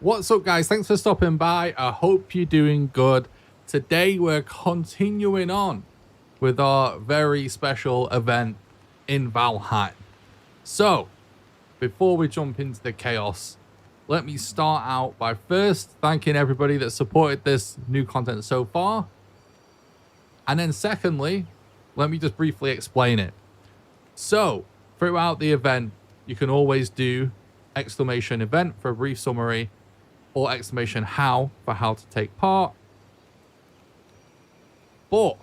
What's up, guys? Thanks for stopping by. I hope you're doing good. Today we're continuing on with our very special event in Valheim. So before we jump into the chaos, let me start out by first thanking everybody that supported this new content so far, and then secondly, let me just briefly explain it. So throughout the event, you can always do exclamation event for a brief summary, or exclamation how for how to take part. But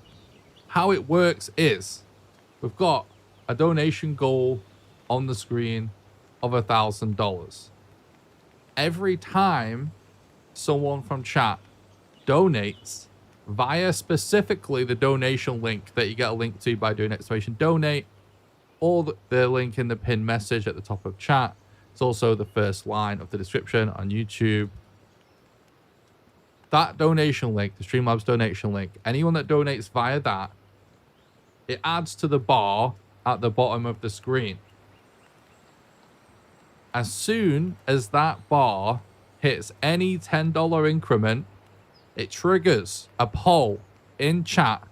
how it works is we've got a donation goal on the screen of $1,000. Every time someone from chat donates via specifically the donation link that you get a link to by doing exclamation donate, or the link in the pinned message at the top of chat. It's also the first line of the description on YouTube. That donation link, the Streamlabs donation link, anyone that donates via that, it adds to the bar at the bottom of the screen. As soon as that bar hits any $10 increment, it triggers a poll in chat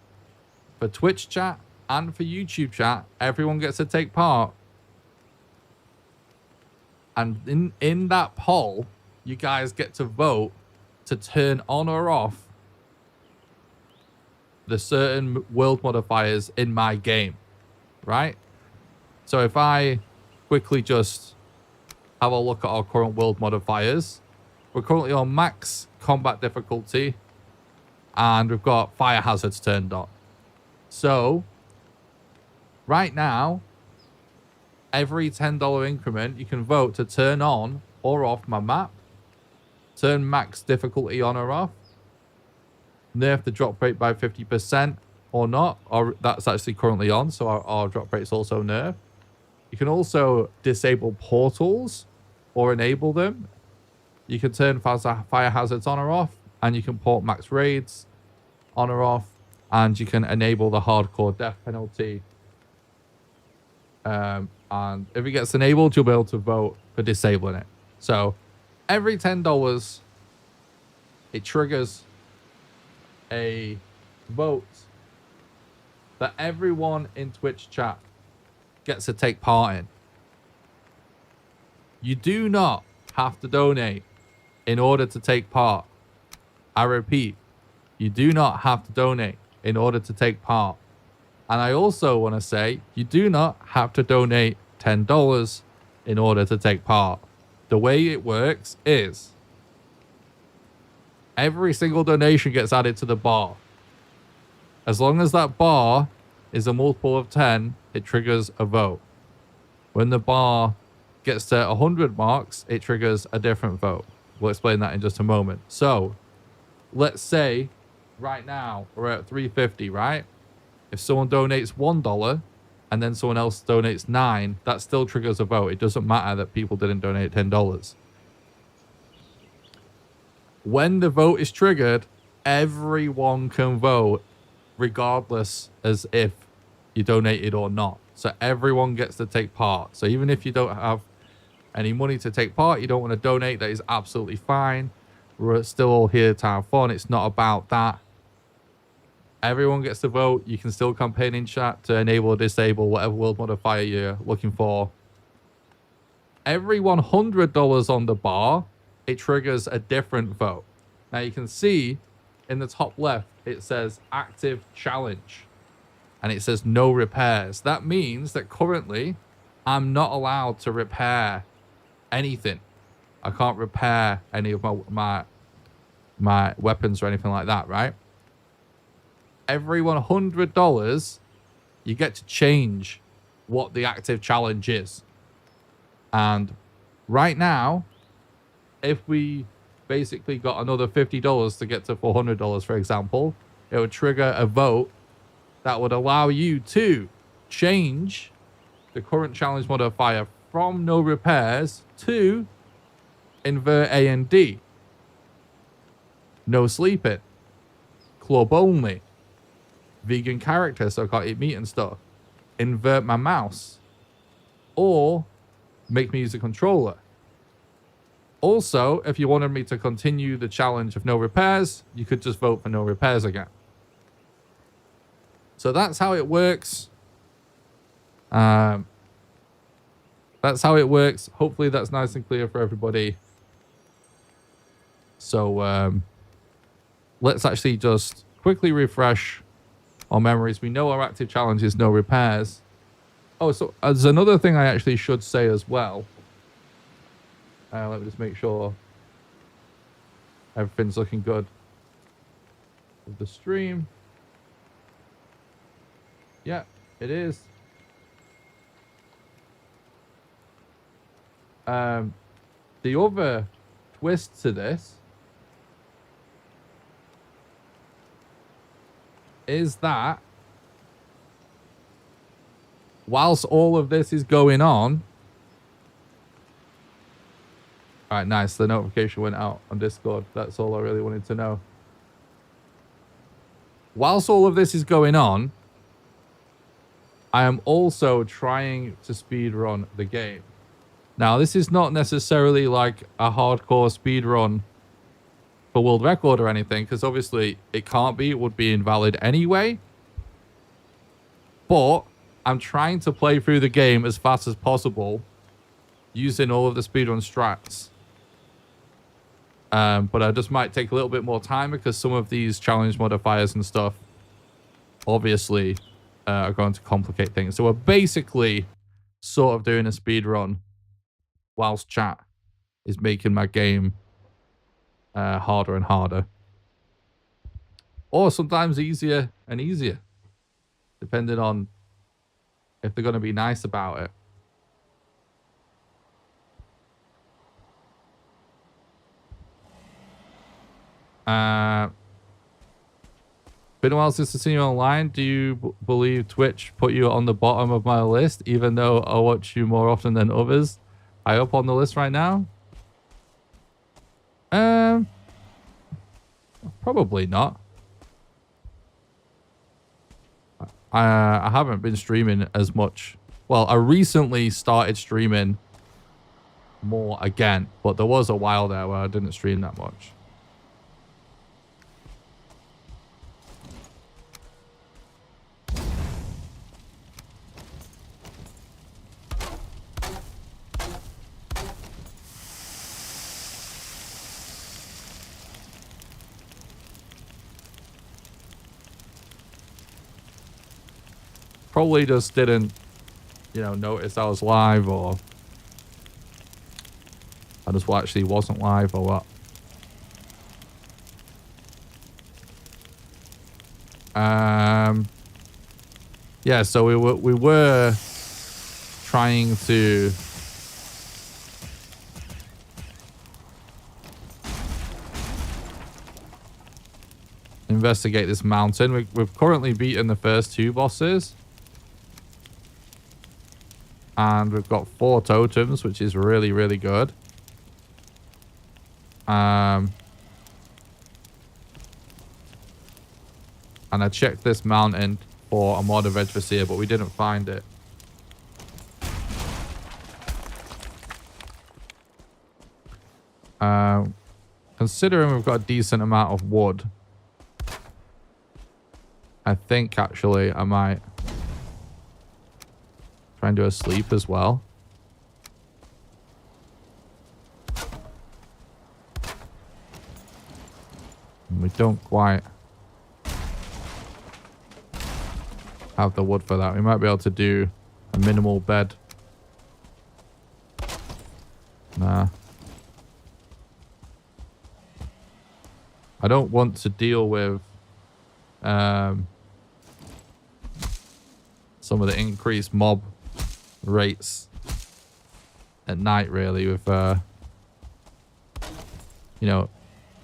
for Twitch chat and for YouTube chat. Everyone gets to take part. And in that poll, you guys get to vote to turn on or off the certain world modifiers in my game, right? So if I quickly just have a look at our current world modifiers, we're currently on max combat difficulty, and we've got fire hazards turned on. So right now, every $10 increment, you can vote to turn on or off my map, turn max difficulty on or off, nerf the drop rate by 50% or not, or that's actually currently on, so our drop rate's also nerfed. You can also disable portals or enable them. You can turn fire hazards on or off, and you can port max raids on or off, and you can enable the hardcore death penalty. And if it gets enabled, you'll be able to vote for disabling it. So every $10, it triggers a vote that everyone in Twitch chat gets to take part in. You do not have to donate in order to take part. I repeat, you do not have to donate in order to take part. And I also want to say, you do not have to donate $10 in order to take part. The way it works is every single donation gets added to the bar. As long as that bar is a multiple of 10, it triggers a vote. When the bar gets to 100 marks, it triggers a different vote. We'll explain that in just a moment. So let's say right now we're at 350, right? If someone donates $1 and then someone else donates $9, that still triggers a vote. It doesn't matter that people didn't donate $10. When the vote is triggered, everyone can vote regardless as if you donated or not. So everyone gets to take part. So even if you don't have any money to take part, you don't want to donate, that is absolutely fine. We're still all here to have fun. It's not about that. Everyone gets to vote. You can still campaign in chat to enable or disable whatever world modifier you're looking for. Every $100 on the bar, it triggers a different vote. Now you can see in the top left, it says active challenge. And it says no repairs. That means that currently I'm not allowed to repair anything. I can't repair any of my weapons or anything like that, right? Every $100, you get to change what the active challenge is. And right now, if we basically got another $50 to get to $400, for example, it would trigger a vote that would allow you to change the current challenge modifier from no repairs to invert A and D. No sleeping. Club only. Vegan character, so I can't eat meat and stuff. Invert my mouse. Or make me use a controller. Also, if you wanted me to continue the challenge of no repairs, you could just vote for no repairs again. So that's how it works. That's how it works. Hopefully that's nice and clear for everybody. So let's actually just quickly refresh our memories. We know our active challenge is no repairs. Oh, so there's another thing I actually should say as well. Let me just make sure everything's looking good with the stream. Yeah, it is. The other twist to this is that whilst all of this is going on, all right, nice. The notification went out on Discord. That's all I really wanted to know. Whilst all of this is going on, I am also trying to speedrun the game. Now, this is not necessarily like a hardcore speedrun for world record or anything, because obviously it can't be. It would be invalid anyway. But I'm trying to play through the game as fast as possible using all of the speedrun strats. But I just might take a little bit more time because some of these challenge modifiers and stuff obviously are going to complicate things. So we're basically sort of doing a speed run whilst chat is making my game harder and harder. Or sometimes easier and easier, depending on if they're going to be nice about it. Been a while since I've seen you online. Do you believe Twitch put you on the bottom of my list, even though I watch you more often than others? Are you up on the list right now? Probably not. I haven't been streaming as much. Well, I recently started streaming more again, but there was a while there where I didn't stream that much. Probably just didn't, you know, notice I was live, or I just actually wasn't live, or what. Yeah, so we were trying to investigate this mountain. We've currently beaten the first 2 bosses. And we've got 4 totems, which is really, really good. And I checked this mountain for a mod of Edgevizier, but we didn't find it. Considering we've got a decent amount of wood, I think actually I might try and do a sleep as well. And we don't quite have the wood for that. We might be able to do a minimal bed. Nah. I don't want to deal with some of the increased mob rates at night, really, with you know,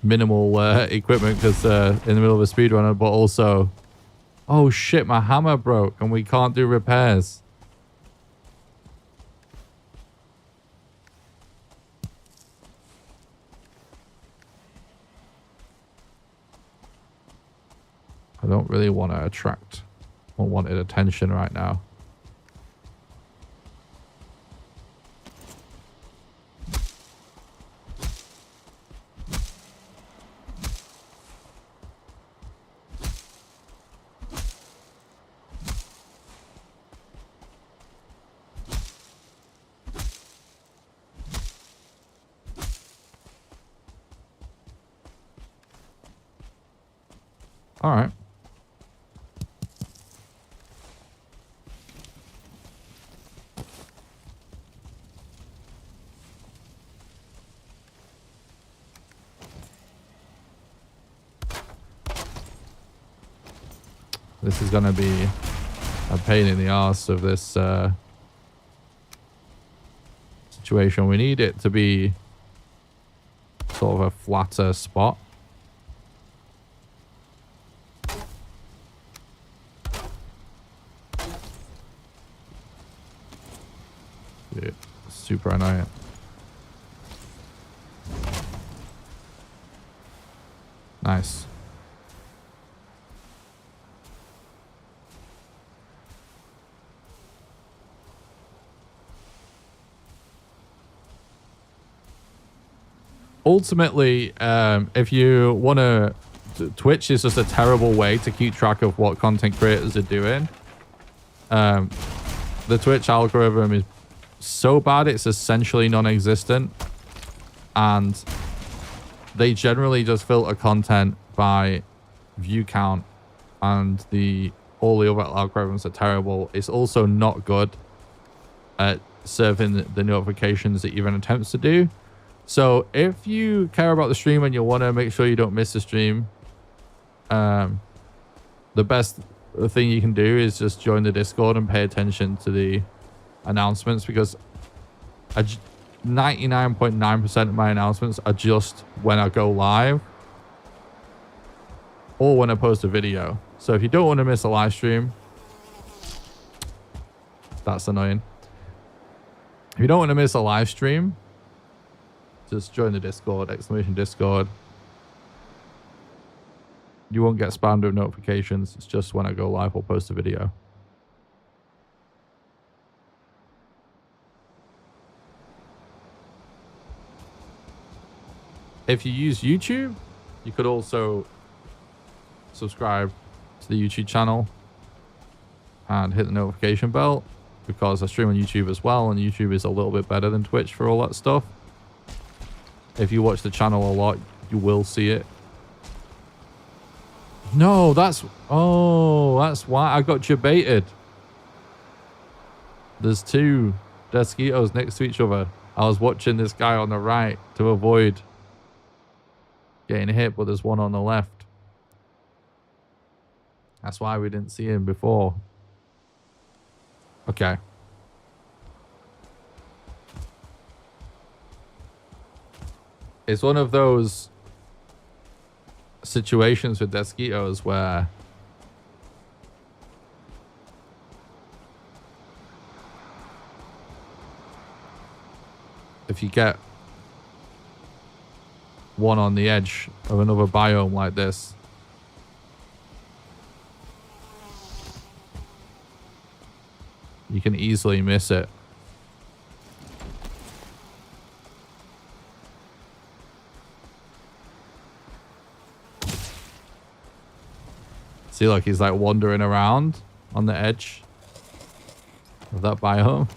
minimal equipment, because in the middle of a speedrunner. But also, oh shit, my hammer broke and we can't do repairs. I don't really want to attract unwanted attention right now. All right. This is going to be a pain in the arse of this situation. We need it to be sort of a flatter spot. Yeah, super annoying. Nice. Ultimately, if you want to, Twitch is just a terrible way to keep track of what content creators are doing. The Twitch algorithm is so bad, it's essentially non-existent. And they generally just filter content by view count, and all the other algorithms are terrible. It's also not good at serving the notifications that even attempts to do. So if you care about the stream and you want to make sure you don't miss the stream, the best thing you can do is just join the Discord and pay attention to the announcements, because 99.9% of my announcements are just when I go live or when I post a video. So if you don't want to miss a live stream, that's annoying. If you don't want to miss a live stream, just join the Discord, !Discord. You won't get spammed with notifications. It's just when I go live or post a video. If you use YouTube, you could also subscribe to the YouTube channel and hit the notification bell, because I stream on YouTube as well, and YouTube is a little bit better than Twitch for all that stuff. If you watch the channel a lot, you will see it. No, that's why I got you baited. There's two Desquitos next to each other. I was watching this guy on the right to avoid getting hit, but there's one on the left. That's why we didn't see him before. Okay. It's one of those situations with Desquitos where if you get one on the edge of another biome like this, you can easily miss it. See, like, he's like wandering around on the edge of that biome.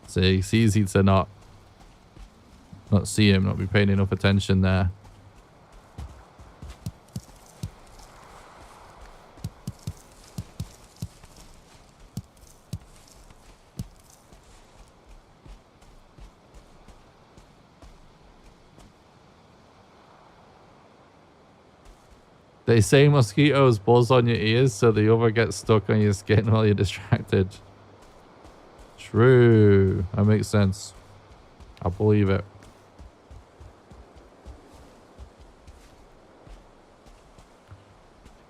See, it's easy to not see him, not be paying enough attention there. They say mosquitoes buzz on your ears so the other gets stuck on your skin while you're distracted. True. That makes sense. I believe it.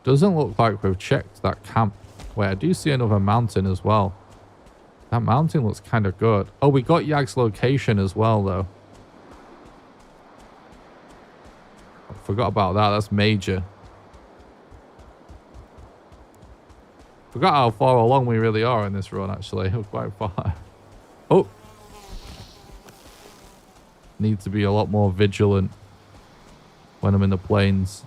Doesn't look like we've checked that camp. Wait, I do see another mountain as well. That mountain looks kind of good. Oh, we got Yag's location as well, though. I forgot about that. That's major. Forgot how far along we really are in this run, actually. We're quite far. Oh. Need to be a lot more vigilant when I'm in the plains.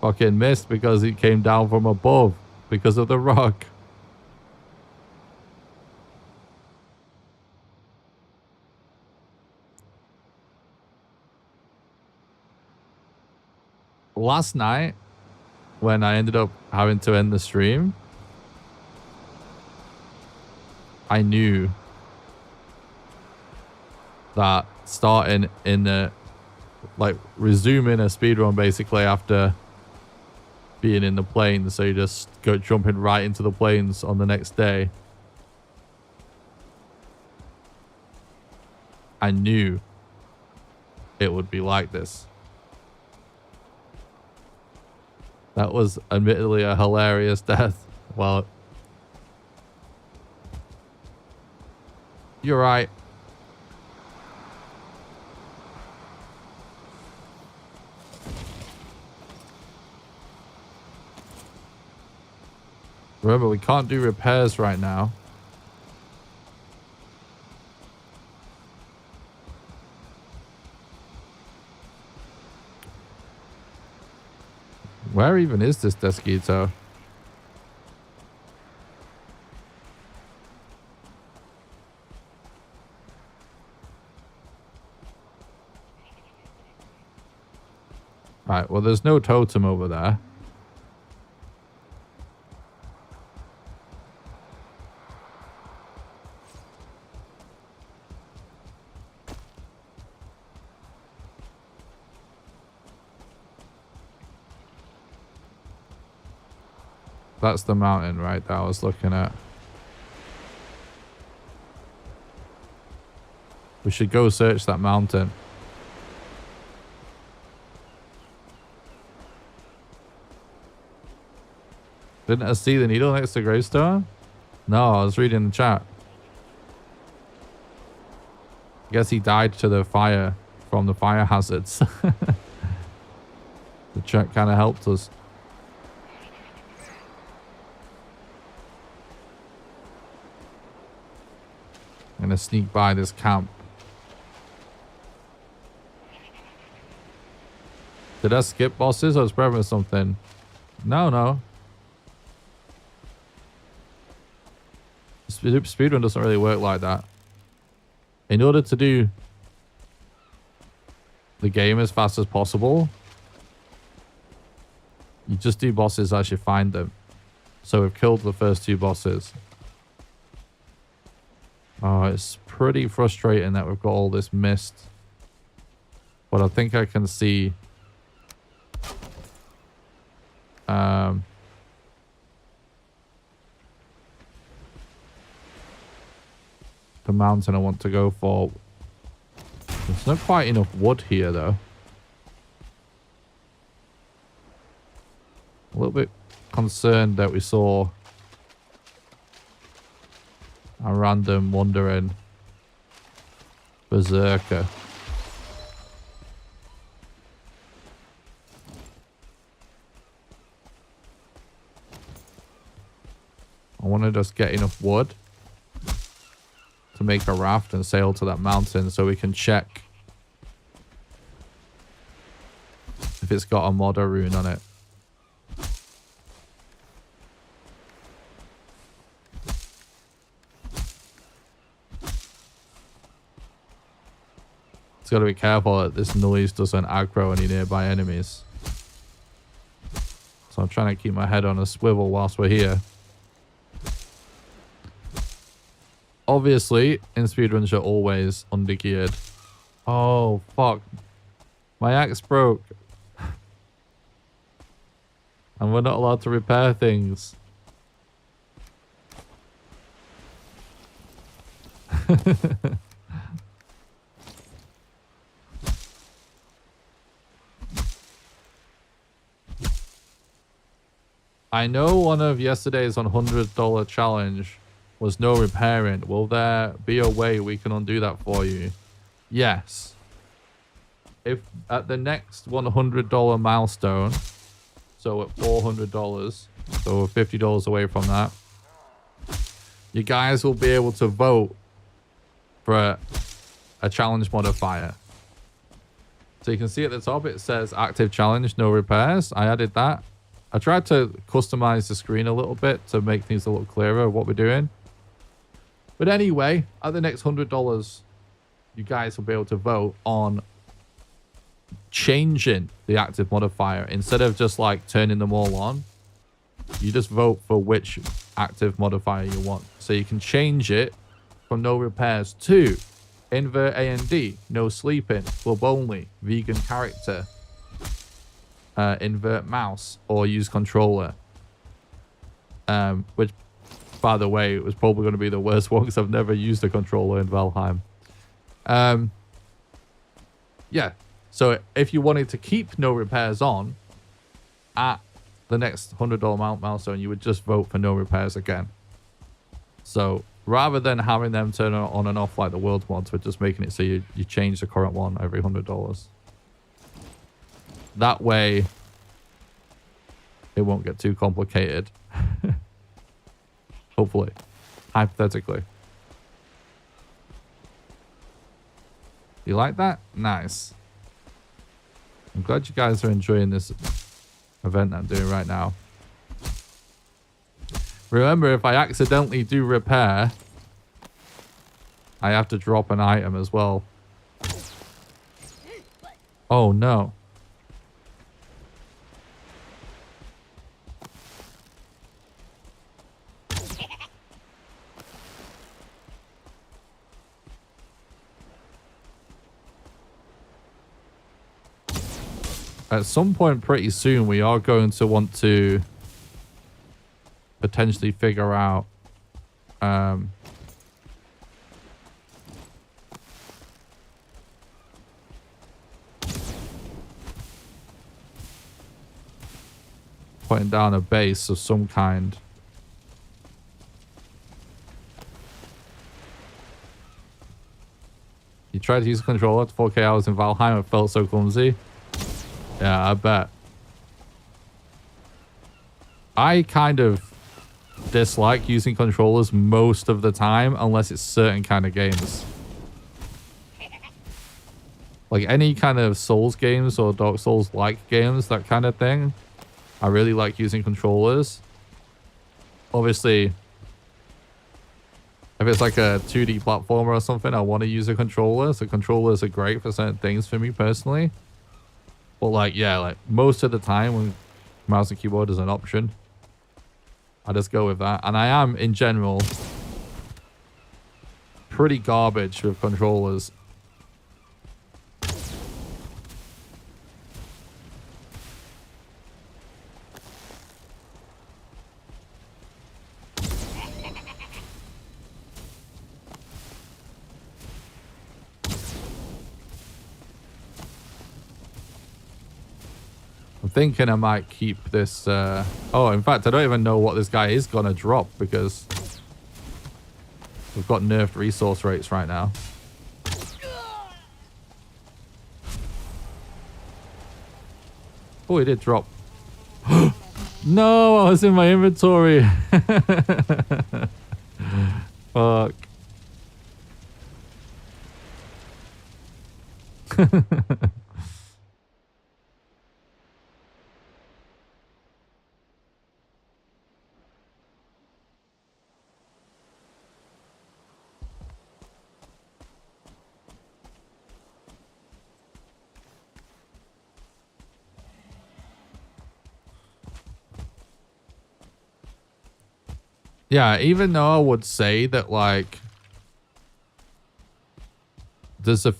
Fucking missed because he came down from above because of the rock. Last night, when I ended up having to end the stream, I knew that starting in the, like, resuming a speedrun basically after being in the plains, so you just go jumping right into the plains on the next day. I knew it would be like this. That was admittedly a hilarious death. Well, you're right. Remember, we can't do repairs right now. Where even is this Desquito? Right, well, there's no totem over there. That's the mountain, right, that I was looking at. We should go search that mountain. Didn't I see the needle next to gravestone? No, I was reading the chat. I guess he died to the fire from the fire hazards. The chat kind of helped us. I'm gonna sneak by this camp. Did I skip bosses? I was prepping something. No. Speedrun doesn't really work like that. In order to do the game as fast as possible, you just do bosses as you find them. So we've killed the first two bosses. Oh, it's pretty frustrating that we've got all this mist. But I think I can see the mountain I want to go for. There's not quite enough wood here though. A little bit concerned that we saw a random wandering berserker. I want to just get enough wood to make a raft and sail to that mountain so we can check if it's got a modder rune on it. Got to be careful that this noise doesn't aggro any nearby enemies. So I'm trying to keep my head on a swivel whilst we're here. Obviously, in speedruns you're always undergeared. Oh, fuck. My axe broke. And we're not allowed to repair things. I know one of yesterday's $100 challenge was no repairing. Will there be a way we can undo that for you? Yes. If at the next $100 milestone, so at $400, so we're $50 away from that, you guys will be able to vote for a challenge modifier. So So you can see at the top, it says active challenge, no repairs. I added that. I tried to customize the screen a little bit to make things a little clearer what we're doing. But anyway, at the next $100, you guys will be able to vote on changing the active modifier. Instead of just like turning them all on, you just vote for which active modifier you want. So you can change it from no repairs to invert A&D, no sleeping, club only, vegan character, invert mouse, or use controller. Which, by the way, was probably going to be the worst one because I've never used a controller in Valheim. Yeah, so if you wanted to keep no repairs on at the next $100 milestone, you would just vote for no repairs again. So rather than having them turn on and off like the world mods, we're just making it so you change the current one every $100. That way, it won't get too complicated. Hopefully. Hypothetically. You like that? Nice. I'm glad you guys are enjoying this event I'm doing right now. Remember, if I accidentally do repair, I have to drop an item as well. Oh no. At some point pretty soon, we are going to want to potentially figure out putting down a base of some kind. You tried to use a controller to 4K hours in Valheim, it felt so clumsy. Yeah, I bet. I kind of dislike using controllers most of the time, unless it's certain kind of games. Like any kind of Souls games or Dark Souls-like games, that kind of thing. I really like using controllers. Obviously, if it's like a 2D platformer or something, I want to use a controller. So controllers are great for certain things for me personally. But like, yeah, like most of the time when mouse and keyboard is an option, I just go with that. And I am, in general, pretty garbage with controllers. Thinking I might keep this oh, in fact, I don't even know what this guy is gonna drop because we've got nerfed resource rates right now. Oh, he did drop. No, I was in my inventory. Fuck. Yeah, even though I would say that, like, there's been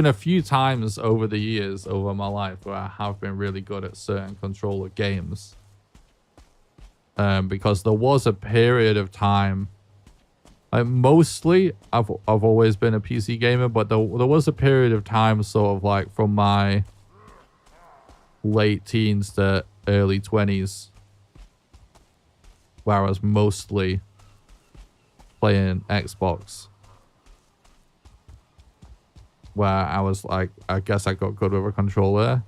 a few times over the years, over my life, where I have been really good at certain controller games. Because there was a period of time, mostly I've always been a PC gamer, but there was a period of time sort of like from my late teens to early 20s where I was mostly playing Xbox, where I was like, I guess I got good with a controller.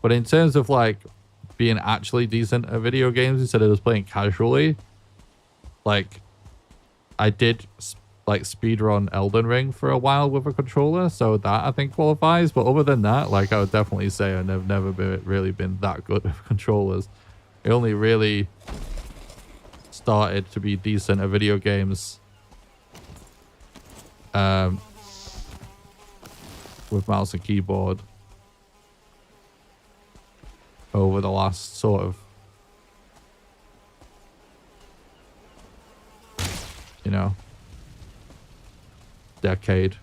But in terms of like being actually decent at video games instead of just playing casually, like I did like speedrun Elden Ring for a while with a controller, so that I think qualifies. But other than that, like I would definitely say I've never really been that good with controllers. I only really started to be decent at video games with mouse and keyboard over the last sort of, you know, decade.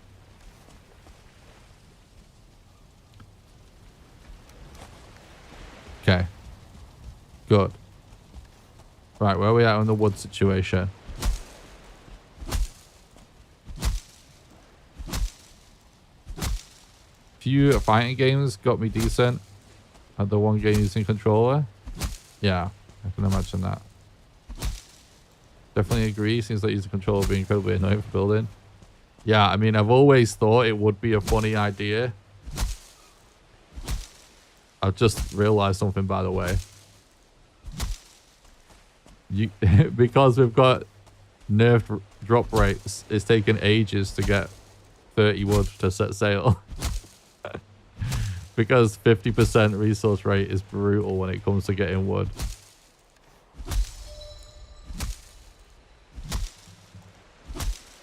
Okay. Good. Right, where are we at on the wood situation? Few fighting games got me decent at the one game using controller. Yeah, I can imagine that. Definitely agree. Seems like using controller would be incredibly annoying for building. Yeah, I mean, I've always thought it would be a funny idea. I've just realized something, by the way. Because we've got nerfed drop rates, it's taken ages to get 30 wood to set sail. Because 50% resource rate is brutal when it comes to getting wood.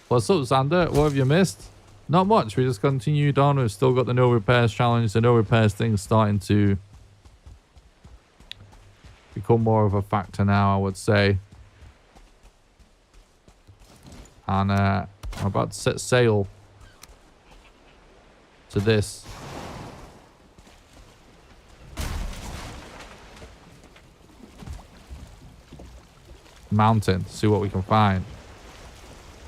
What's up, Xander? What have you missed? Not much. We just continued on. We've still got the no repairs challenge. The no repairs thing's starting to become more of a factor now, I would say. And I'm about to set sail to this. Mountain to see what we can find.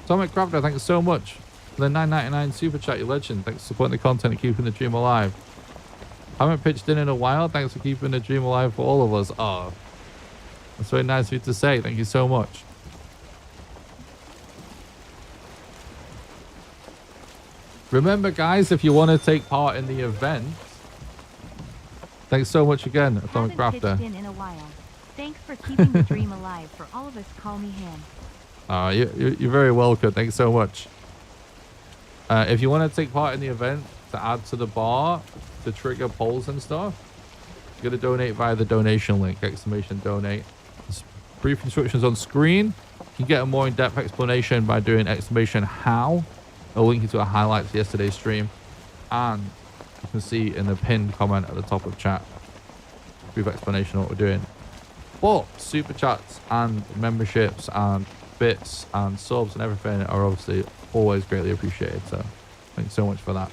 Atomic Crafter, thanks so much for the $9.99 super chat, you legend. Thanks for supporting the content and keeping the dream alive. Haven't pitched in a while. Thanks for keeping the dream alive for all of us. Oh, that's very nice of you to say. Thank you so much. Remember, guys, if you want to take part in the event, thanks so much again, Atomic Crafter. In a while. Thanks for keeping the dream alive for all of us. Call me him. You're very welcome. Thanks so much. If you want to take part in the event to add to the bar to trigger polls and stuff, you're going to donate via the donation link, !donate. There's brief instructions on screen. You can get a more in-depth explanation by doing !how. I'll link you to a highlight to yesterday's stream. And you can see in the pinned comment at the top of chat, brief explanation of what we're doing. But super chats and memberships and bits and subs and everything are obviously always greatly appreciated. So thanks so much for that.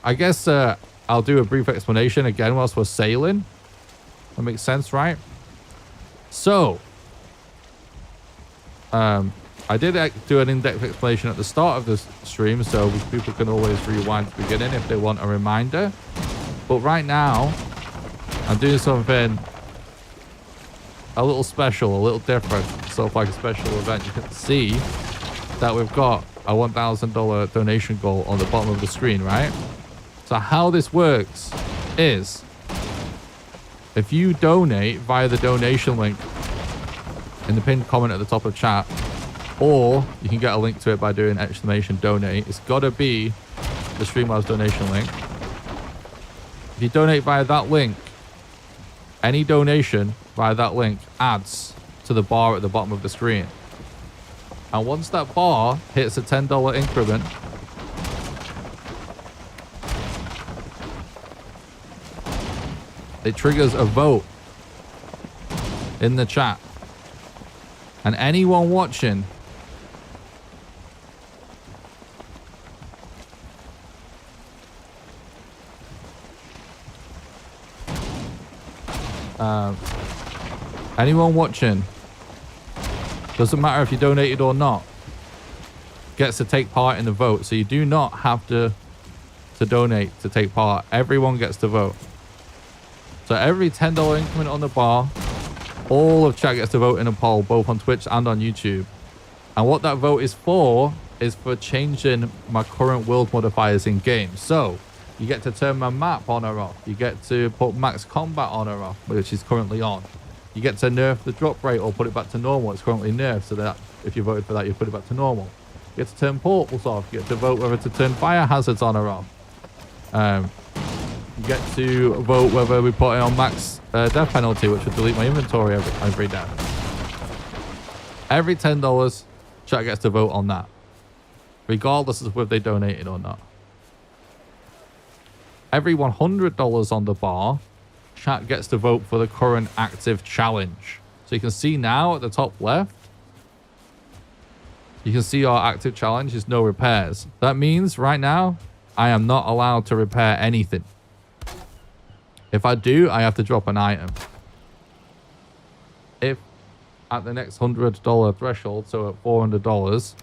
I guess I'll do a brief explanation again whilst we're sailing. That makes sense, right? So, I did do an in-depth explanation at the start of this stream, so people can always rewind to the beginning if they want a reminder. But right now, I'm doing something a little special, a little different, sort of like a special event. You can see that we've got a $1,000 donation goal on the bottom of the screen, right? So how this works is if you donate via the donation link in the pinned comment at the top of chat, or you can get a link to it by doing !donate. It's got to be the Streamlabs donation link. If you donate via that link, any donation via that link adds to the bar at the bottom of the screen. And once that bar hits a $10 increment, it triggers a vote in the chat. And anyone watching doesn't matter if you donated or not, gets to take part in the vote. So you do not have to donate to take part. Everyone gets to vote. So every $10 increment on the bar, all of chat gets to vote in a poll, both on Twitch and on YouTube. And what that vote is for changing my current world modifiers in game. So You get to turn my map on or off. You get to put max combat on or off, which is currently on. You get to nerf the drop rate or put it back to normal. It's currently nerfed, so that if you voted for that, you put it back to normal. You get to turn portals off. You get to vote whether to turn fire hazards on or off. You get to vote whether we put it on max death penalty, which would delete my inventory every death. Every $10, chat gets to vote on that, regardless of whether they donated or not. Every $100 on the bar, chat gets to vote for the current active challenge. So you can see now at the top left, you can see our active challenge is no repairs. That means right now, I am not allowed to repair anything. If I do, I have to drop an item. If at the next $100 threshold, so at $400,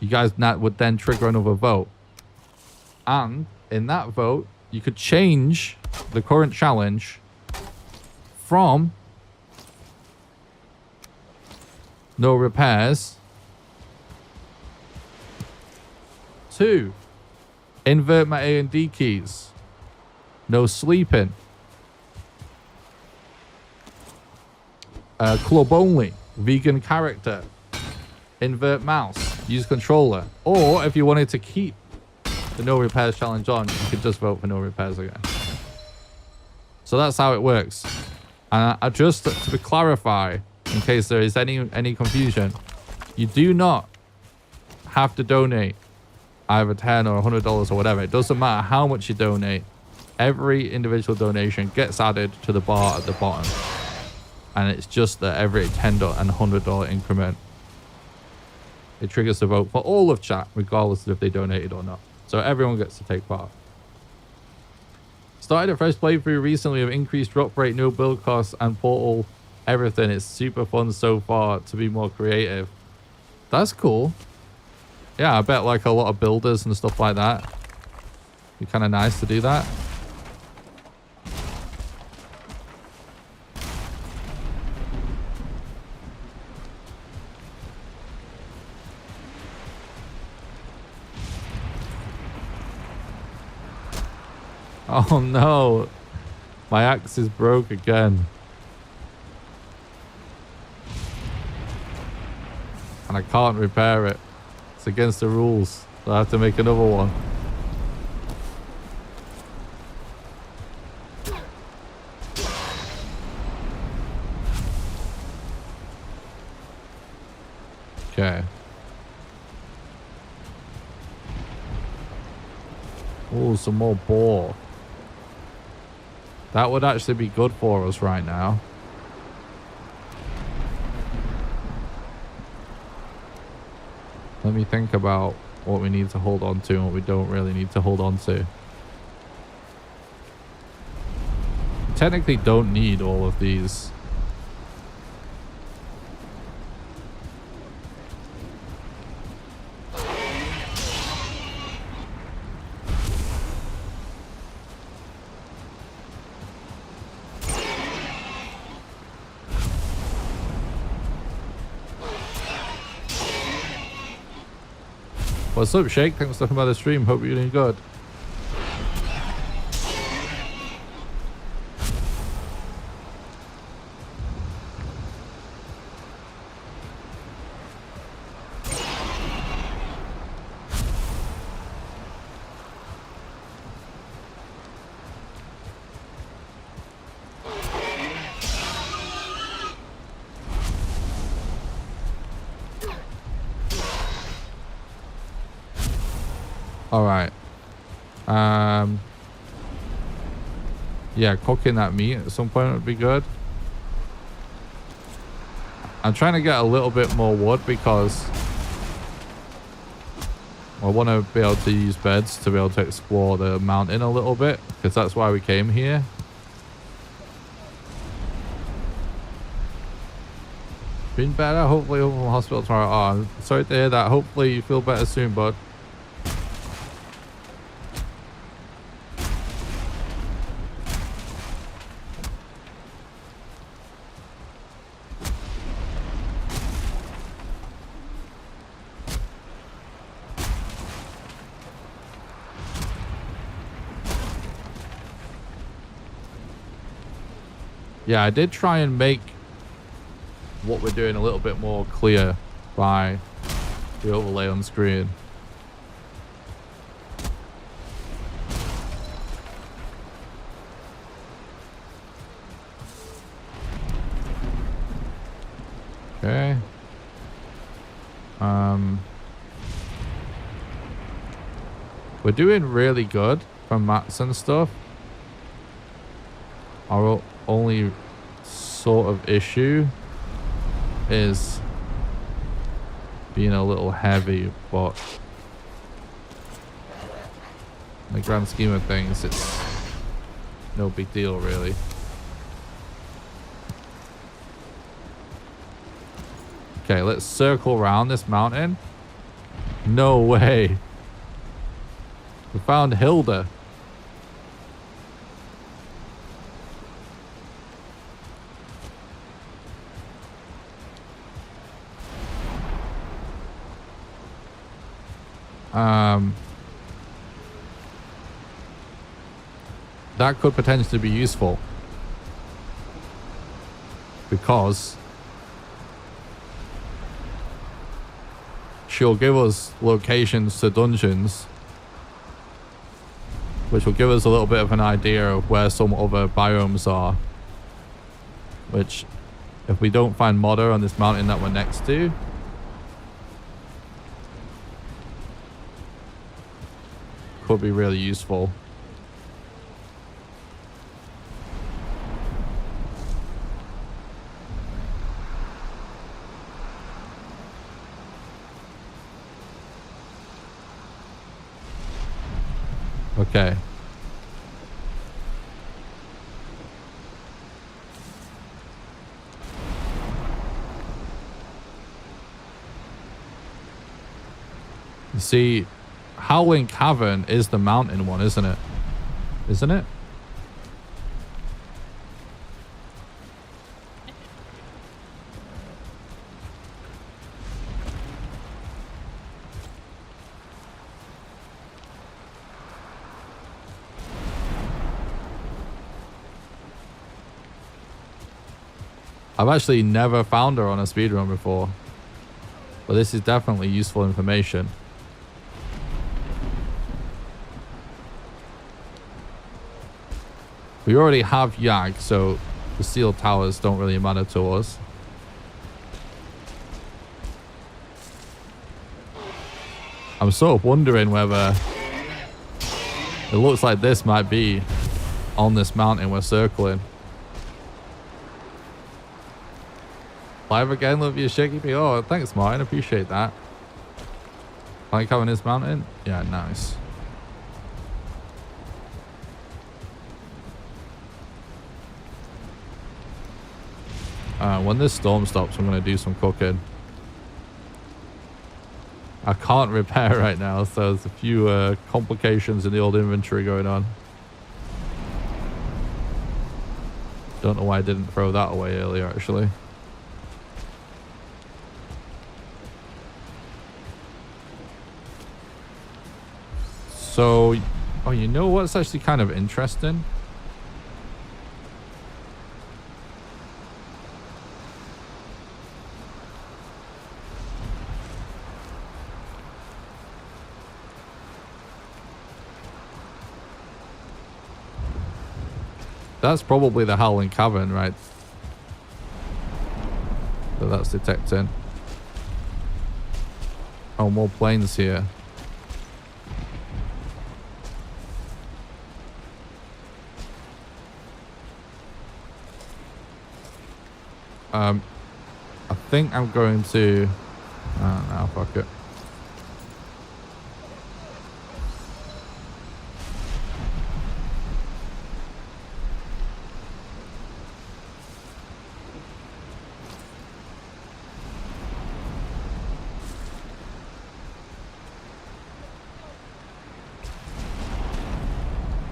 you guys would then trigger another vote. And in that vote, you could change the current challenge from no repairs to invert my A and D keys, no sleeping, club only, vegan character, invert mouse, use controller. Or if you wanted to keep the no repairs challenge on, you could just vote for no repairs again. So that's how it works. And I just to clarify, in case there is any confusion, you do not have to donate either $10 or $100 or whatever. It doesn't matter how much you donate. Every individual donation gets added to the bar at the bottom. And it's just that every $10 and $100 increment, it triggers the vote for all of chat, regardless of if they donated or not. So everyone gets to take part. Started a fresh playthrough recently of increased drop rate, no build costs, and portal everything. It's super fun so far to be more creative. That's cool. Yeah, I bet like a lot of builders and stuff like that. It'd be kind of nice to do that. Oh no, my axe is broke again. And I can't repair it. It's against the rules, so I have to make another one. Okay. Oh, some more boar. That would actually be good for us right now. Let me think about what we need to hold on to and what we don't really need to hold on to. We technically don't need all of these. What's up, Shake? Thanks for stopping by the stream. Hope you're doing good. All right. Yeah, cooking that meat at some point would be good. I'm trying to get a little bit more wood because I want to be able to use beds to be able to explore the mountain a little bit, because that's why we came here. Been better, hopefully over from the hospital tomorrow. Oh, I'm sorry to hear that. Hopefully you feel better soon, bud. Yeah, I did try and make what we're doing a little bit more clear by the overlay on screen. Okay. We're doing really good from mats and stuff. Our only sort of issue is being a little heavy, but in the grand scheme of things, it's no big deal, really. Okay, let's circle around this mountain. No way. We found Hilda. That could potentially be useful because she'll give us locations to dungeons, which will give us a little bit of an idea of where some other biomes are, which if we don't find Modder on this mountain that we're next to, could be really useful. Okay. You see, Howling Cavern is the mountain one, isn't it? Isn't it? I've actually never found her on a speedrun before, but this is definitely useful information. We already have Yag, so the steel towers don't really matter to us. I'm sort of wondering whether it looks like this might be on this mountain we're circling. Live again, love you, Shaky P. Oh, thanks, Martin. Appreciate that. Like having this mountain? Yeah, nice. When this storm stops, I'm going to do some cooking. I can't repair right now, so there's a few complications in the old inventory going on. Don't know why I didn't throw that away earlier, actually. So, oh, you know what's actually kind of interesting? That's probably the Howling Cavern, right? So that's detecting. Oh, more planes here. I think I'm going to... no, fuck it.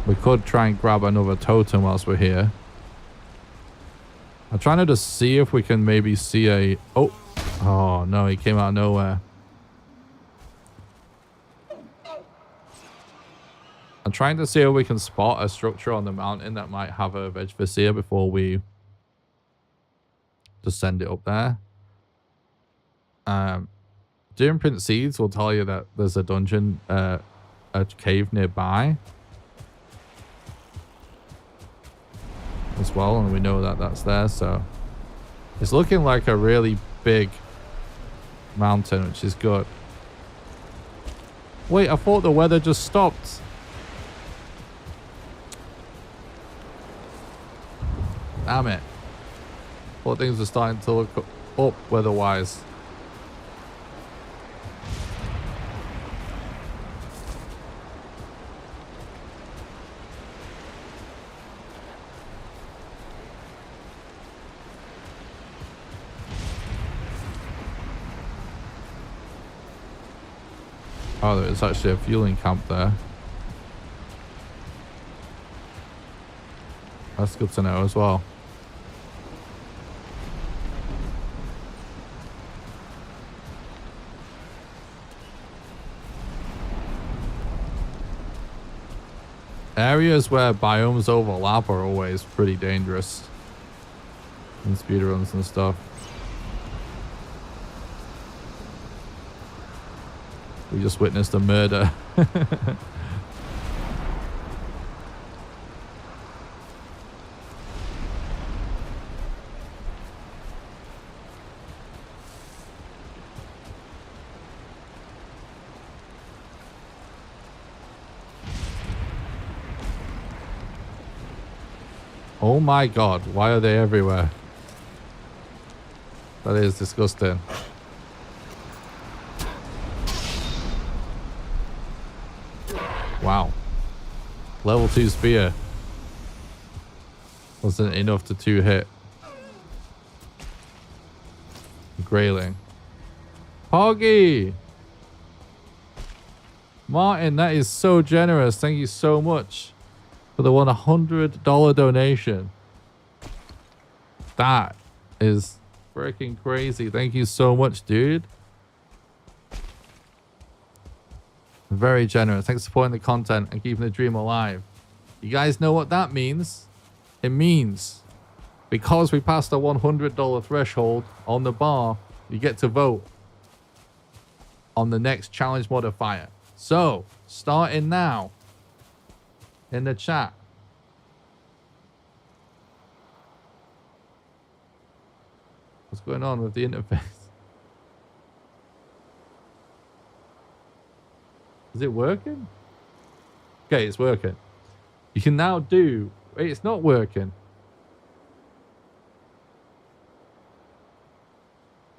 We could try and grab another totem whilst we're here. I'm trying to just see if we can maybe see a... Oh, no, he came out of nowhere. I'm trying to see if we can spot a structure on the mountain that might have a Veg Vizier before we Just send it up there. Doing print seeds will tell you that there's a dungeon, a cave nearby as well, and we know that that's there. So it's looking like a really big mountain, which is good. Wait, I thought the weather just stopped. Damn it. Thought things were starting to look up weather-wise. Oh, there's actually a fueling camp there. That's good to know as well. Areas where biomes overlap are always pretty dangerous in speedruns and stuff. We just witnessed a murder. Oh my god, why are they everywhere? That is disgusting. Wow. Level 2 spear. Wasn't enough to 2-hit. Grayling. Poggy! Martin, that is so generous. Thank you so much for the $100 donation. That is freaking crazy. Thank you so much, dude. Very generous. Thanks for supporting the content and keeping the dream alive. You guys know what that means? It means because we passed the $100 threshold on the bar, you get to vote on the next challenge modifier. So, starting now in the chat. What's going on with the interface? Is it working? Okay, it's working. You can now do... Wait, it's not working.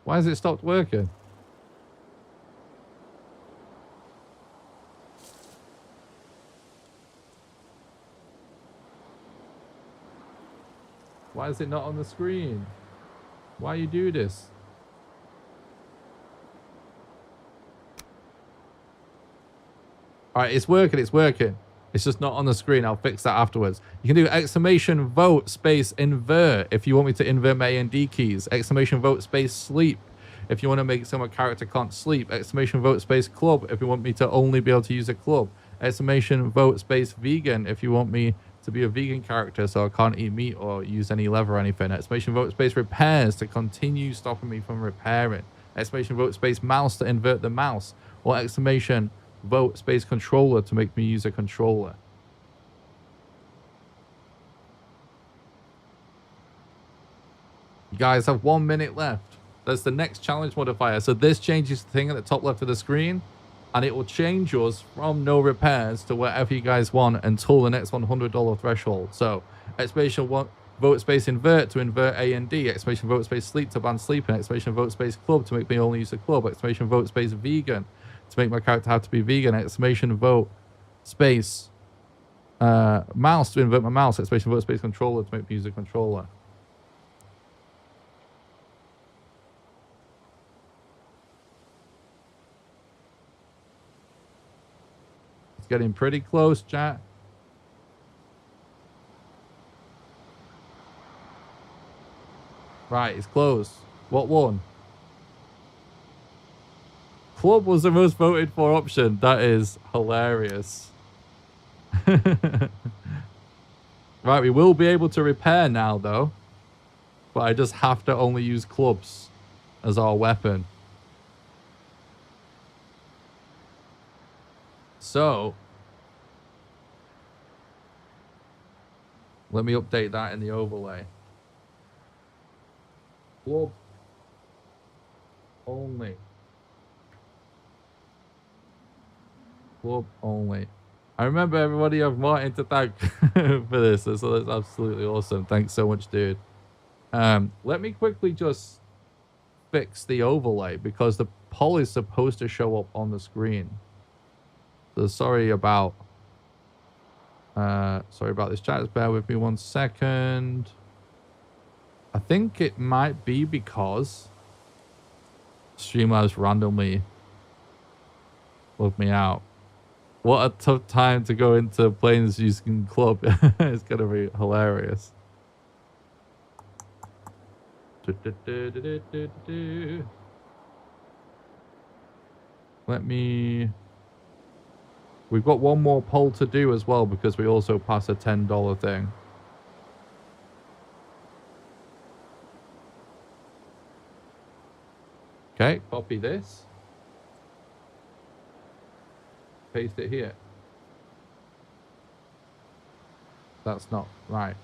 Why has it stopped working? Why is it not on the screen? Why you do this? Alright, it's working, it's working. It's just not on the screen. I'll fix that afterwards. You can do exclamation vote space invert if you want me to invert my A and D keys. Exclamation vote space sleep if you want to make it so my character can't sleep. Exclamation vote space club if you want me to only be able to use a club. Exclamation vote space vegan if you want me to be a vegan character so I can't eat meat or use any leather or anything. Exclamation vote space repairs to continue stopping me from repairing. Exclamation vote space mouse to invert the mouse. Or exclamation vote space controller to make me use a controller. You guys have 1 minute left. That's the next challenge modifier. So this changes the thing at the top left of the screen, and it will change us from no repairs to whatever you guys want until the next $100 threshold. So exclamation vote space invert to invert A and D. Exclamation vote space sleep to ban sleeping. Exclamation vote space club to make me only use a club. Exclamation vote space vegan to make my character have to be vegan. Exclamation vote space mouse to invert my mouse. Exclamation vote space controller to make me use a controller. It's getting pretty close, chat. Right, it's close. What won? Club was the most voted for option. That is hilarious. Right, we will be able to repair now, though. but I just have to only use clubs as our weapon. So let me update that in the overlay. Club only. Club only. I remember everybody of Martin to thank for this, so that's absolutely awesome. Thanks so much, dude. Let me quickly just fix the overlay because the poll is supposed to show up on the screen. So sorry about this chat. Just bear with me 1 second. I think it might be because Streamlabs randomly logged me out. What a tough time to go into planes using club. It's gonna be hilarious. Let me... We've got one more poll to do as well because we also pass a $10 thing. Okay, copy this. Paste it here. That's not right.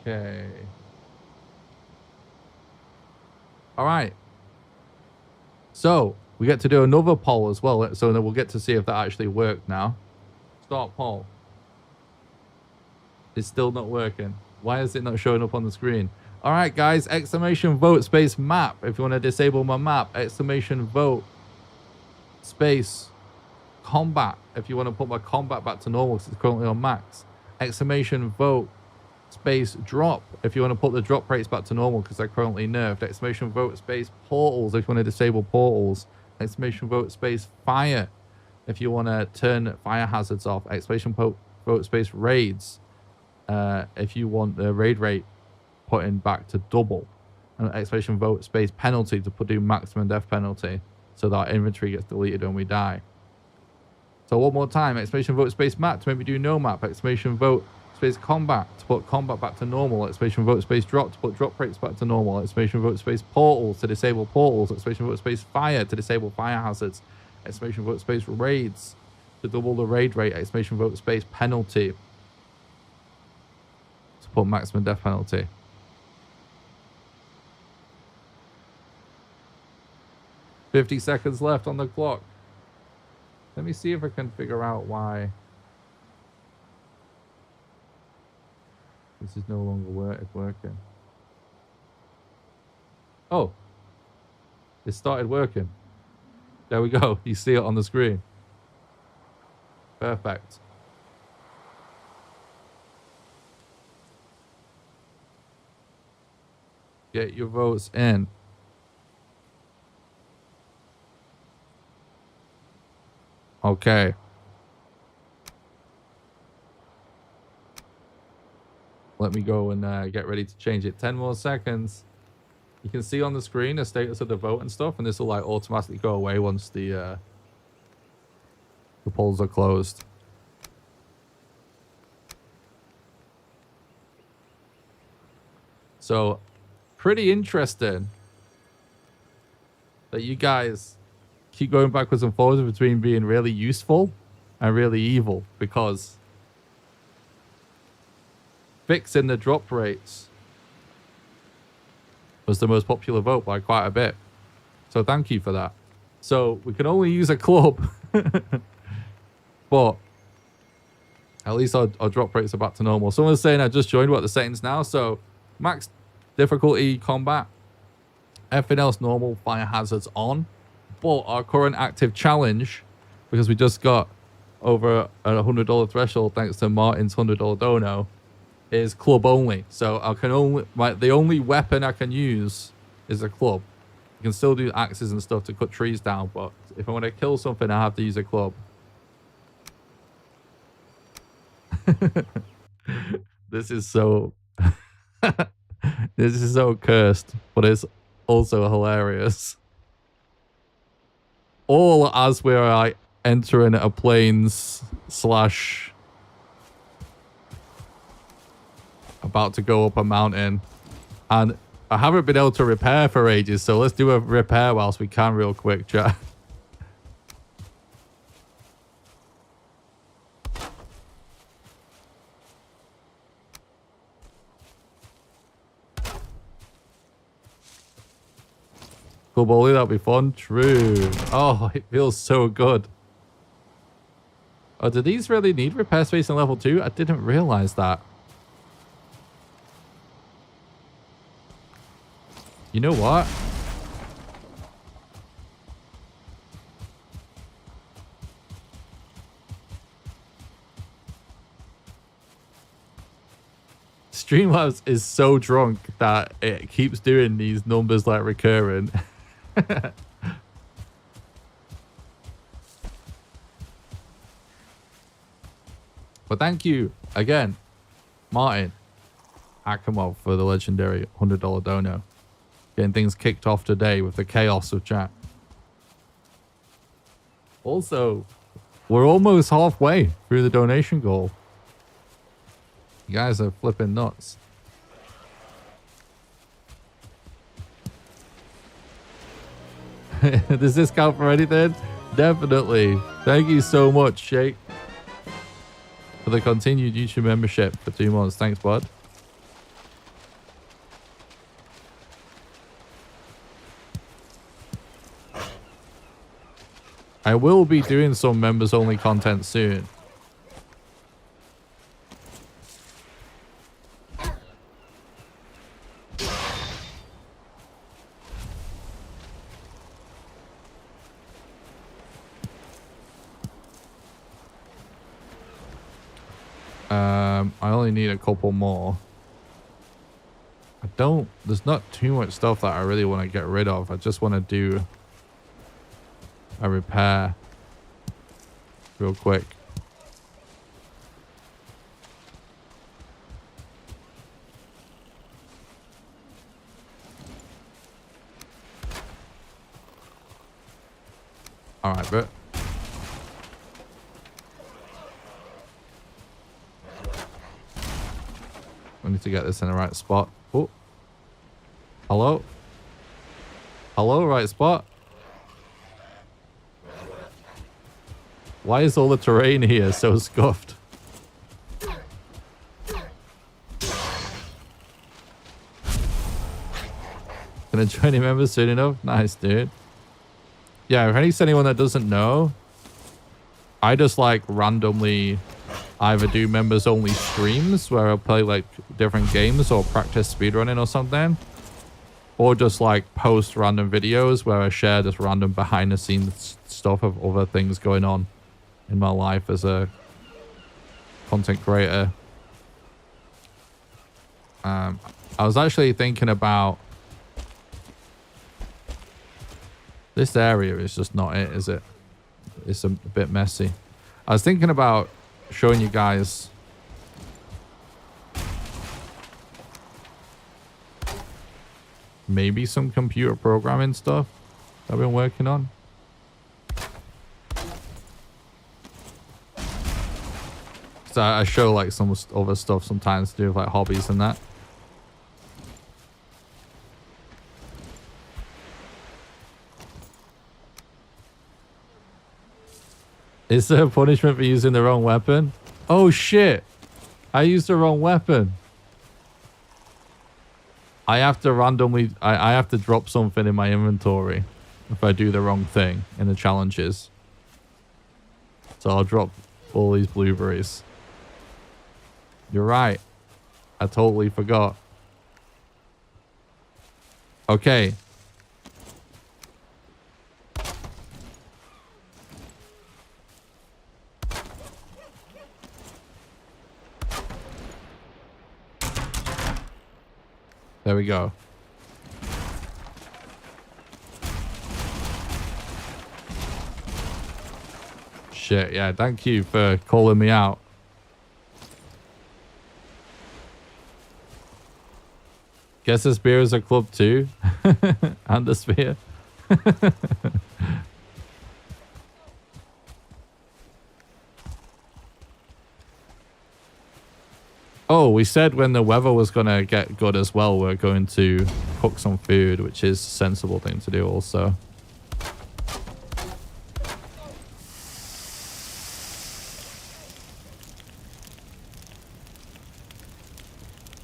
Okay. All right. So we get to do another poll as well. So then we'll get to see if that actually worked now. Start poll. It's still not working. Why is it not showing up on the screen? All right, guys. Exclamation vote space map. If you want to disable my map, exclamation vote space combat. If you want to put my combat back to normal because it's currently on max. Exclamation vote space drop. If you want to put the drop rates back to normal because they're currently nerfed. Exclamation vote space portals. If you want to disable portals. Exclamation vote space fire. If you want to turn fire hazards off. Exclamation vote space raids. If you want the raid rate putting back to double. And exclamation vote space penalty to do maximum death penalty so that our inventory gets deleted when we die. So one more time. Exclamation vote space map to maybe do no map. Exclamation vote space combat to put combat back to normal. Exclamation vote space drop to put drop rates back to normal. Exclamation vote space portals to disable portals. Exclamation vote space fire to disable fire hazards. Exclamation vote space raids to double the raid rate. Exclamation vote space penalty to put maximum death penalty. $50 seconds left on the clock. Let me see if I can figure out why this is no longer working. Oh, it started working. There we go. You see it on the screen. Perfect. Get your votes in. Okay. Let me go and get ready to change it. 10 more seconds. You can see on the screen the status of the vote and stuff, and this will like automatically go away once the polls are closed. So, pretty interesting that you guys keep going backwards and forwards between being really useful and really evil, because fixing the drop rates was the most popular vote by quite a bit. So thank you for that. So we can only use a club, but at least our drop rates are back to normal. Someone's saying I just joined. What the settings now? So max difficulty combat, everything else normal, fire hazards on. But our current active challenge, because we just got over a $100 threshold thanks to Martin's $100 dono, is club only. So I can only the only weapon I can use is a club. You can still do axes and stuff to cut trees down, but if I want to kill something, I have to use a club. This is so this is so cursed, but it's Also hilarious. All as we're like entering a plains slash about to go up a mountain. And I haven't been able to repair for ages, so let's do a repair whilst we can real quick, chat. Cool, Bolly, that'll be fun. True. Oh, it feels so good. Oh, do these really need repair space in level 2? I didn't realize that. You know what? Streamlabs is so drunk that it keeps doing these numbers like recurring. But thank you again, Martin Akimov, for the legendary $100 dono. Getting things kicked off today with the chaos of chat. Also, we're almost halfway through the donation goal. You guys are flipping nuts. Does this count for anything? Definitely. Thank you so much, Shake, for the continued YouTube membership for 2 months. Thanks, bud. I will be doing some members only content soon. I only need a couple more. There's not too much stuff that I really want to get rid of. I just want to do a repair real quick. All right, but we need to get this in the right spot. Oh, hello, hello, right spot. Why is all the terrain here so scuffed? Gonna join any members soon enough? Nice, dude. Yeah, if there's anyone that doesn't know, I just like randomly either do members only streams where I'll play like different games or practice speedrunning or something, or just like post random videos where I share just random behind the scenes stuff of other things going on in my life as a content creator. I was actually thinking about this area is just not it, is it? It's a bit messy. I was thinking about showing you guys maybe some computer programming stuff I've been working on. So I show like some other stuff sometimes to do with like hobbies and that. Is there a punishment for using the wrong weapon? Oh shit! I used the wrong weapon. I have to randomly... I have to drop something in my inventory if I do the wrong thing in the challenges. So I'll drop all these blueberries. You're right. I totally forgot. Okay. There we go. Shit, yeah, thank you for calling me out. Guess the spear is a club too. And the spear. Oh, we said when the weather was going to get good as well, we're going to cook some food, which is a sensible thing to do also.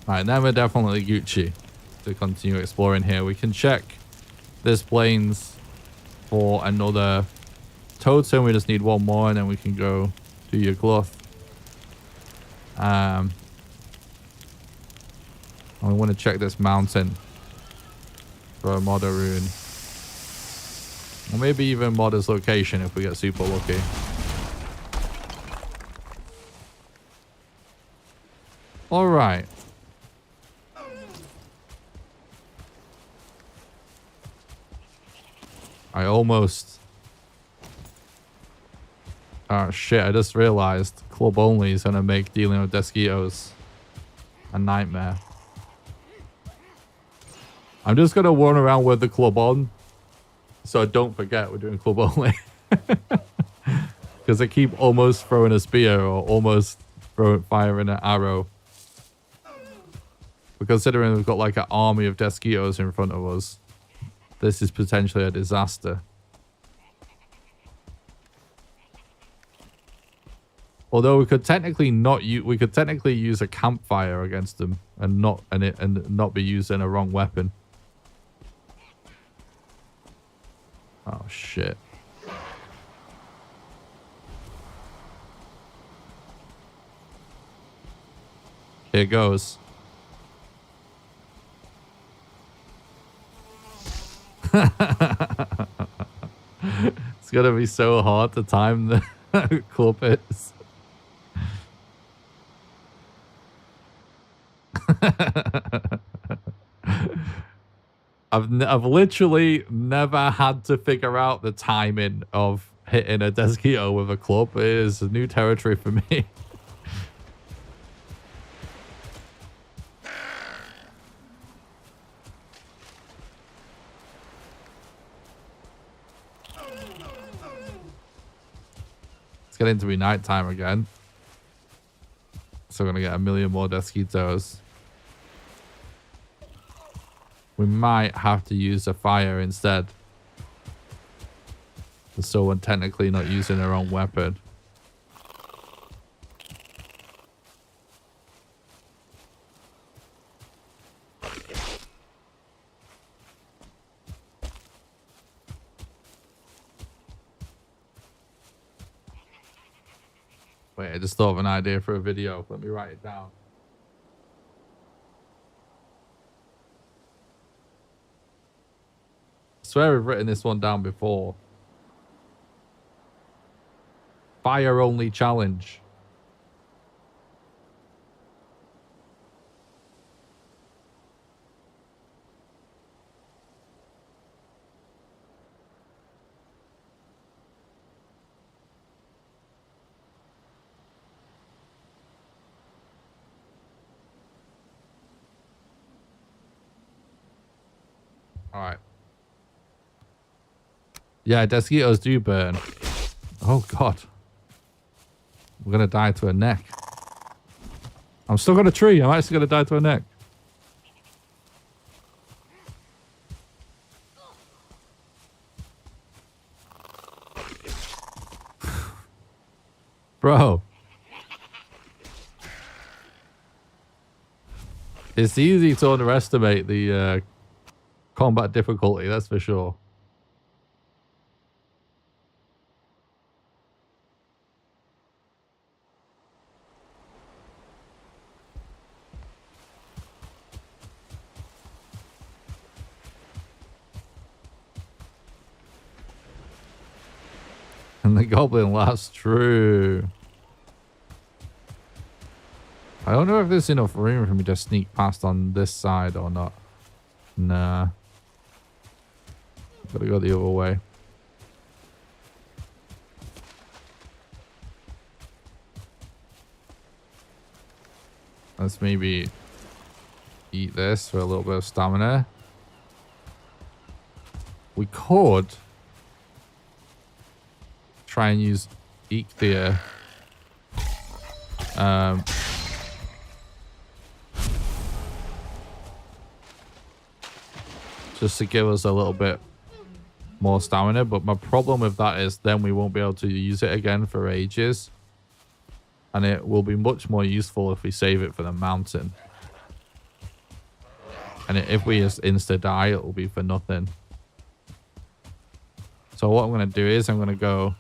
Alright, then we're definitely Gucci to continue exploring here. We can check this plains for another totem. We just need one more and then we can go do your cloth. And we want to check this mountain for a modder rune. Or maybe even modder's location if we get super lucky. Alright. I almost... Oh shit, I just realized club only is going to make dealing with Desquitos a nightmare. I'm just going to run around with the club on so I don't forget we're doing club only. Because I keep almost throwing a spear or almost firing an arrow. But considering we've got like an army of Desquitos in front of us, this is potentially a disaster. Although we could technically use a campfire against them and not be using a wrong weapon. Oh shit. Here goes. It's gonna be so hard to time the clubbits. I've literally never had to figure out the timing of hitting a Desquito with a club. It is new territory for me. It's getting to be nighttime again. So we're going to get a million more Desquitos. We might have to use a fire instead. So we're technically not using our own weapon. Wait, I just thought of an idea for a video. Let me write it down. I swear we've written this one down before. Fire only challenge. All right. Yeah, Desquitos do burn. Oh, God. We're going to die to a neck. I'm still got a tree. I'm actually going to die to a neck. Bro. It's easy to underestimate the combat difficulty, that's for sure. And the goblin laughs, true. I don't know if there's enough room for me to sneak past on this side or not. Nah. Gotta go the other way. Let's maybe Eat this for a little bit of stamina. We could try and use Ichthia. Just to give us a little bit more stamina, but my problem with that is then we won't be able to use it again for ages, and it will be much more useful if we save it for the mountain. And if we just insta die, it will be for nothing. So what I'm going to do is I'm going to go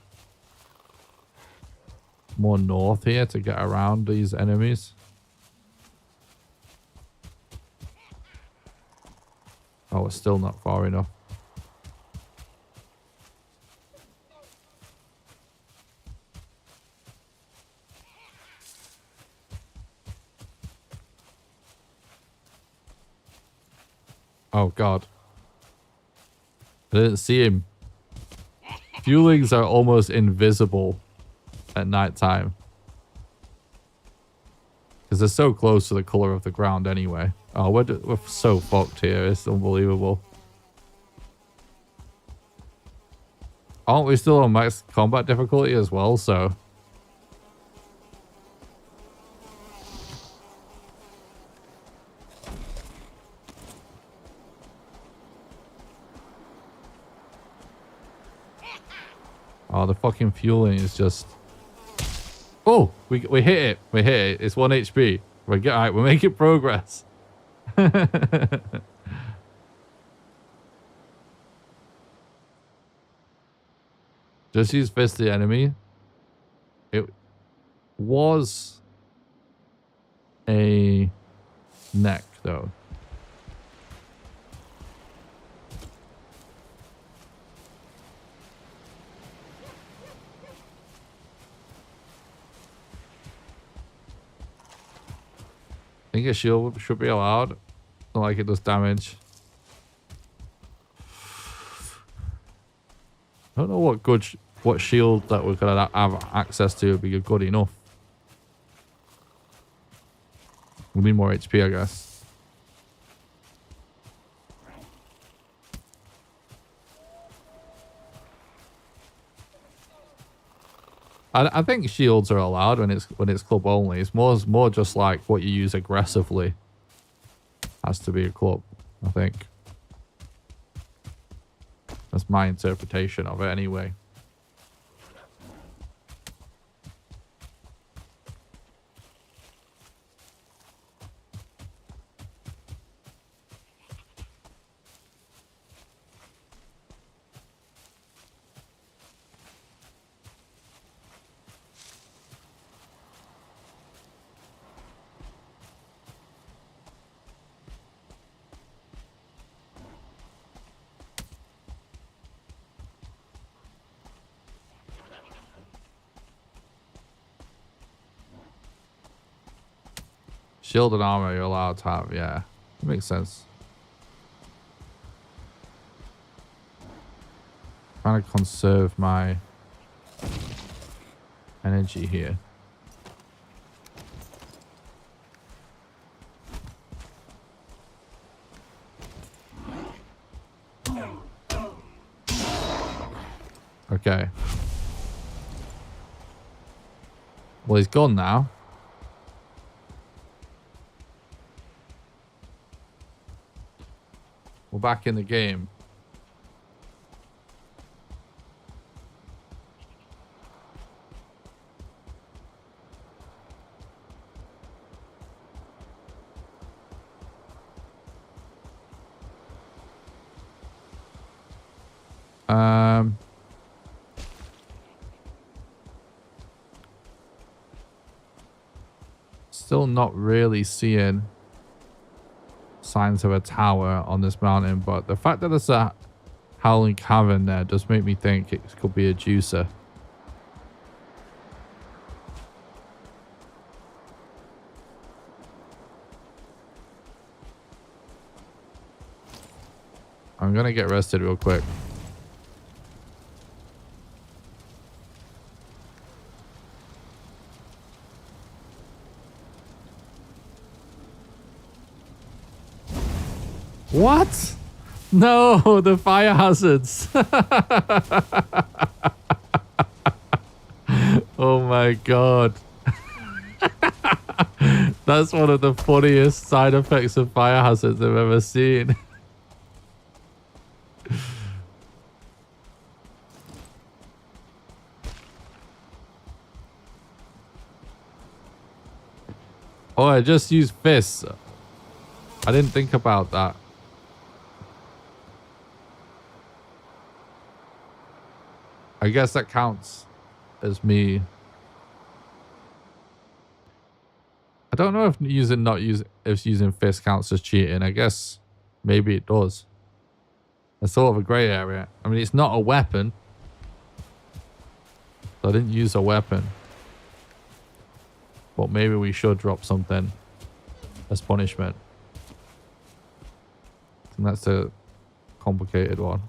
more north here to get around these enemies. Oh, it's still not far enough. Oh, God. I didn't see him. Fuelings are almost invisible at nighttime. Because they're so close to the color of the ground anyway. Oh, we're so fucked here. It's unbelievable. Aren't we still on max combat difficulty as well, so... Oh, the fucking fueling is just... Oh, we hit it. We hit it. It's 1 HP. Alright, we're making progress. Just use fist the enemy. It was a neck, though. I think a shield should be allowed. Not like it does damage. I don't know what shield that we're gonna have access to would be good enough. We need more HP, I guess. I think shields are allowed when it's club only. It's more just like what you use aggressively has to be a club, I think. That's my interpretation of it anyway. Shield and armor you're allowed to have, yeah. That makes sense. Trying to conserve my energy here. Okay. Well, he's gone now. We're back in the game. Still not really seeing signs of a tower on this mountain, but the fact that there's a howling cavern there does make me think it could be a juicer. I'm gonna get rested real quick. What? No, the fire hazards. Oh my god. That's one of the funniest side effects of fire hazards I've ever seen. Oh, I just used fists. I didn't think about that. I guess that counts as me. I don't know if using fists counts as cheating. I guess maybe it does. It's sort of a grey area. I mean, it's not a weapon. So I didn't use a weapon. But maybe we should drop something as punishment. And that's a complicated one.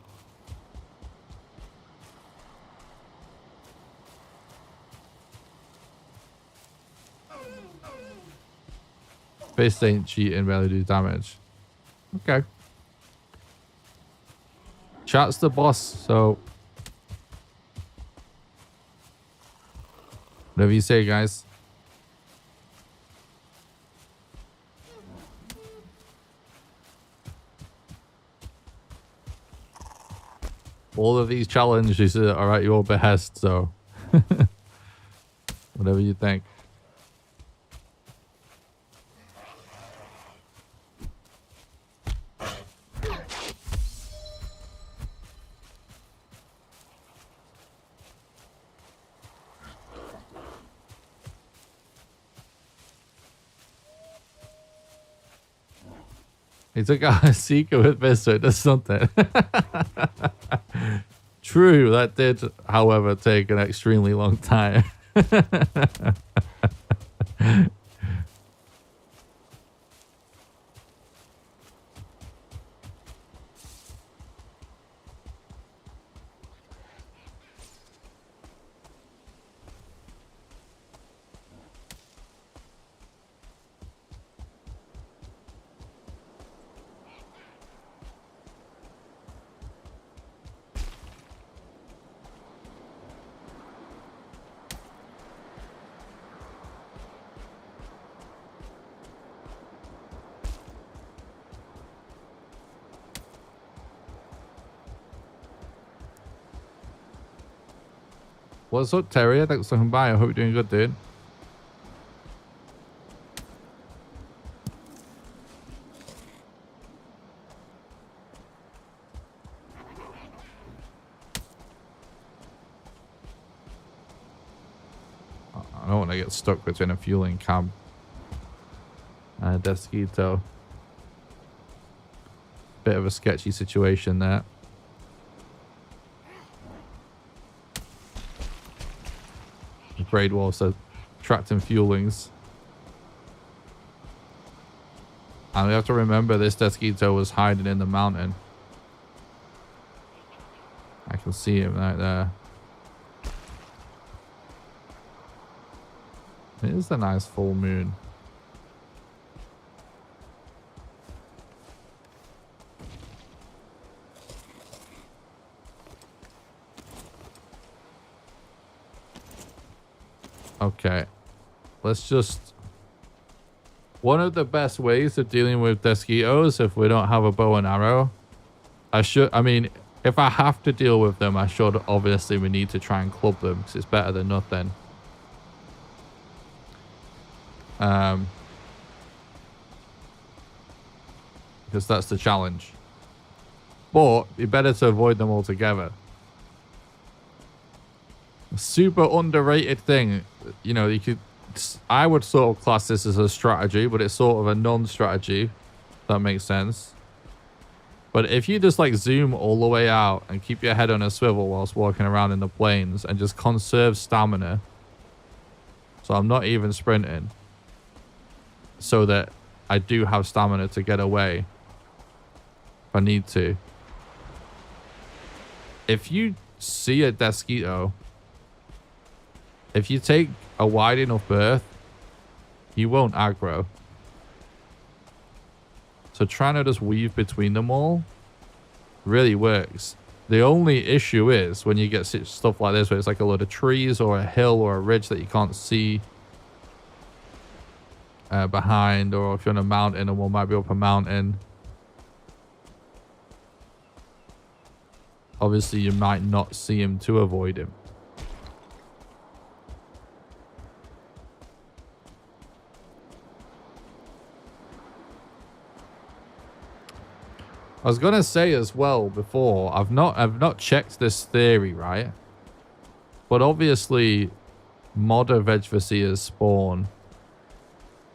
Fist ain't cheating, barely do damage. Okay. Chat's the boss, so whatever you say, guys. All of these challenges are at your behest, so whatever you think. He took out a seeker with this, so it does something. True, that did, however, take an extremely long time. What's up, Terry? Thanks for coming by. I hope you're doing good, dude. I don't want to get stuck between a fueling cab and a Desquito. Bit of a sketchy situation there. Braid walls are attracting fuelings. And we have to remember this Desquito was hiding in the mountain. I can see him right there. It is a nice full moon. Okay, let's just... One of the best ways of dealing with Desquitos, if we don't have a bow and arrow, I mean, if I have to deal with them, I should, obviously, we need to try and club them, because it's better than nothing. Because that's the challenge. But, it'd be better to avoid them altogether. A super underrated thing, you know, I would sort of class this as a strategy, but it's sort of a non-strategy, if that makes sense. But if you just like zoom all the way out and keep your head on a swivel whilst walking around in the plains and just conserve stamina, so I'm not even sprinting, so that I do have stamina to get away if I need to. If you see a Desquito, if you take a wide enough berth, you won't aggro. So So trying to just weave between them all really works. The only issue is when you get stuff like this where it's like a load of trees or a hill or a ridge that you can't see behind, or if you're on a mountain and one might be up a mountain. Obviously, you might not see him to avoid him. I was gonna say as well before, I've not checked this theory, right? But obviously, modder vegetaceas spawn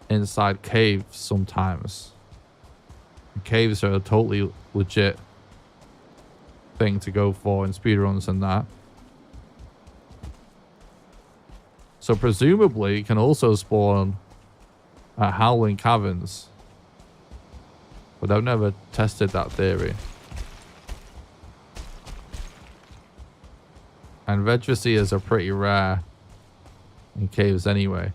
inside caves sometimes. Caves are a totally legit thing to go for in speedruns and that. So presumably, it can also spawn at Howling Caverns. But I've never tested that theory. And vegetaceas are pretty rare in caves anyway.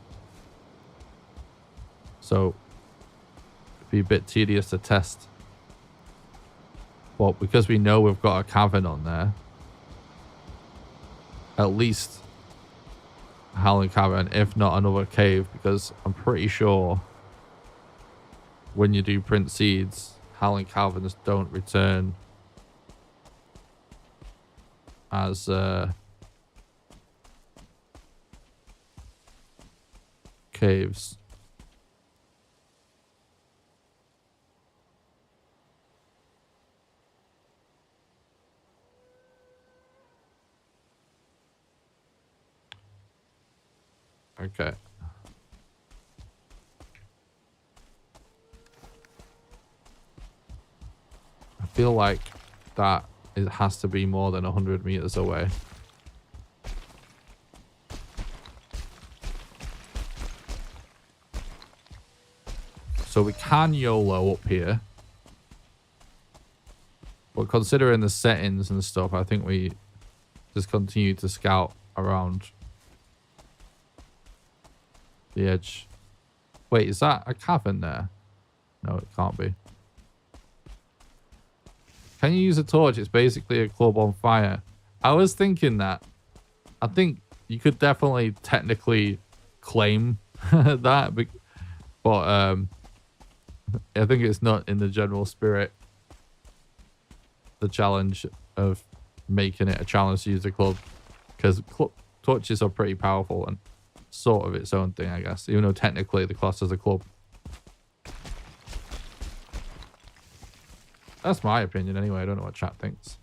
So it'd be a bit tedious to test. But because we know we've got a cavern on there, at least Howling Cavern, if not another cave, because I'm pretty sure when you do print seeds, Howling Caverns don't return as caves. Okay. I feel like that it has to be more than 100 meters away. So we can YOLO up here. But considering the settings and stuff, I think we just continue to scout around the edge. Wait, is that a cavern there? No, it can't be. Can you use a torch? It's basically a club on fire. I was thinking that. I think you could definitely technically claim that, but I think it's not in the general spirit. The challenge of making it a challenge to use a club, because torches are pretty powerful and sort of its own thing, I guess, even though technically the class is a club. That's my opinion anyway. I don't know what chat thinks.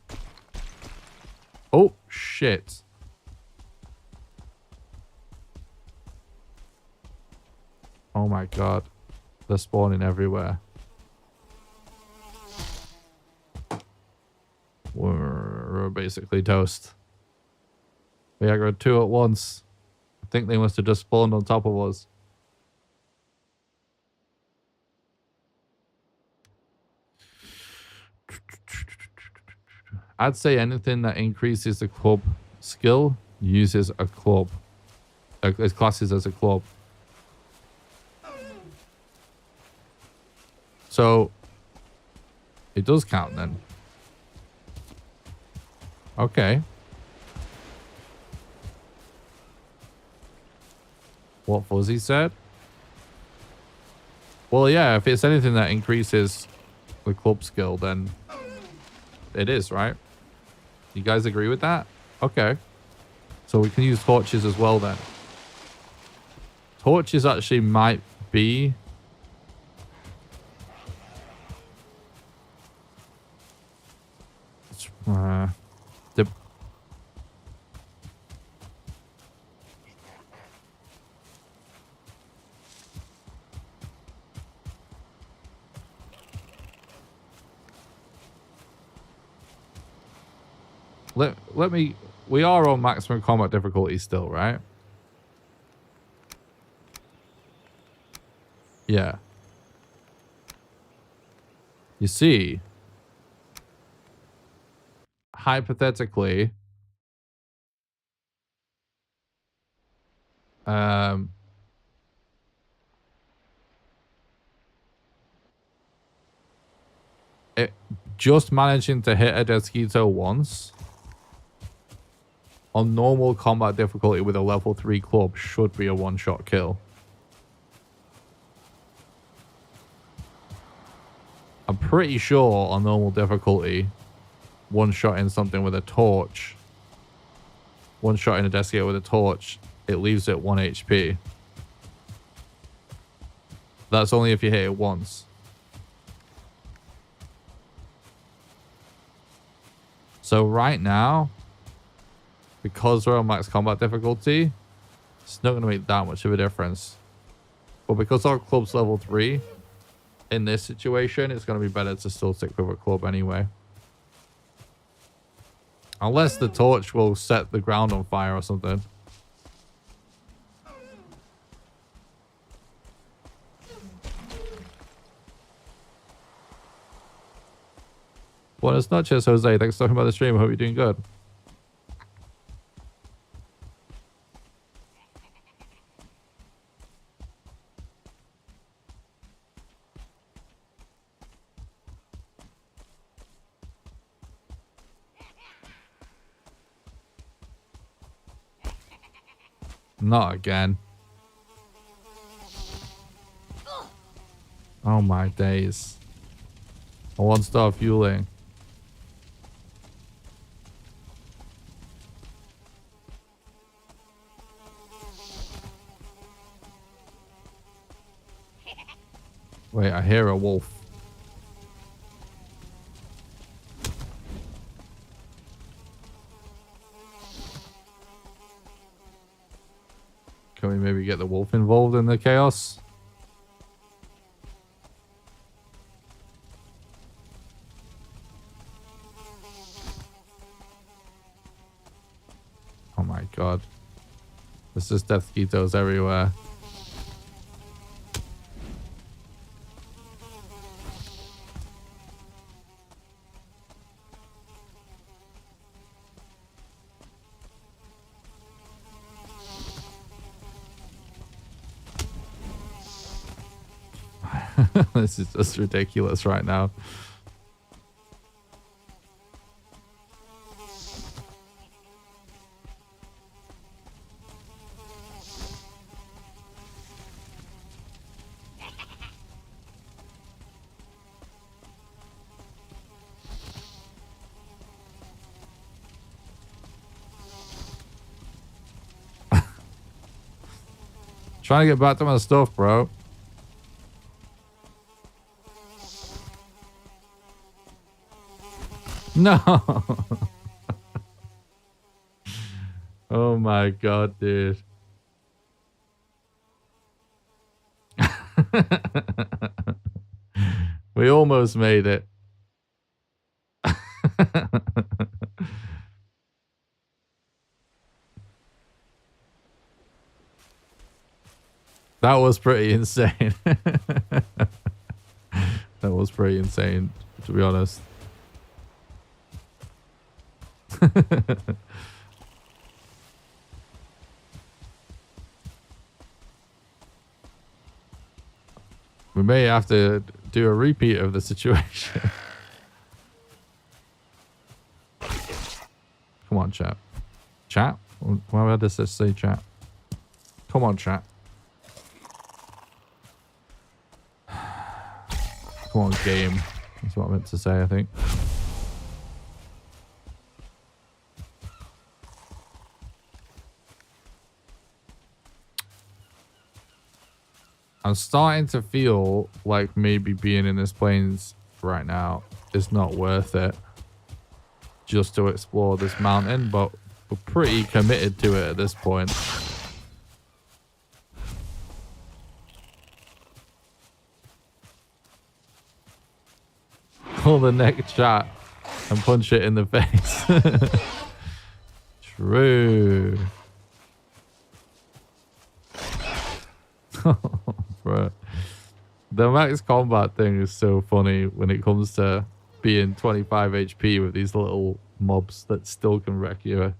Oh, shit. Oh my god. They're spawning everywhere. We're basically toast. We aggroed two at once. I think they must have just spawned on top of us. I'd say anything that increases the club skill uses a club. As classes as a club. So it does count then. Okay. What Fuzzy said? Well, yeah, if it's anything that increases the club skill, then it is, right? You guys agree with that? Okay. So we can use torches as well then. Torches actually might be... Let me... We are on maximum combat difficulty still, right? Yeah. You see, hypothetically, just managing to hit a Desquito once on normal combat difficulty with a level 3 club should be a one-shot kill. I'm pretty sure on normal difficulty, one-shotting something with a torch, one-shotting a Desquito with a torch, it leaves it 1 HP. That's only if you hit it once. So right now, because we're on max combat difficulty, it's not going to make that much of a difference. But because our club's level 3, in this situation, it's going to be better to still stick with a club anyway. Unless the torch will set the ground on fire or something. Buenas noches, Jose. Thanks for talking about the stream. I hope you're doing good. Not again. Oh my days. I want to start fueling. Wait, I hear a wolf. Can we maybe get the wolf involved in the chaos? Oh my god. There's just Desquitos everywhere. This is just ridiculous right now. Trying to get back to my stuff, bro. No. Oh my god, dude. We almost made it. That was pretty insane. That was pretty insane, to be honest. We may have to do a repeat of the situation. Come on, chat. Chat? Why does this say chat? Come on, chat. Come on, game. That's what I meant to say, I think. I'm starting to feel like maybe being in this plains right now is not worth it just to explore this mountain, but we're pretty committed to it at this point. Call the next chat and punch it in the face. True. Bro. The max combat thing is so funny when it comes to being 25 HP with these little mobs that still can wreck you.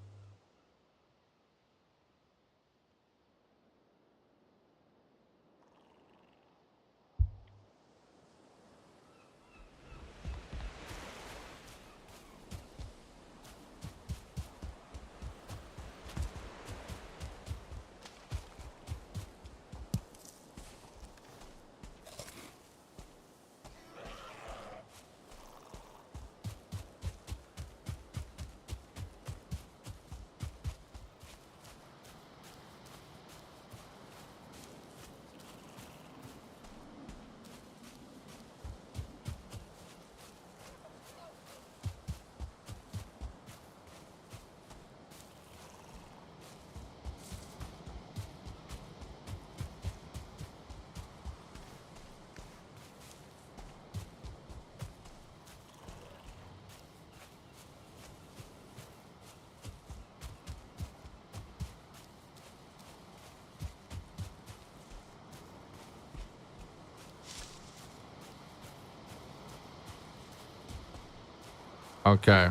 Okay.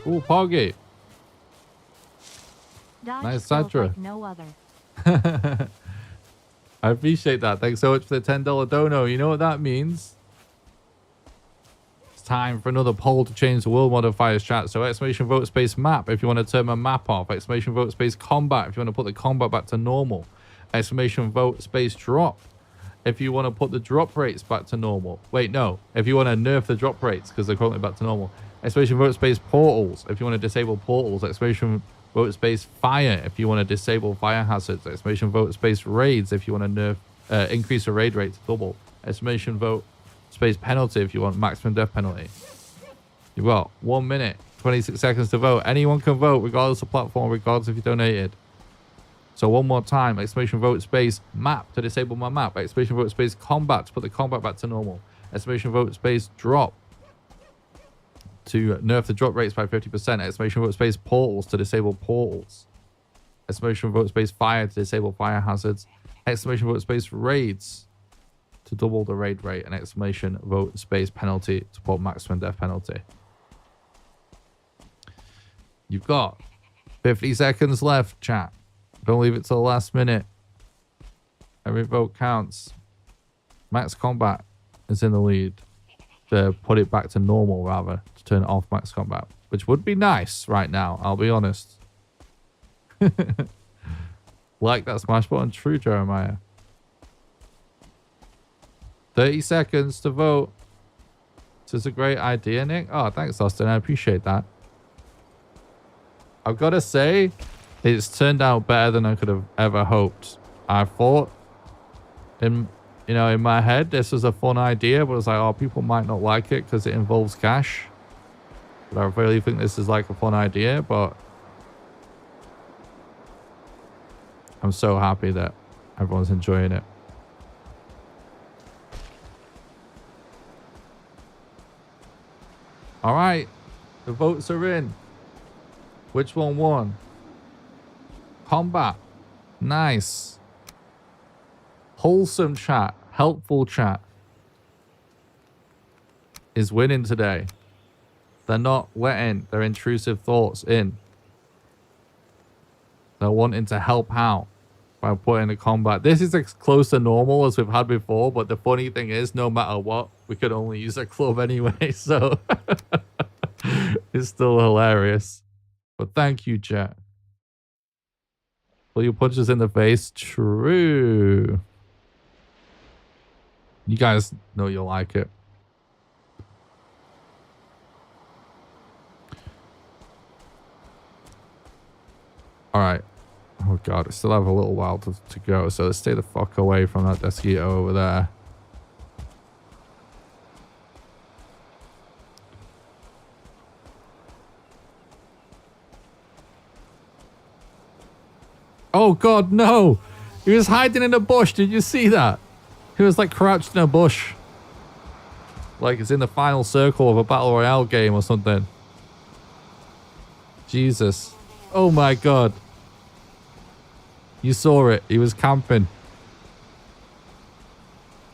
Ooh, Poggy. Dodge Nice skills Satra. like no other. I appreciate that. Thanks so much for the $10 dono. You know what that means? It's time for another poll to change the world modifiers chat. So exclamation vote space map if you want to turn my map off. Exclamation vote space combat if you want to put the combat back to normal. Exclamation vote space drop if you want to put the drop rates back to normal. Wait, no. If you want to nerf the drop rates because they're currently back to normal. Exclamation vote space portals if you want to disable portals. Exclamation vote space fire if you want to disable fire hazards. Exclamation vote space raids if you want to nerf, increase the raid rate to double. Exclamation vote space penalty if you want maximum death penalty. You've got 1 minute, 26 seconds to vote. Anyone can vote regardless of platform, regardless if you donated. So one more time, exclamation vote space map to disable my map. Exclamation vote space combat to put the combat back to normal. Exclamation vote space drop to nerf the drop rates by 50%. Exclamation vote space portals to disable portals. Exclamation vote space fire to disable fire hazards. Exclamation vote space raids to double the raid rate. And exclamation vote space penalty to put maximum death penalty. You've got 50 seconds left, chat. Don't leave it till the last minute. Every vote counts. Max Combat is in the lead. To put it back to normal, rather. To turn off Max Combat. Which would be nice right now, I'll be honest. Like that smash button. True, Jeremiah. 30 seconds to vote. This is a great idea, Nick. Oh, thanks, Austin. I appreciate that. I've got to say, it's turned out better than I could have ever hoped. I thought, in my head, this was a fun idea, but I was like, oh, people might not like it because it involves cash. But I really think this is like a fun idea, but I'm so happy that everyone's enjoying it. All right, the votes are in. Which one won? Combat. Nice. Wholesome chat. Helpful chat. Is winning today. They're not letting their intrusive thoughts in. They're wanting to help out by putting the combat. This is as close to normal as we've had before, but the funny thing is, no matter what, we could only use a club anyway, so it's still hilarious. But thank you, chat. Will you punch us in the face? True. You guys know you'll like it. All right. Oh, God. I still have a little while to go, so let's stay the fuck away from that Desquito over there. Oh, God, no. He was hiding in a bush. Did you see that? He was like crouched in a bush. Like it's in the final circle of a battle royale game or something. Jesus. Oh, my God. You saw it. He was camping.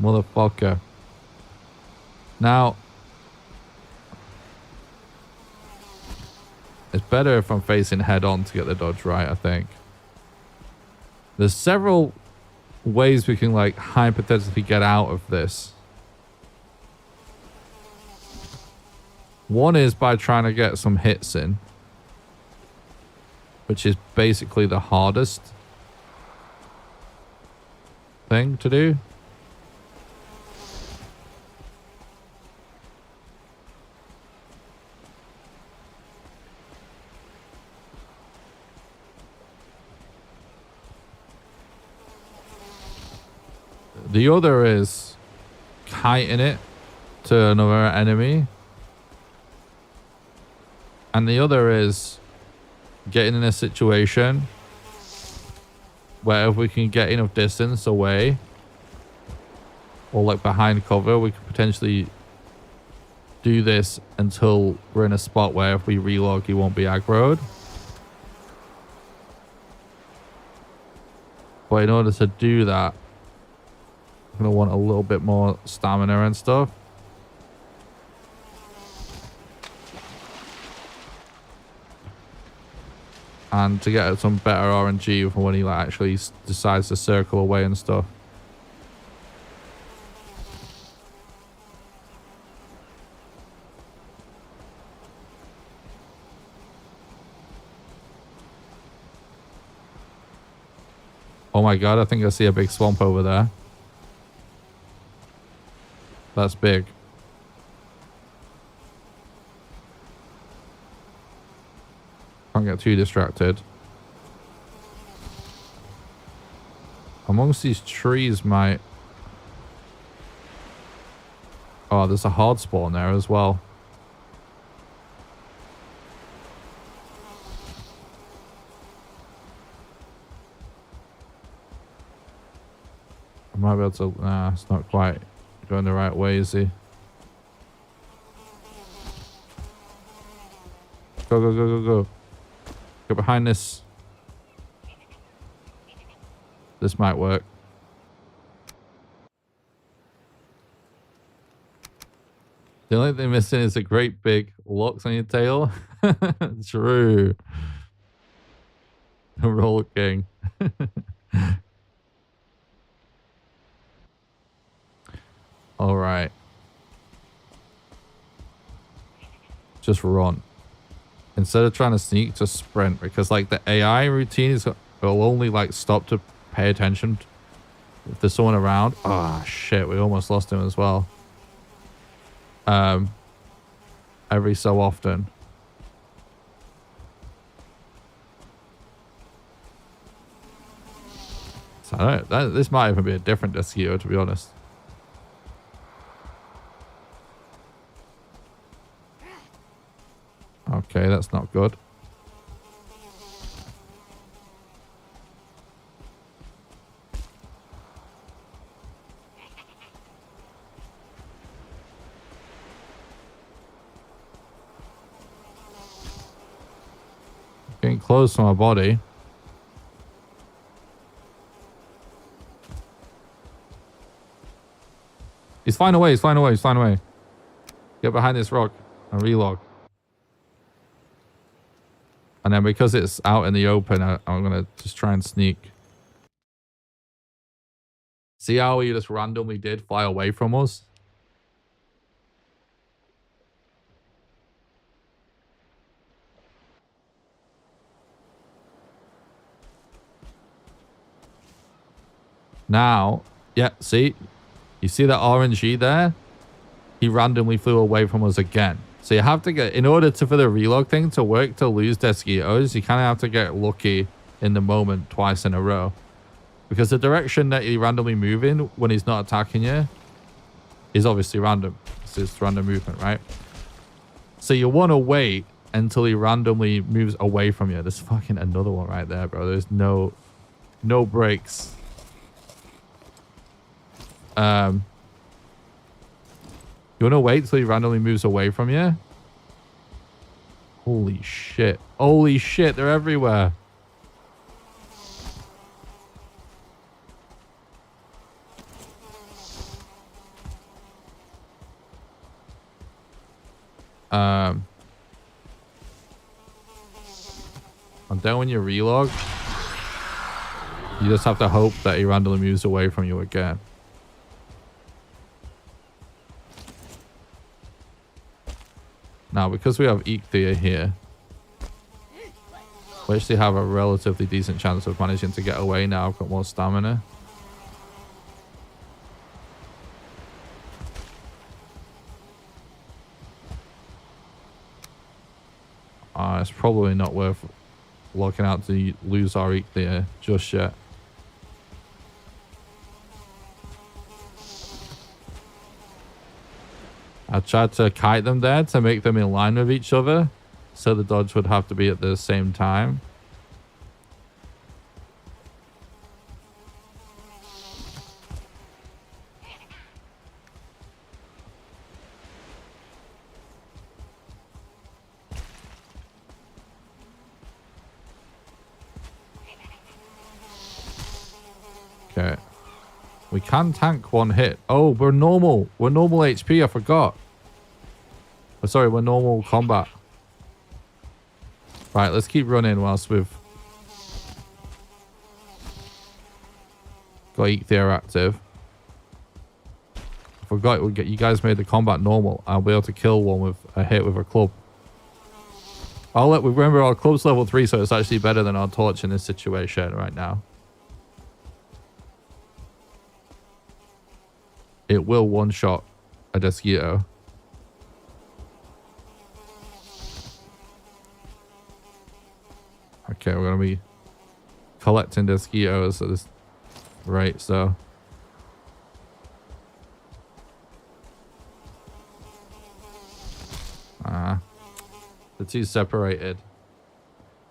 Motherfucker. Now, it's better if I'm facing head on to get the dodge right, I think. There's several ways we can, like, hypothetically get out of this. One is by trying to get some hits in, which is basically the hardest thing to do. The other is kiting it to another enemy. And the other is getting in a situation where if we can get enough distance away or like behind cover, we could potentially do this until we're in a spot where if we relog, he won't be aggroed. But in order to do that, I'm going to want a little bit more stamina and stuff. And to get some better RNG for when he like actually decides to circle away and stuff. Oh my god, I think I see a big swamp over there. That's big. Can't get too distracted. Amongst these trees might... Oh, there's a hard spawn there as well. I might be able to... Nah, it's not quite going the right way, is he? Go, go, go, go, go. Go behind this. This might work. The only thing missing is a great big locks on your tail. True. The roll king. All right. Just run. Instead of trying to sneak, just sprint. Because like the AI routine is, will only like stop to pay attention if there's someone around. Oh shit, we almost lost him as well. Every so often. So I don't, this might even be a different Desquito, to be honest. Okay, that's not good. Getting close to my body. He's flying away, he's flying away, he's flying away. Get behind this rock and relog. And then because it's out in the open, I'm going to just try and sneak. See how he just randomly did fly away from us? Now, yeah, see? You see that RNG there? He randomly flew away from us again. So you have to get, in order to for the relog thing to work to lose Desquitos, you kind of have to get lucky in the moment twice in a row. Because the direction that he randomly move in when he's not attacking you is obviously random. It's just random movement, right? So you want to wait until he randomly moves away from you. There's fucking another one right there, bro. There's no breaks. You want to wait till he randomly moves away from you? Holy shit. Holy shit, they're everywhere. And then when you relog, you just have to hope that he randomly moves away from you again. Now, because we have Ichthia here, we actually have a relatively decent chance of managing to get away now. I've got more stamina. It's probably not worth looking out to lose our Ichthia just yet. I tried to kite them there to make them in line with each other, so the dodge would have to be at the same time. Okay. We can tank one hit. Oh, we're normal. We're normal HP. I forgot. Oh, sorry, we're normal combat. Right, let's keep running whilst we've got Eikthyr active. I forgot you guys made the combat normal. I'll be able to kill one with a hit with a club. Remember our club's level 3, so it's actually better than our torch in this situation right now. It will one-shot a Desquito. Okay, we're going to be collecting Desquitos at this rate, so... the two separated.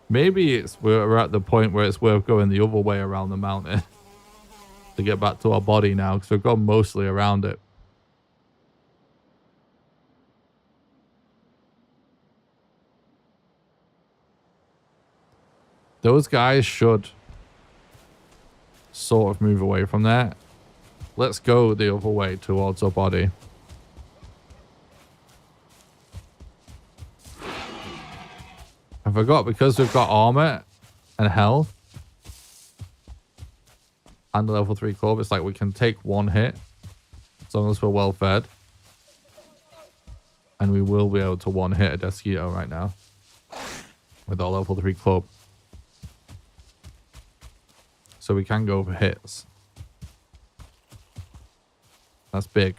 Maybe we're at the point where it's worth going the other way around the mountain to get back to our body now, because we've gone mostly around it. Those guys should sort of move away from there. Let's go the other way towards our body. I forgot, because we've got armor and health and the level 3 club, it's like we can take one hit as long as we're well fed. And we will be able to one hit a Desquito right now with our level 3 club. So we can go for hits. That's big.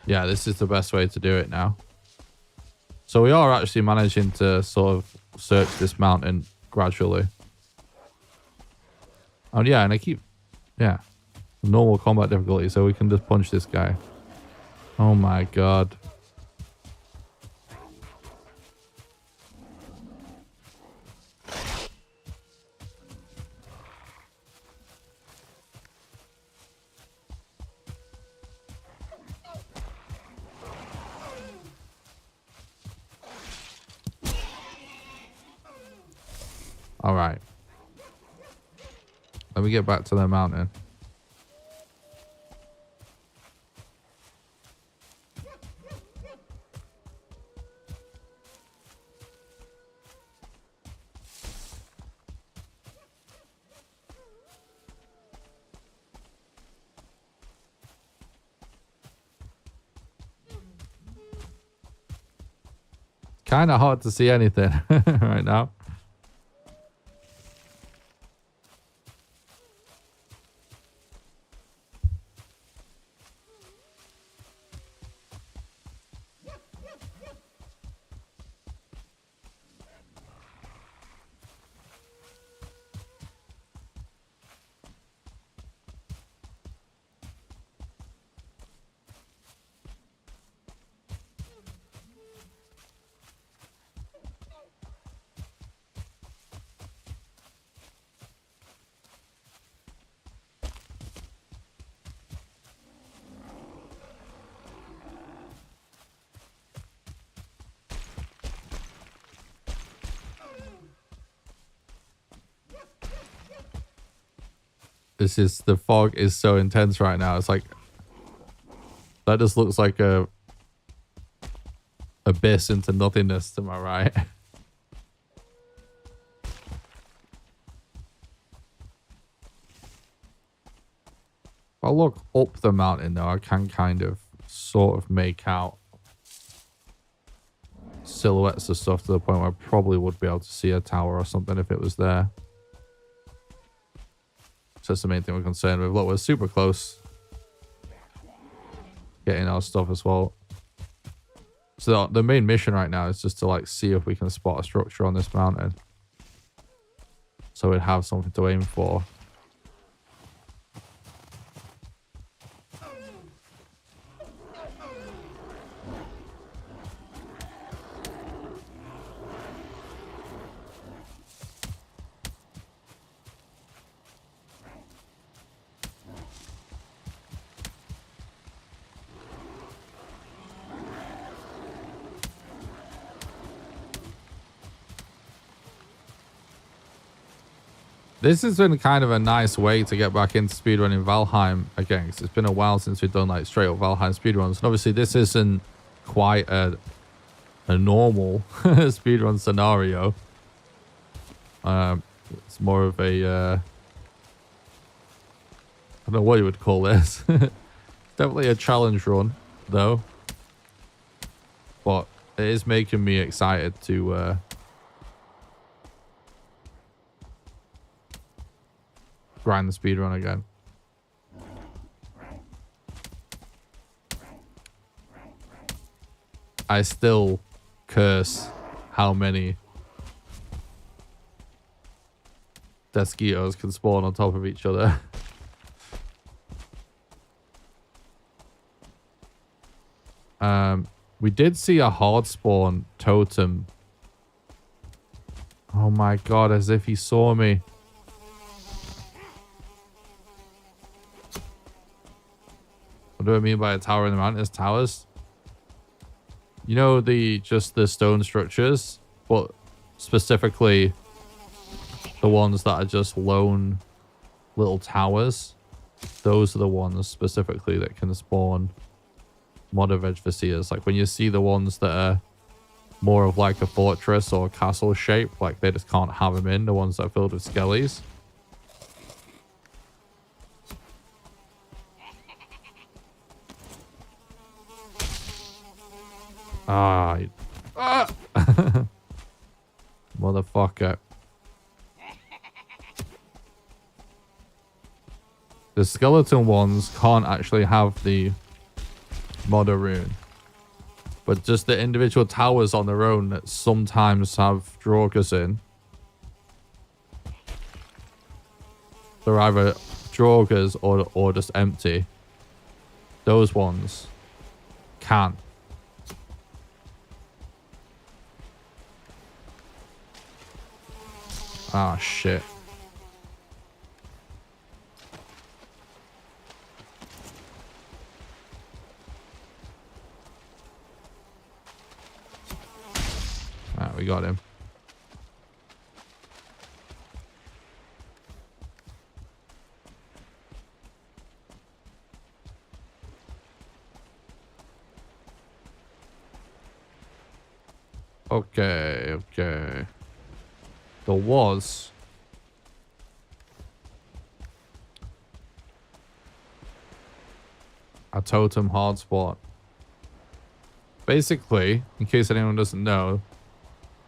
Yeah, this is the best way to do it now. So we are actually managing to sort of search this mountain gradually. Oh yeah, and I keep... Yeah. Normal combat difficulty, so we can just punch this guy. Oh my god. All right. Let me get back to the mountain. Kind of hard to see anything right now. The fog is so intense right now. It's like, that just looks like a abyss into nothingness to my right. I look up the mountain, though, I can kind of sort of make out silhouettes of stuff to the point where I probably would be able to see a tower or something if it was there. So that's the main thing we're concerned with. Look, we're super close. Getting our stuff as well. So the main mission right now is just to like see if we can spot a structure on this mountain. So we'd have something to aim for. This has been kind of a nice way to get back into speedrunning Valheim again, because it's been a while since we've done like straight up Valheim speedruns. And obviously this isn't quite a normal speedrun scenario. It's more of a, I don't know what you would call this. Definitely a challenge run though. But it is making me excited to grind the speedrun again. I still curse how many Desquitos can spawn on top of each other. We did see a hard spawn totem. Oh my god, as if he saw me. What do I mean by a tower in the mountains? Towers? You know, just the stone structures, but specifically the ones that are just lone little towers. Those are the ones specifically that can spawn modder vegetacias. Like when you see the ones that are more of like a fortress or castle shape, like they just can't have them in, the ones that are filled with skellies. Motherfucker. The skeleton ones can't actually have the modder rune. But just the individual towers on their own that sometimes have Draugrs in. They're either Draugrs or just empty. Those ones can. Ah, shit. Alright, we got him. Okay, okay. There was a totem hard spot. Basically, in case anyone doesn't know,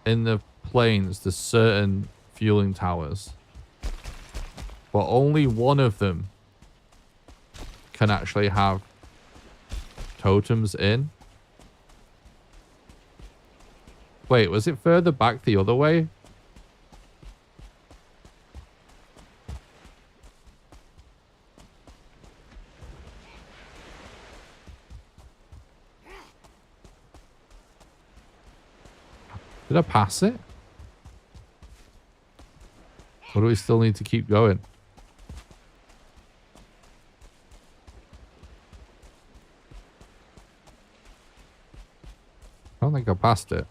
in the plains there's certain fueling towers, but only one of them can actually have totems in. Wait, was it further back the other way? Did I pass it? Or do we still need to keep going? I don't think I passed it.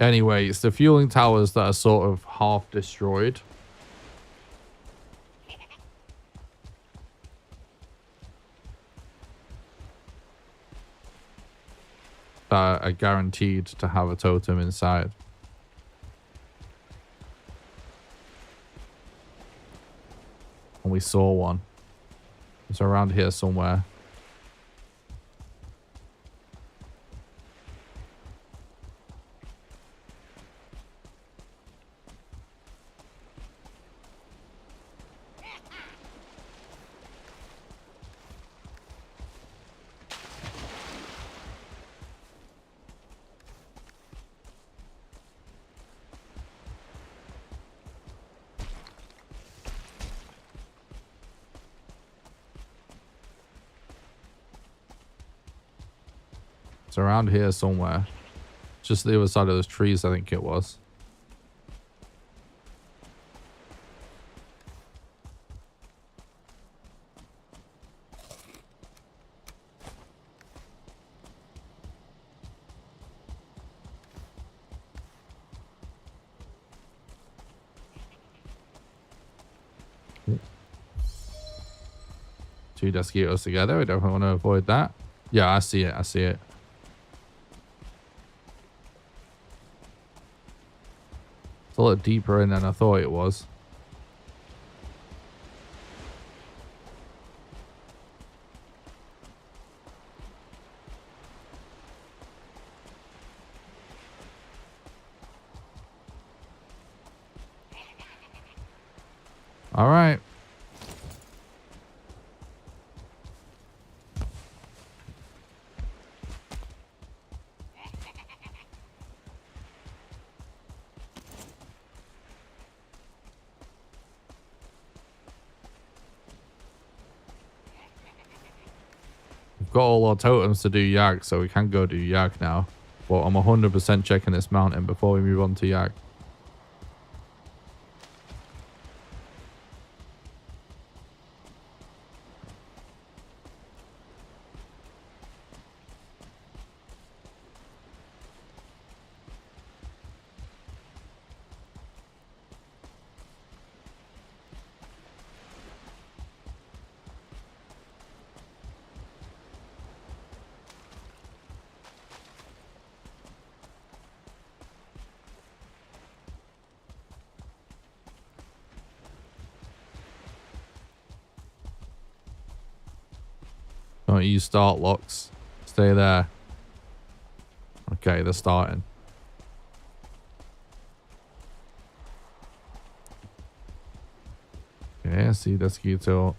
Anyway, it's the fueling towers that are sort of half destroyed. that are guaranteed to have a totem inside. And we saw one. It's around here somewhere. It's around here somewhere. Just the other side of those trees, I think it was. Two Desquitos together. We definitely want to avoid that. Yeah, I see it. I see it. It's a lot deeper in than I thought it was. All right. We've got all our totems to do Yak, so we can go do Yak now. But I'm 100% checking this mountain before we move on to Yak. Don't use start locks. Stay there. Okay, they're starting. Okay, I see Desquito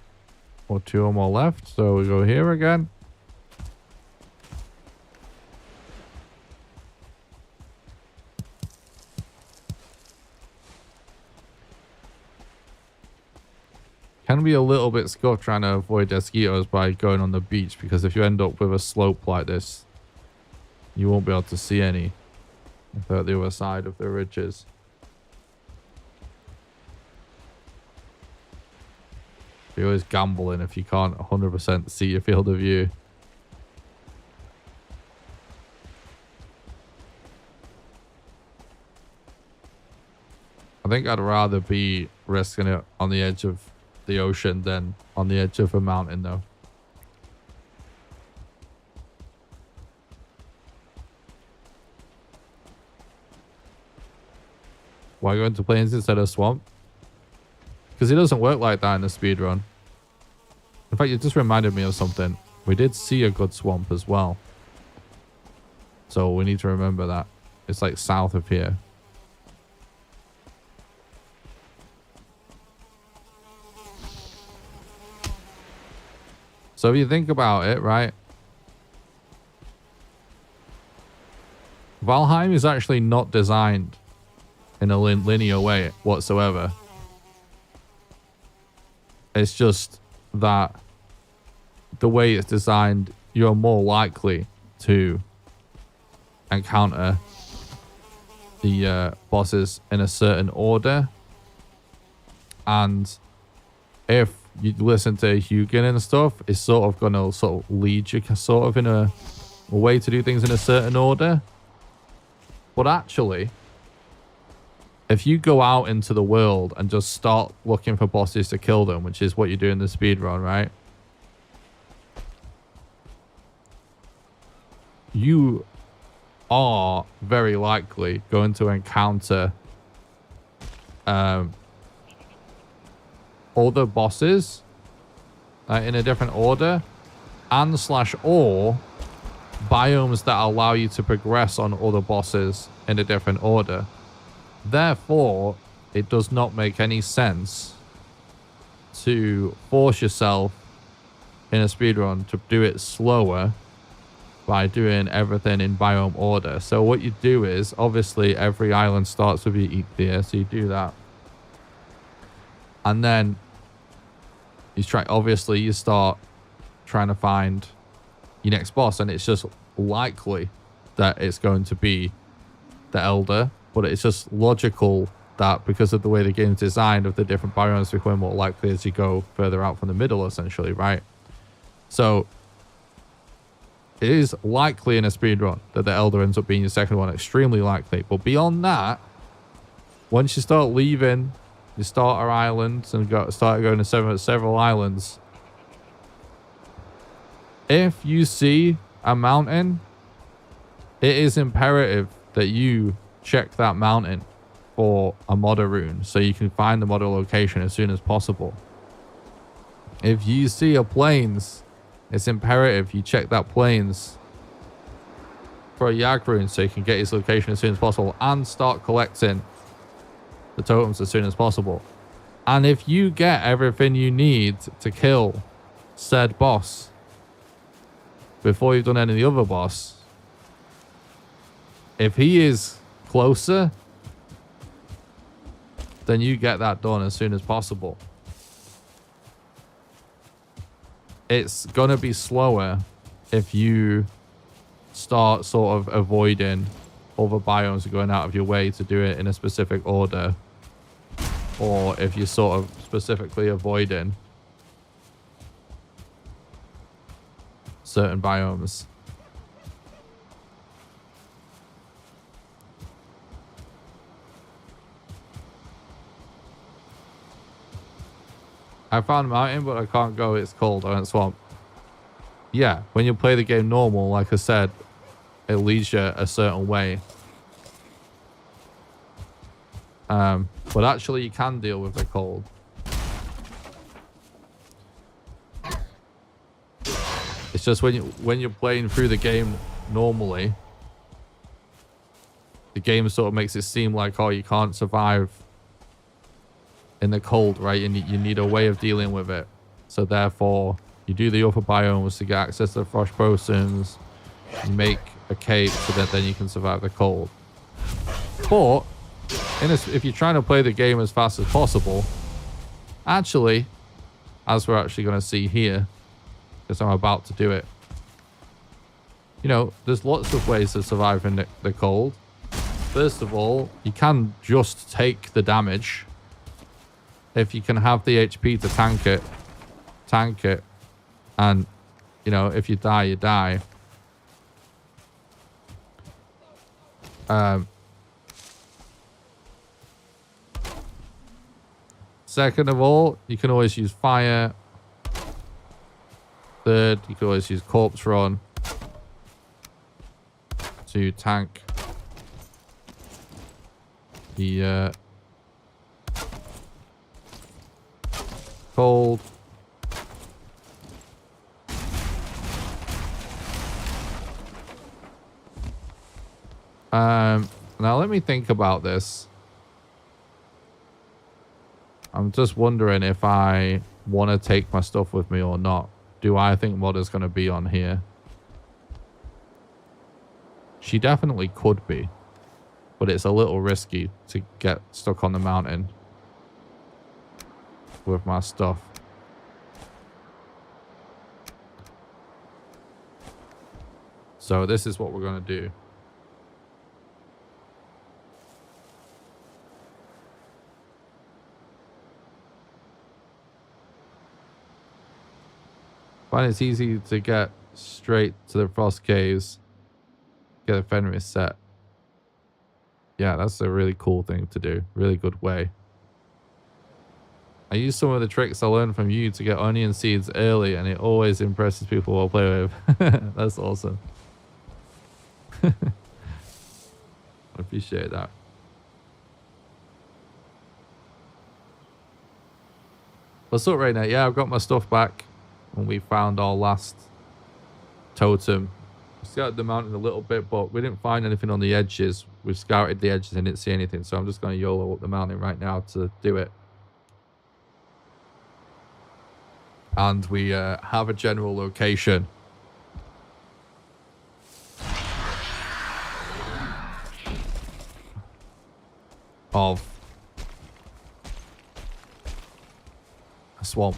or two or more left. So we go here again. Can be a little bit scuffed trying to avoid Desquitos by going on the beach, because if you end up with a slope like this, you won't be able to see any if they're at the other side of the ridges. You're always gambling if you can't 100% see your field of view. I think I'd rather be risking it on the edge of the ocean than on the edge of a mountain, though. Why go into plains instead of swamp? Because it doesn't work like that in the speedrun. In fact, it just reminded me of something. We did see a good swamp as well. So we need to remember that. It's like south of here. So if you think about it, right? Valheim is actually not designed in a linear way whatsoever. It's just that the way it's designed, you're more likely to encounter the bosses in a certain order. And if you listen to Hugin and stuff, it's sort of going to sort of lead you sort of in a way to do things in a certain order. But actually, if you go out into the world and just start looking for bosses to kill them, which is what you do in the speedrun, right? You are very likely going to encounter other bosses in a different order, and / or biomes that allow you to progress on other bosses in a different order. Therefore, it does not make any sense to force yourself in a speedrun to do it slower by doing everything in biome order. So what you do is, obviously, every island starts with your Etheir, so you do that. And then you start trying to find your next boss, and it's just likely that it's going to be the Elder, but it's just logical that because of the way the game's designed, of the different biomes becoming more likely as you go further out from the middle, essentially, right? So it is likely in a speedrun that the Elder ends up being your second one, extremely likely. But beyond that, once you start leaving your starter islands and start going to several islands, if you see a mountain, it is imperative that you check that mountain for a modder rune so you can find the modder location as soon as possible. If you see a plains, it's imperative you check that plains for a Yag rune so you can get his location as soon as possible and start collecting the totems as soon as possible. And if you get everything you need to kill said boss before you've done any of the other boss, if he is closer, then you get that done as soon as possible. It's gonna be slower if you start sort of avoiding other biomes and going out of your way to do it in a specific order, or if you're sort of specifically avoiding certain biomes. I found a mountain, but I can't go. It's cold. I went swamp. Yeah, when you play the game normal, like I said, it leads you a certain way. But actually, you can deal with the cold. It's just when you're playing through the game normally, the game sort of makes it seem like, oh, you can't survive in the cold, right? And you need a way of dealing with it. So therefore, you do the upper biomes to get access to the frost potions, you make a cave so that then you can survive the cold. But if you're trying to play the game as fast as possible, actually, as we're actually going to see here, because I'm about to do it, you know, there's lots of ways of surviving the cold. First of all, you can just take the damage. If you can have the HP to tank it, and, you know, if you die, you die. Second of all, you can always use fire. Third, you can always use corpse run to tank the cold. Now let me think about this. I'm just wondering if I want to take my stuff with me or not. Do I think Modder's going to be on here? She definitely could be, but it's a little risky to get stuck on the mountain with my stuff. So this is what we're going to do. Find it's easy to get straight to the Frost Caves. Get a Fenris set. Yeah, that's a really cool thing to do. Really good way. I use some of the tricks I learned from you to get onion seeds early, and it always impresses people I'll play with. That's awesome. I appreciate that. What's up, Rainer? Yeah, I've got my stuff back. And we found our last totem. We scouted the mountain a little bit, but we didn't find anything on the edges. We scouted the edges and didn't see anything. So I'm just going to YOLO up the mountain right now to do it. And we have a general location. Of a swamp.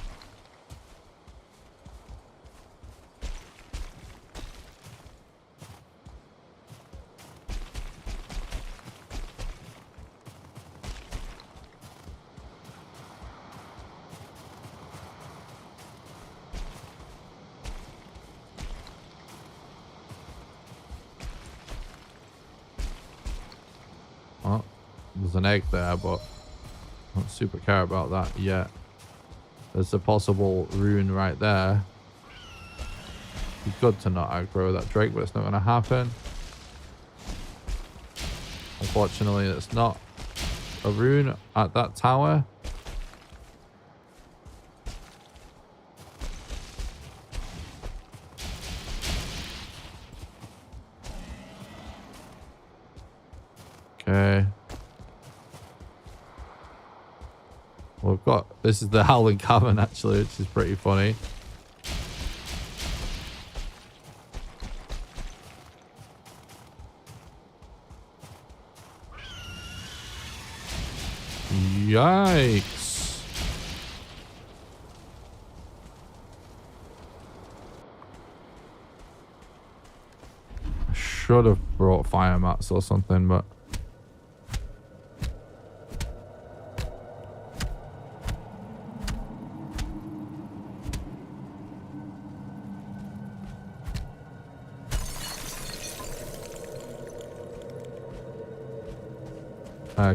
Oh, there's an egg there, but I don't super care about that yet. There's a possible rune right there. Be good to not aggro that Drake, but it's not going to happen. Unfortunately, it's not a rune at that tower. Okay. We've got, this is the Howling Cavern actually, which is pretty funny. Yikes. I should have brought fire mats or something, but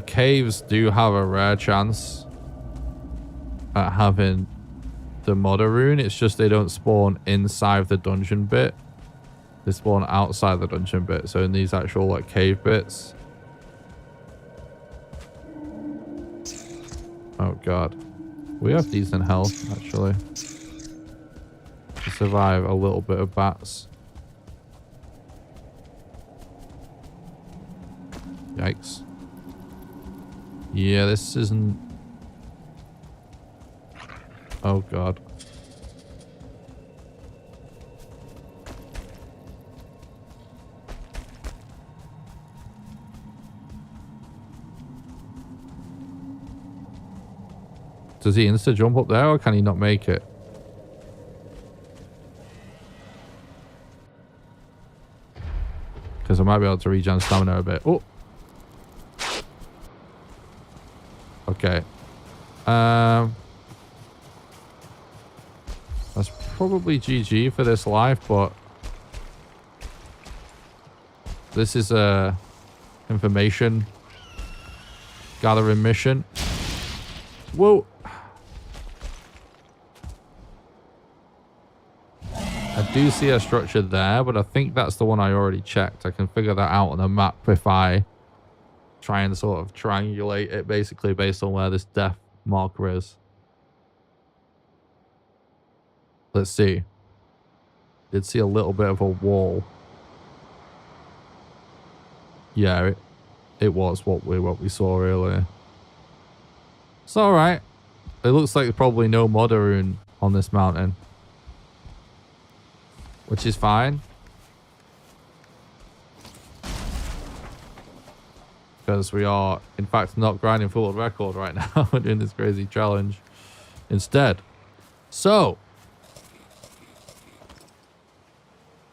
caves do have a rare chance at having the Mother Rune. It's just they don't spawn inside the dungeon bit. They spawn outside the dungeon bit. So in these actual like cave bits. Oh god. We have decent health actually. To survive a little bit of bats. Yikes. Yeah, this isn't... Oh, God. Does he insta-jump up there, or can he not make it? Because I might be able to regen stamina a bit. Oh! Okay. That's probably GG for this life, but this is a information gathering mission. Whoa. I do see a structure there, but I think that's the one I already checked. I can figure that out on the map if I try and sort of triangulate it basically based on where this death marker is. Let's see. Did see a little bit of a wall. Yeah, it was what we saw earlier. It's alright. It looks like there's probably no Mother Rune on this mountain. Which is fine. Because we are, in fact, not grinding full record right now. We're doing this crazy challenge instead. So,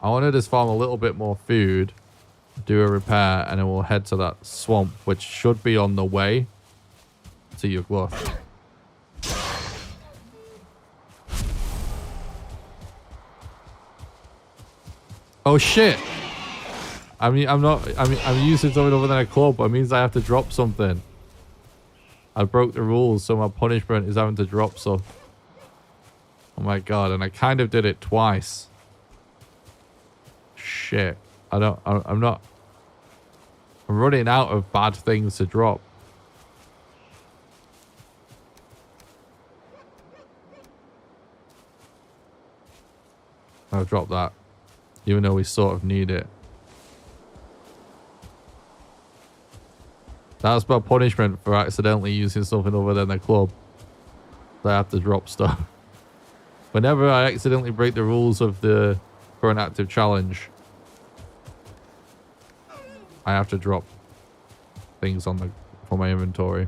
I want to just farm a little bit more food, do a repair, and then we'll head to that swamp, which should be on the way to your glove. Oh shit! I'm using something other than a club, but it means I have to drop something. I broke the rules, so my punishment is having to drop stuff. Oh my god, and I kind of did it twice. Shit. I'm not... I'm running out of bad things to drop. I'll drop that, even though we sort of need it. That's my punishment for accidentally using something other than a club. I have to drop stuff. Whenever I accidentally break the rules of the current active challenge, I have to drop things on from my inventory.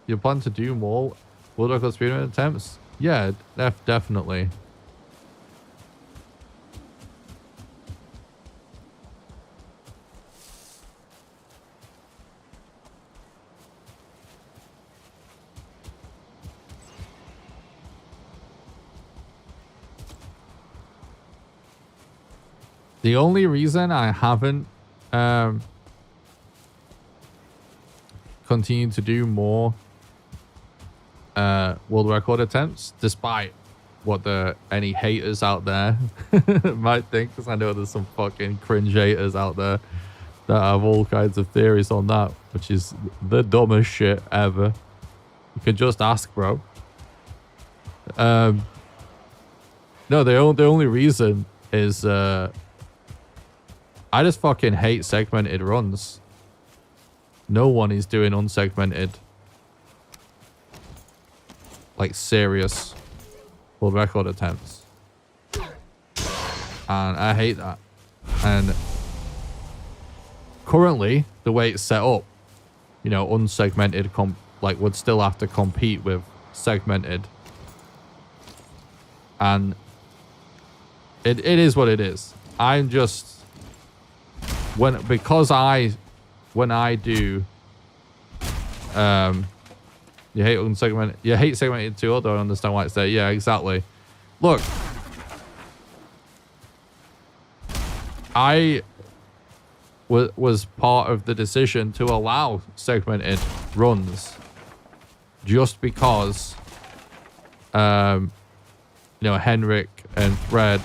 You plan to do more World Record speedrun attempts? Yeah, definitely. The only reason I haven't continued to do more world record attempts, despite what any haters out there might think, because I know there's some fucking cringe haters out there that have all kinds of theories on that, which is the dumbest shit ever. You can just ask, bro. No, the only reason is I just fucking hate segmented runs. No one is doing unsegmented, like, serious world record attempts. And I hate that. And currently, the way it's set up, you know, unsegmented would still have to compete with segmented. And it is what it is. I'm just when I do you hate unsegmented, you hate segmented too, I don't understand why it's there. Yeah, exactly. Look, I was part of the decision to allow segmented runs just because you know, Henrik and Fred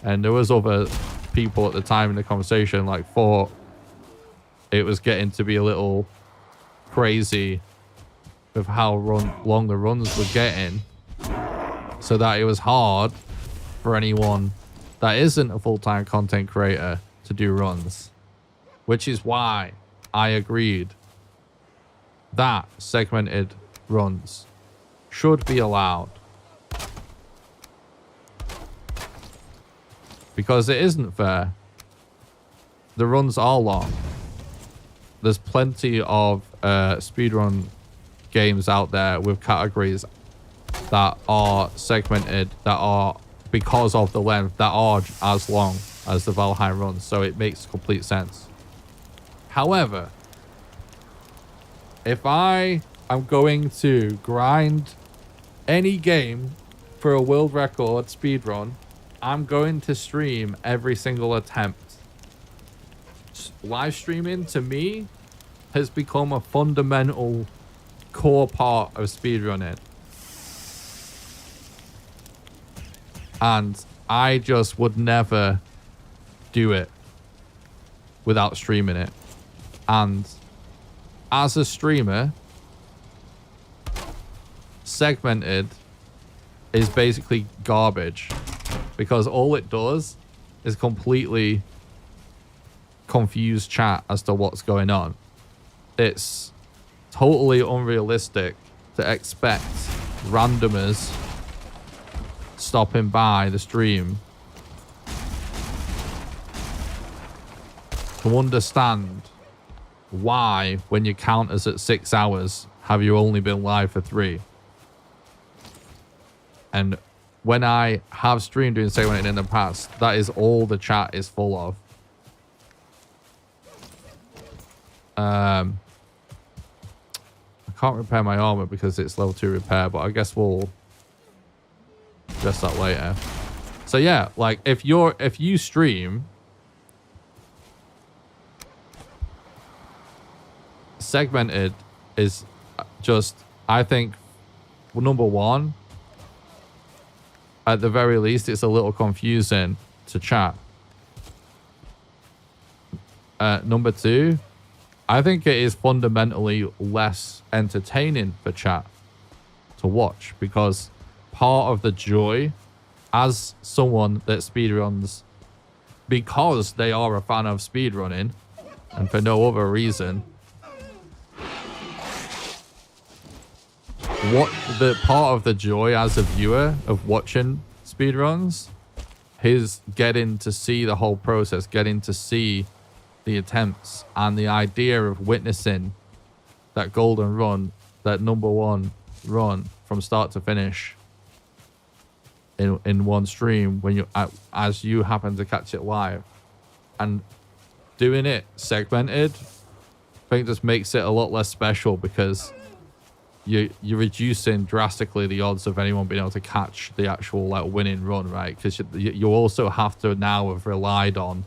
and there was other people at the time in the conversation like thought it was getting to be a little crazy with how long the runs were getting, so that it was hard for anyone that isn't a full-time content creator to do runs, which is why I agreed that segmented runs should be allowed. Because it isn't fair. The runs are long. There's plenty of speedrun games out there with categories that are segmented, that are, because of the length, that are as long as the Valheim runs. So it makes complete sense. However, if I am going to grind any game for a world record speedrun, I'm going to stream every single attempt. Live streaming, to me, has become a fundamental core part of speedrunning. And I just would never do it without streaming it. And as a streamer, segmented is basically garbage. Because all it does is completely confuse chat as to what's going on. It's totally unrealistic to expect randomers stopping by the stream to understand why, when your counters at 6 hours, have you only been live for 3. And when I have streamed doing segmented in the past, that is all the chat is full of. I can't repair my armor because it's level 2 repair, but I guess we'll address that later. So yeah, like if you stream, segmented is just, I think, well, number one, at the very least, it's a little confusing to chat. Number 2, I think it is fundamentally less entertaining for chat to watch, because part of the joy as someone that speedruns because they are a fan of speedrunning and for no other reason, what the part of the joy as a viewer of watching speedruns is getting to see the whole process, getting to see the attempts, and the idea of witnessing that golden run, that #1 run from start to finish in one stream when you as you happen to catch it live, and doing it segmented, I think just makes it a lot less special, because you're reducing drastically the odds of anyone being able to catch the actual like winning run, right? Because you also have to now have relied on.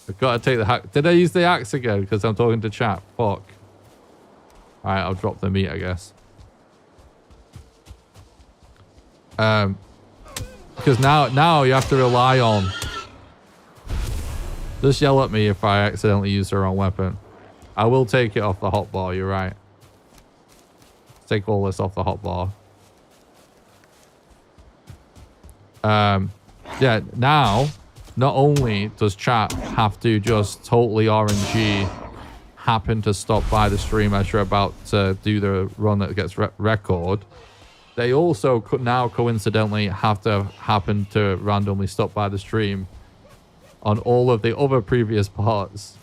I've got to take the hack. Did I use the axe again? Because I'm talking to chat. Fuck. All right, I'll drop the meat, I guess. Because now you have to rely on. Just yell at me if I accidentally use the wrong weapon. I will take it off the hotbar, you're right. Take all this off the hotbar. Yeah, now, not only does chat have to just totally RNG happen to stop by the stream as you're about to do the run that gets record, they also could now coincidentally have to happen to randomly stop by the stream on all of the other previous parts.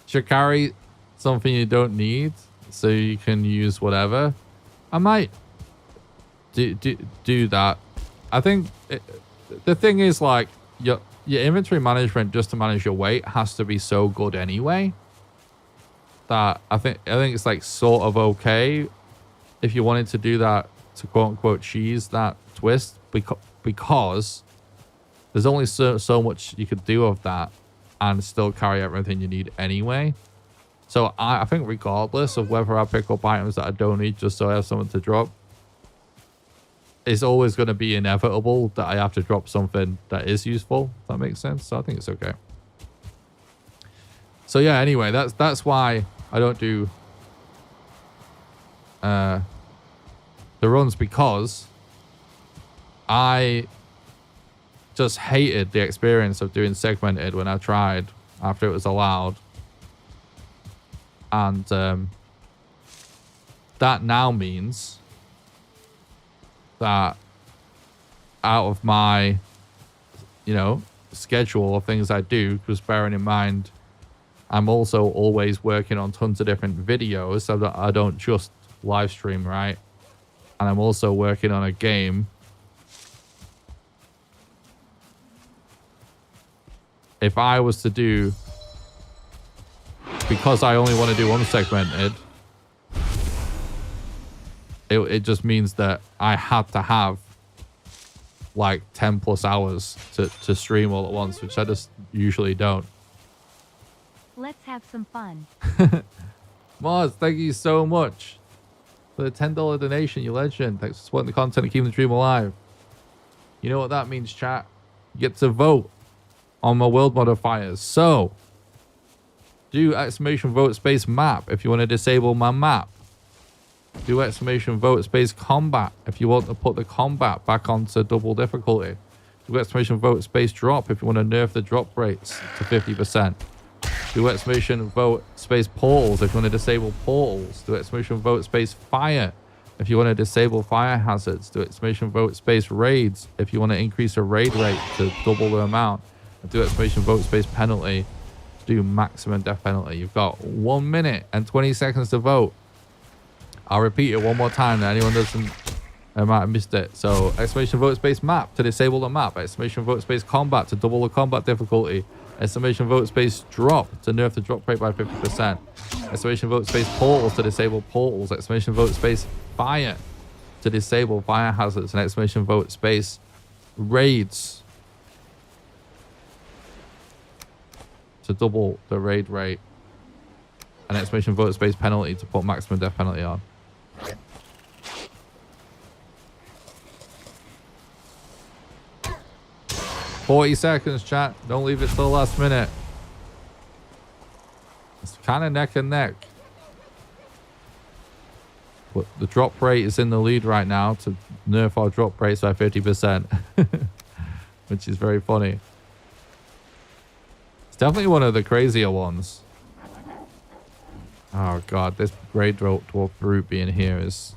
Should carry something you don't need so you can use whatever. I might do that. I think the thing is, like, your inventory management just to manage your weight has to be so good anyway that I think it's like sort of okay if you wanted to do that, to quote unquote cheese that twist, because there's only so much you could do of that and still carry everything you need anyway. So I think regardless of whether I pick up items that I don't need just so I have something to drop, it's always going to be inevitable that I have to drop something that is useful, if that makes sense. So I think it's okay. So yeah, anyway, that's why I don't do the runs, because I just hated the experience of doing segmented when I tried after it was allowed. And that now means that out of my, schedule of things I do, because bearing in mind, I'm also always working on tons of different videos, so that I don't just live stream, right? And I'm also working on a game. If I was to do, because I only want to do unsegmented, it just means that I had to have like 10 plus hours to stream all at once, which I just usually don't. Let's have some fun. Mars, thank you so much for the $10 donation, you legend. Thanks for supporting the content and keeping the dream alive. You know what that means, chat? You get to vote on my world modifiers. So do !vote space map if you want to disable my map. Do !vote space combat if you want to put the combat back onto double difficulty. Do !vote space drop if you want to nerf the drop rates to 50%. Do !vote space portals if you want to disable portals. Do !vote space fire if you want to disable fire hazards. Do !vote space raids if you want to increase a raid rate to double the amount. And do !vote space penalty to do maximum death penalty. You've got 1 minute and 20 seconds to vote. I'll repeat it one more time that anyone might have missed it. So !vote space map to disable the map. !vote space combat to double the combat difficulty. !vote space drop to nerf the drop rate by 50%. !vote space portals to disable portals. !vote space fire to disable fire hazards. And !vote space raids to double the raid rate. an exclamation vote space penalty to put maximum death penalty on. $40 chat. Don't leave it till the last minute. It's kind of neck and neck. But the drop rate is in the lead right now to nerf our drop rates by 50%. Which is very funny. It's definitely one of the crazier ones. Oh god, this grey dwarf brute being here is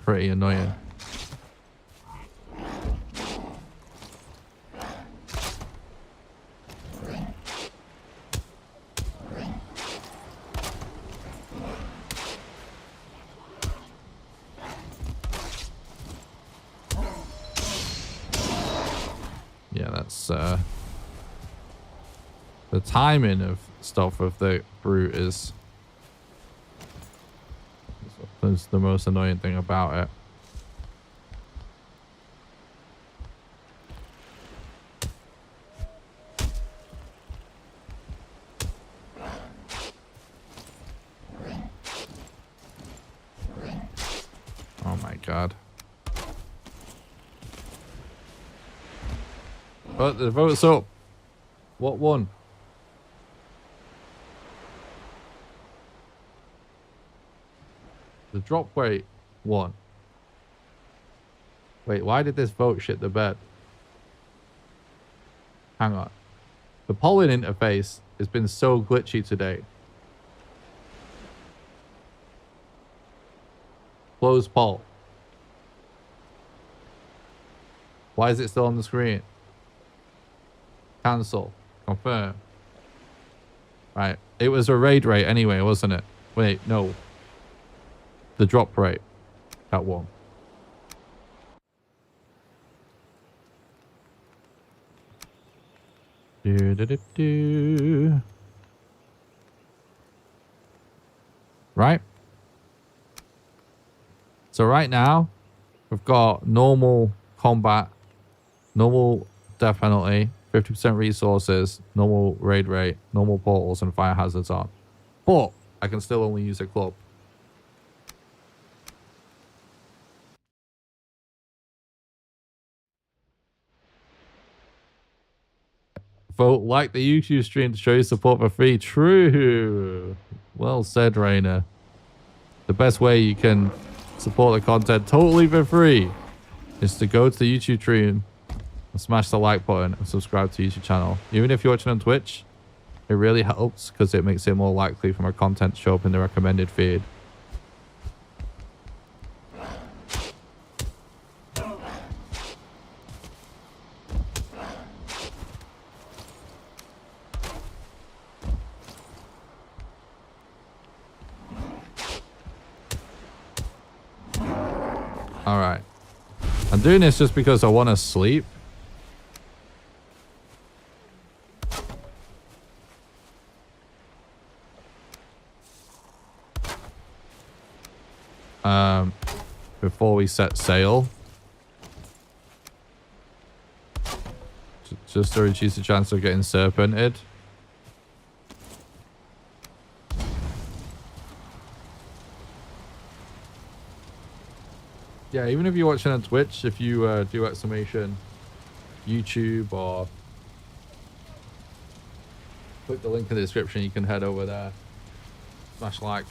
pretty annoying. Yeah, that's the timing of stuff with the brute is the most annoying thing about it. Oh my god. But the vote's up. What won? The drop weight won. Wait, why did this vote shit the bed? Hang on. The polling interface has been so glitchy today. Close poll. Why is it still on the screen? Cancel. Confirm. Right. It was a raid rate anyway, wasn't it? Wait, no. The drop rate. That one. Right. So right now, we've got normal combat, normal death penalty, 50% resources, normal raid rate, normal portals, and fire hazards on. But I can still only use a club. Vote like the YouTube stream to show you support for free. True. Well said, Rainer. The best way you can support the content totally for free is to go to the YouTube stream and smash the like button and subscribe to the YouTube channel. Even if you're watching on Twitch, it really helps because it makes it more likely for my content to show up in the recommended feed. Alright. I'm doing this just because I want to sleep. Before we set sail. Just to reduce the chance of getting serpented. Yeah, even if you're watching on Twitch, if you do exclamation YouTube or click the link in the description, you can head over there. Smash like.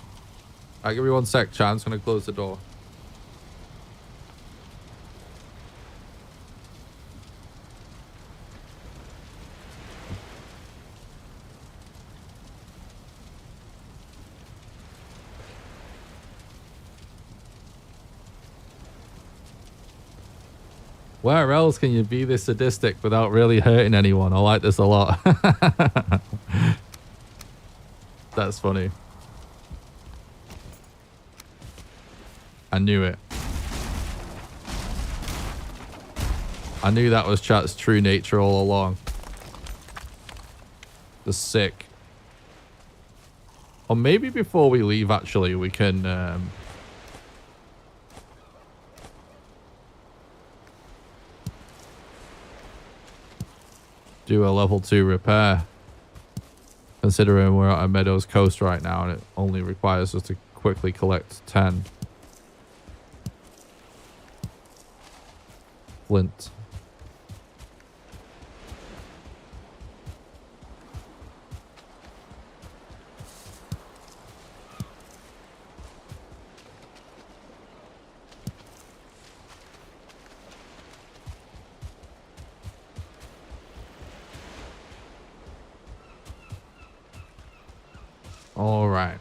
Alright, give me 1 sec, chat. I'm just going to close the door. Where else can you be this sadistic without really hurting anyone? I like this a lot. That's funny. I knew it. I knew that was chat's true nature all along. The sick. Or maybe before we leave, actually, we can... do a level 2 repair. Considering we're at a Meadows Coast right now and it only requires us to quickly collect 10 flint. All right.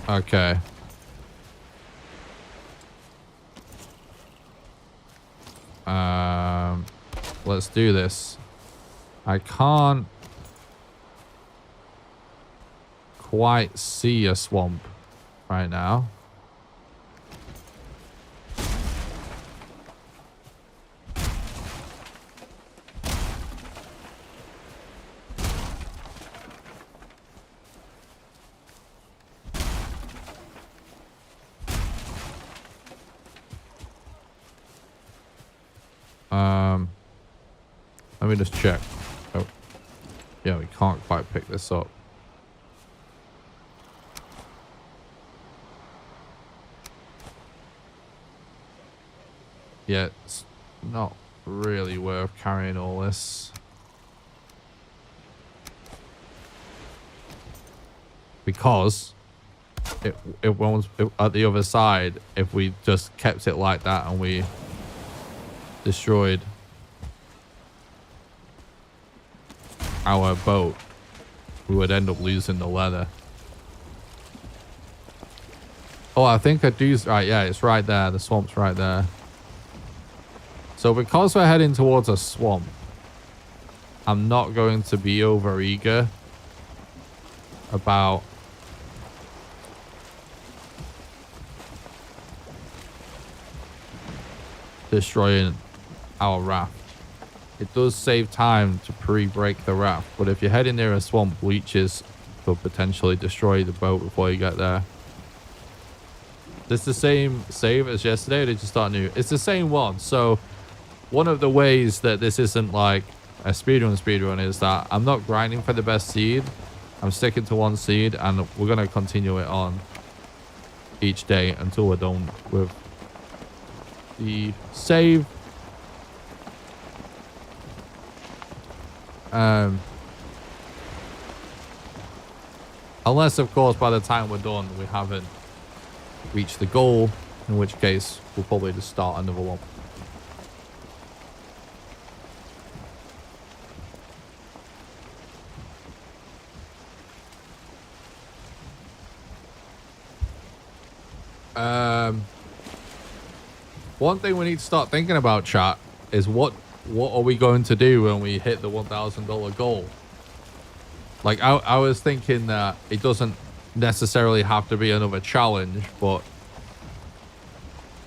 Okay. Let's do this. I can't quite see a swamp right now. Let me just check. Oh, yeah, we can't quite pick this up. Yeah, it's not really worth carrying all this. Because it won't, at the other side, if we just kept it like that and we destroyed our boat, we would end up losing the leather. Oh, I think I do. Right, yeah, it's right there. The swamp's right there. So because we're heading towards a swamp, I'm not going to be over eager about destroying our raft. It does save time to pre-break the raft, but if you're heading near a swamp, leeches could potentially destroy the boat before you get there. It's the same save as yesterday, or did you start new? It's the same one. So one of the ways that this isn't like a speedrun is that I'm not grinding for the best seed. I'm sticking to one seed, and we're going to continue it on each day until we're done with the save. Unless, of course, by the time we're done, we haven't reached the goal, in which case we'll probably just start another one. One thing we need to start thinking about, chat, is what are we going to do when we hit the $1,000 goal? Like, I was thinking that it doesn't necessarily have to be another challenge, but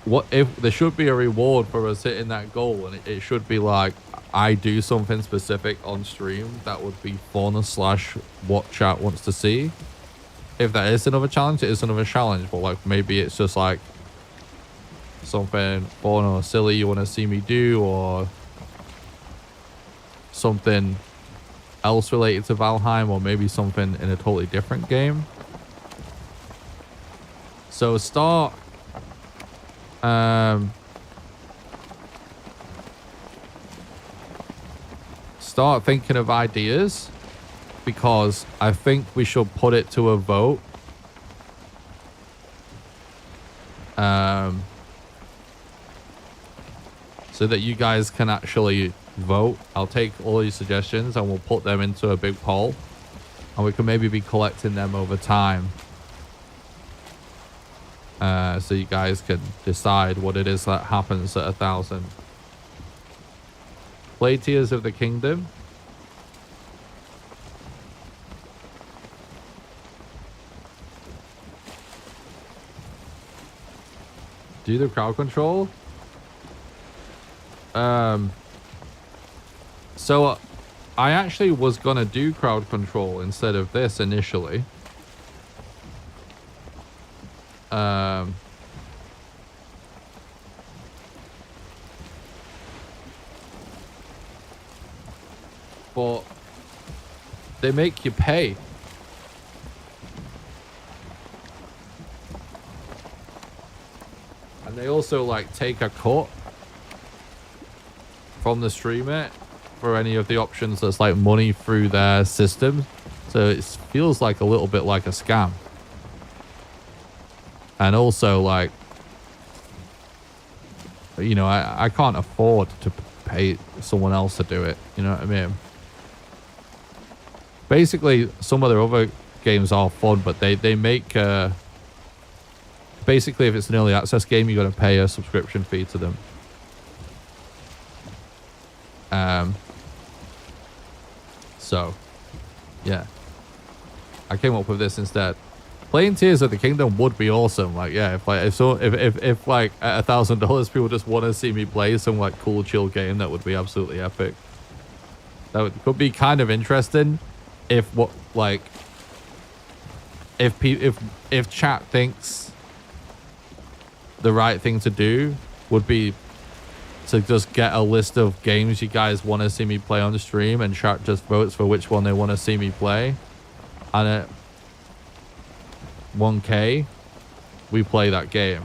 what if there should be a reward for us hitting that goal, and it should be like I do something specific on stream that would be fun / what chat wants to see. If that is another challenge, it is another challenge, but like maybe it's just like something fun or silly you want to see me do, or something else related to Valheim, or maybe something in a totally different game. So start thinking of ideas, because I think we should put it to a vote. So that you guys can actually vote. I'll take all these suggestions and we'll put them into a big poll, and we can maybe be collecting them over time, so you guys can decide what it is that happens at 1,000. Play Tears of the Kingdom. Do the crowd control? So I actually was gonna do crowd control instead of this initially. But they make you pay. And they also like take a cut from the streamer for any of the options that's like money through their system. So it feels like a little bit like a scam. And also like, you know, I can't afford to pay someone else to do it. You know what I mean? Basically, some of their other games are fun, but they make... basically, if it's an early access game, you got to pay a subscription fee to them. So, yeah. I came up with this instead. Playing Tears of the Kingdom would be awesome. Like, yeah, if like at $1,000 people just want to see me play some like cool chill game, that would be absolutely epic. Could be kind of interesting if if chat thinks the right thing to do would be to just get a list of games you guys want to see me play on the stream, and chat just votes for which one they want to see me play, and at 1K we play that game.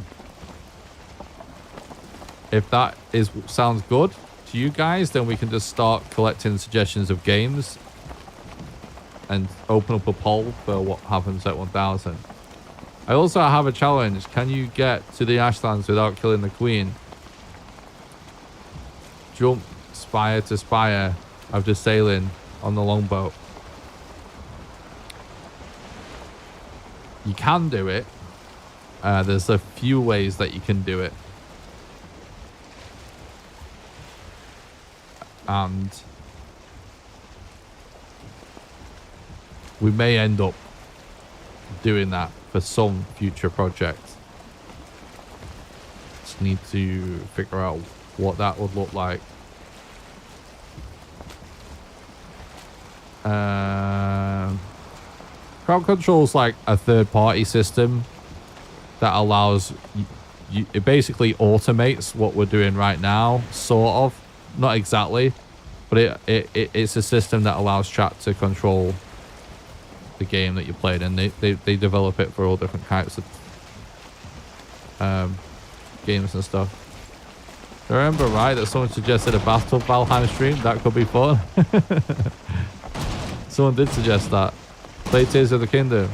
If that sounds good to you guys, then we can just start collecting suggestions of games and open up a poll for what happens at 1,000. I also have a challenge. Can you get to the Ashlands without killing the Queen? Jump spire to spire after sailing on the longboat. You can do it. There's a few ways that you can do it. And we may end up doing that for some future project. Just need to figure out what that would look like. Crowd control is like a third-party system that allows you. It basically automates what we're doing right now, sort of. Not exactly, but it's a system that allows chat to control the game that you played, and they develop it for all different types of games and stuff. Do I remember right that someone suggested a Bathtub Valheim stream? That could be fun. Someone did suggest that. Play Tears of the Kingdom.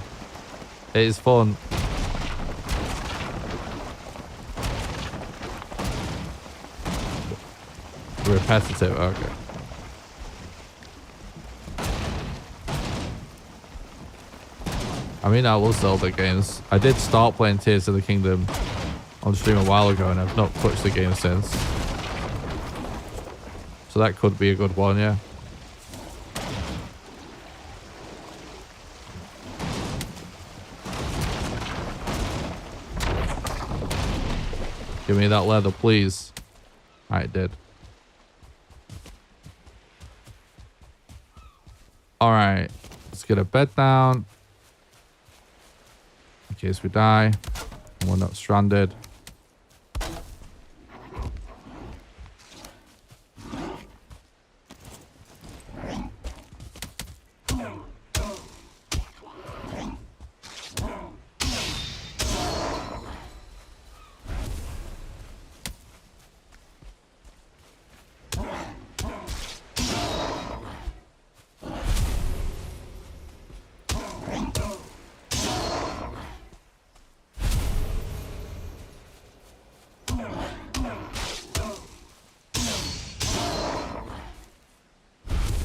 It is fun. Repetitive, okay. I mean, I love Zelda games. I did start playing Tears of the Kingdom on stream a while ago, and I've not touched the game since. So that could be a good one, yeah. Give me that leather, please. I did. Alright. Let's get a bed down. In case we die. And we're not stranded.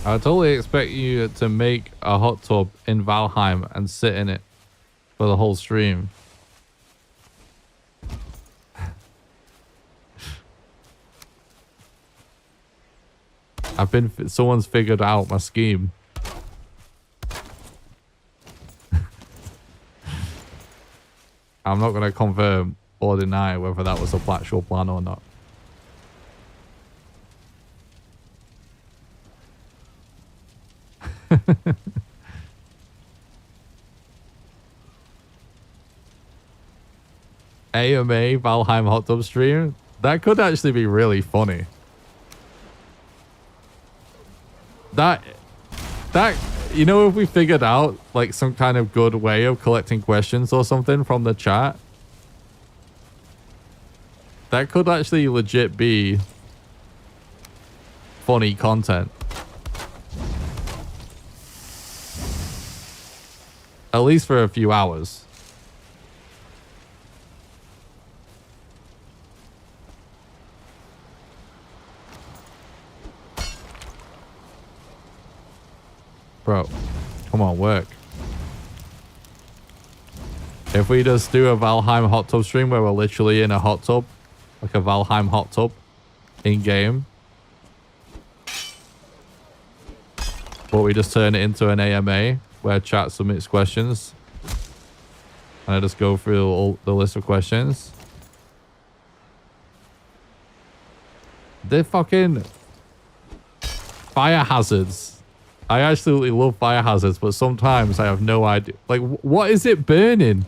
I totally expect you to make a hot tub in Valheim and sit in it for the whole stream. Someone's figured out my scheme. I'm not going to confirm or deny whether that was a actual plan or not. AMA Valheim hot tub stream? That could actually be really funny. That, you know, if we figured out like some kind of good way of collecting questions or something from the chat, that could actually legit be funny content. At least for a few hours. Bro, come on, work. If we just do a Valheim hot tub stream where we're literally in a hot tub, like a Valheim hot tub in game, but we just turn it into an AMA where chat submits questions and I just go through all the list of questions. They're fucking fire hazards. I absolutely love fire hazards, but sometimes I have no idea. Like, what is it burning?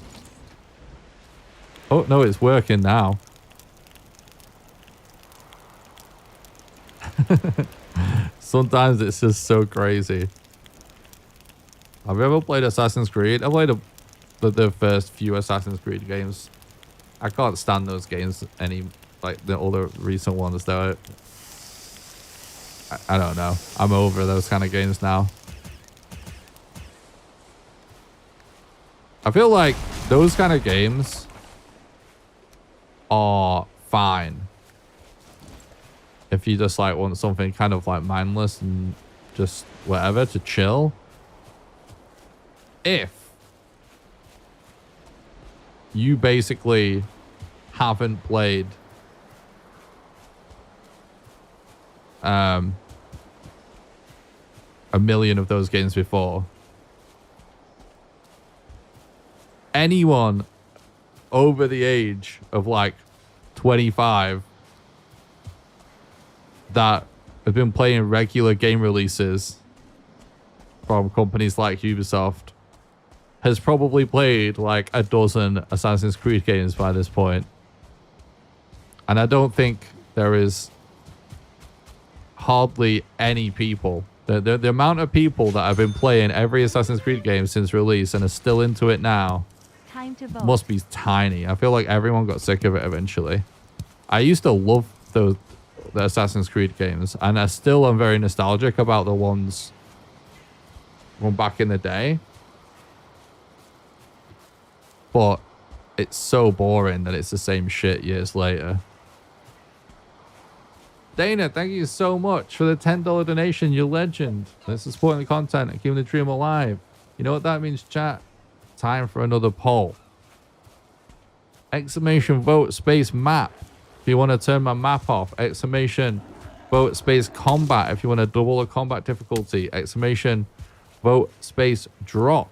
Oh, no, it's working now. Sometimes it's just so crazy. Have you ever played Assassin's Creed? I played the first few Assassin's Creed games. I can't stand those games like the other recent ones though. I don't know. I'm over those kind of games now. I feel like those kind of games are fine if you just like want something kind of like mindless and just whatever to chill. If you basically haven't played a million of those games before, anyone over the age of like 25 that have been playing regular game releases from companies like Ubisoft has probably played like a dozen Assassin's Creed games by this point. And I don't think there is hardly any people. The amount of people that have been playing every Assassin's Creed game since release and are still into it now Time to vote. Must be tiny. I feel like everyone got sick of it eventually. I used to love the Assassin's Creed games, and I still am very nostalgic about the ones from back in the day. But it's so boring that it's the same shit years later. Dana, thank you so much for the $10 donation. You're legend. This is supporting the content and keeping the dream alive. You know what that means, chat? Time for another poll. Exclamation vote space map if you want to turn my map off. Exclamation vote space combat if you want to double the combat difficulty. Exclamation vote space drop.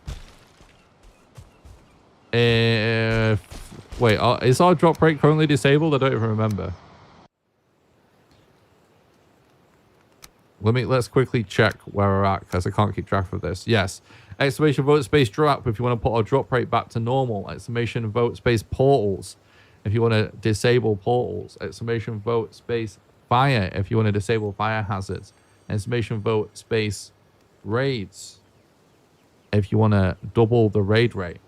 Wait, is our drop rate currently disabled? I don't even remember. Let's quickly check where we're at because I can't keep track of this. Yes. Exclamation vote space drop if you want to put our drop rate back to normal. Exclamation vote space portals if you want to disable portals. Exclamation vote space fire if you want to disable fire hazards. Exclamation vote space raids if you want to double the raid rate.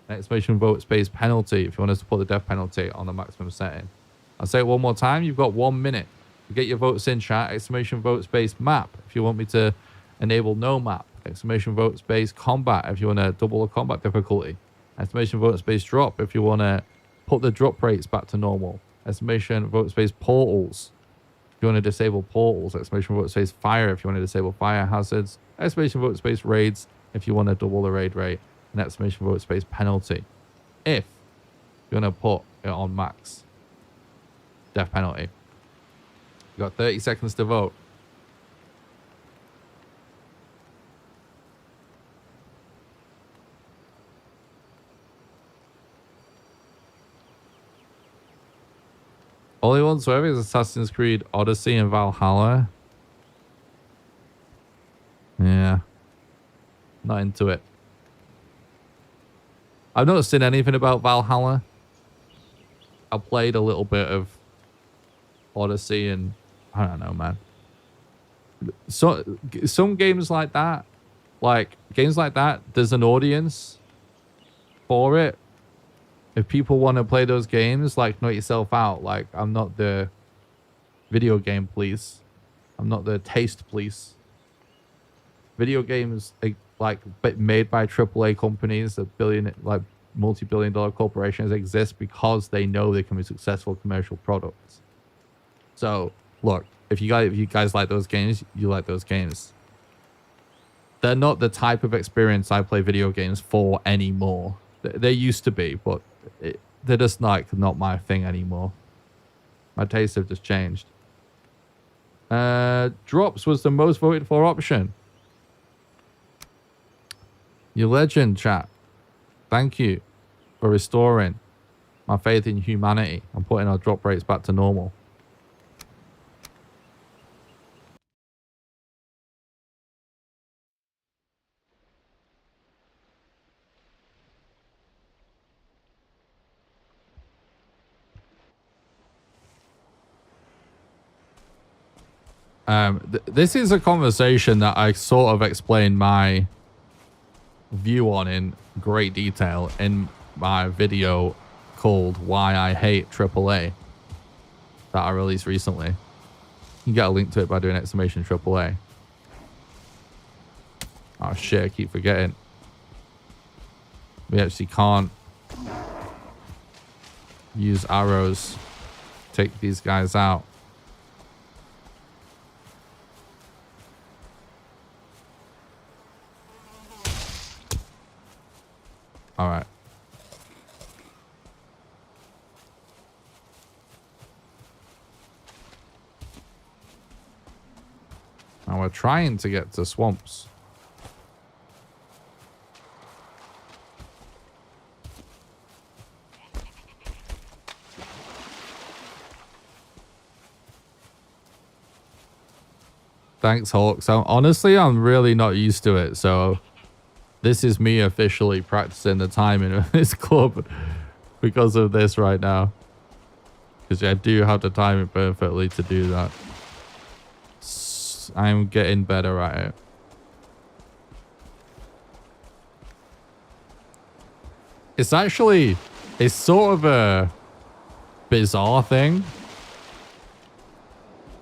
Exclamation vote space penalty if you want us to put the death penalty on the maximum setting. I'll say it one more time. You've got 1 minute. Get your votes in chat. Exclamation vote space map if you want me to enable no map. Exclamation vote space combat if you want to double the combat difficulty. Exclamation vote space drop if you want to put the drop rates back to normal. Exclamation vote space portals if you want to disable portals. Exclamation vote space fire if you want to disable fire hazards. Exclamation vote space raids if you want to double the raid rate. And exclamation vote space penalty if you want to put it on max. Death penalty. You got 30 seconds to vote. Only ones who have is Assassin's Creed Odyssey and Valhalla. Yeah. Not into it. I've not seen anything about Valhalla. I played a little bit of Odyssey and I don't know, man. So some games like that, there's an audience for it. If people want to play those games, like, knock yourself out. Like, I'm not the video game police. I'm not the taste police. Video games, like, made by AAA companies, multi-billion-dollar corporations, exist because they know they can be successful commercial products. So, look, if you guys like those games, you like those games. They're not the type of experience I play video games for anymore. They used to be, but they're just like not my thing anymore. My tastes have just changed. Drops was the most voted for option. You legend, chat. Thank you for restoring my faith in humanity and putting our drop rates back to normal. This is a conversation that I sort of explained my view on in great detail in my video called Why I Hate AAA that I released recently. You can get a link to it by doing exclamation AAA. Oh shit, I keep forgetting. We actually can't use arrows to take these guys out. All right. Now we're trying to get to swamps. Thanks, Hulk. So honestly, I'm really not used to it. So this is me officially practicing the timing of this club because of this right now. Because I do have to time it perfectly to do that. I'm getting better at it. It's sort of a bizarre thing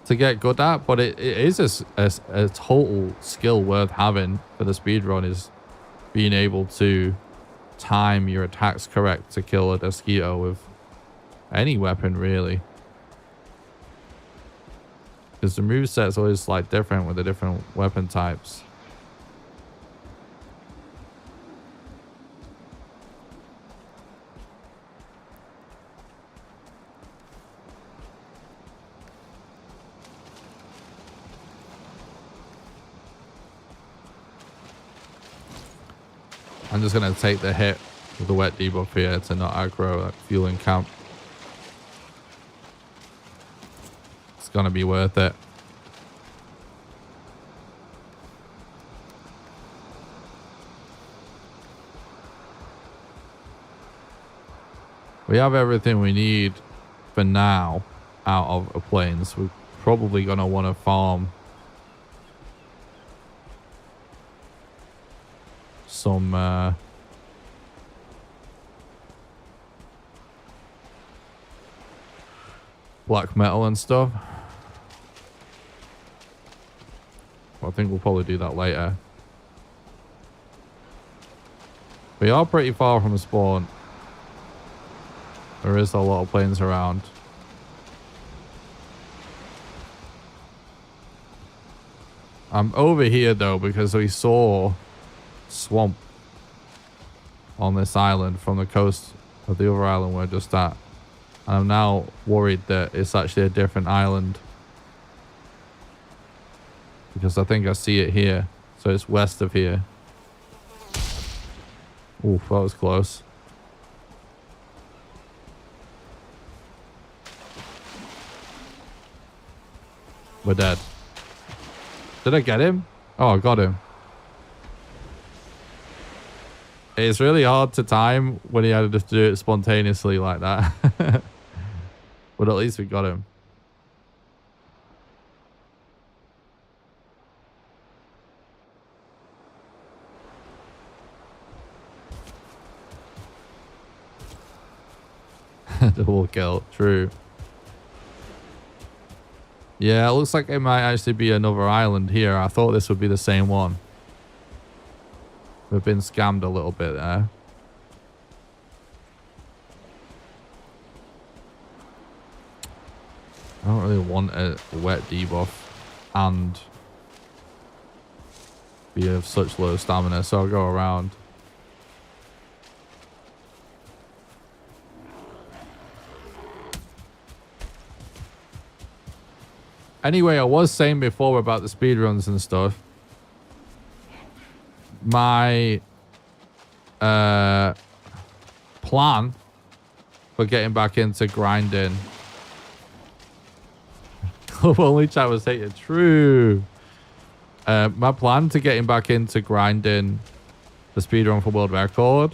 to get good at, but it is a total skill worth having for the speedrun, is being able to time your attacks correct to kill a mosquito with any weapon, really. Because the moveset's always like different with the different weapon types. I'm just going to take the hit with the wet debuff here to not aggro that fueling camp. It's going to be worth it. We have everything we need for now out of the plains. We're probably going to want to farm some black metal and stuff. Well, I think we'll probably do that later. We are pretty far from spawn. There is a lot of planes around. I'm over here though because we saw swamp on this island from the coast of the other island we're just at. And I'm now worried that it's actually a different island, because I think I see it here. So it's west of here. Oof, that was close. We're dead. Did I get him? Oh, I got him. It's really hard to time when he had to do it spontaneously like that. But at least we got him. Double kill. True. Yeah, it looks like it might actually be another island here. I thought this would be the same one. We've been scammed a little bit there. I don't really want a wet debuff and be of such low stamina, so I'll go around. Anyway, I was saying before about the speedruns and stuff. My plan for getting back into grinding. Club only chat was hated. True. My plan to getting back into grinding the speedrun for world record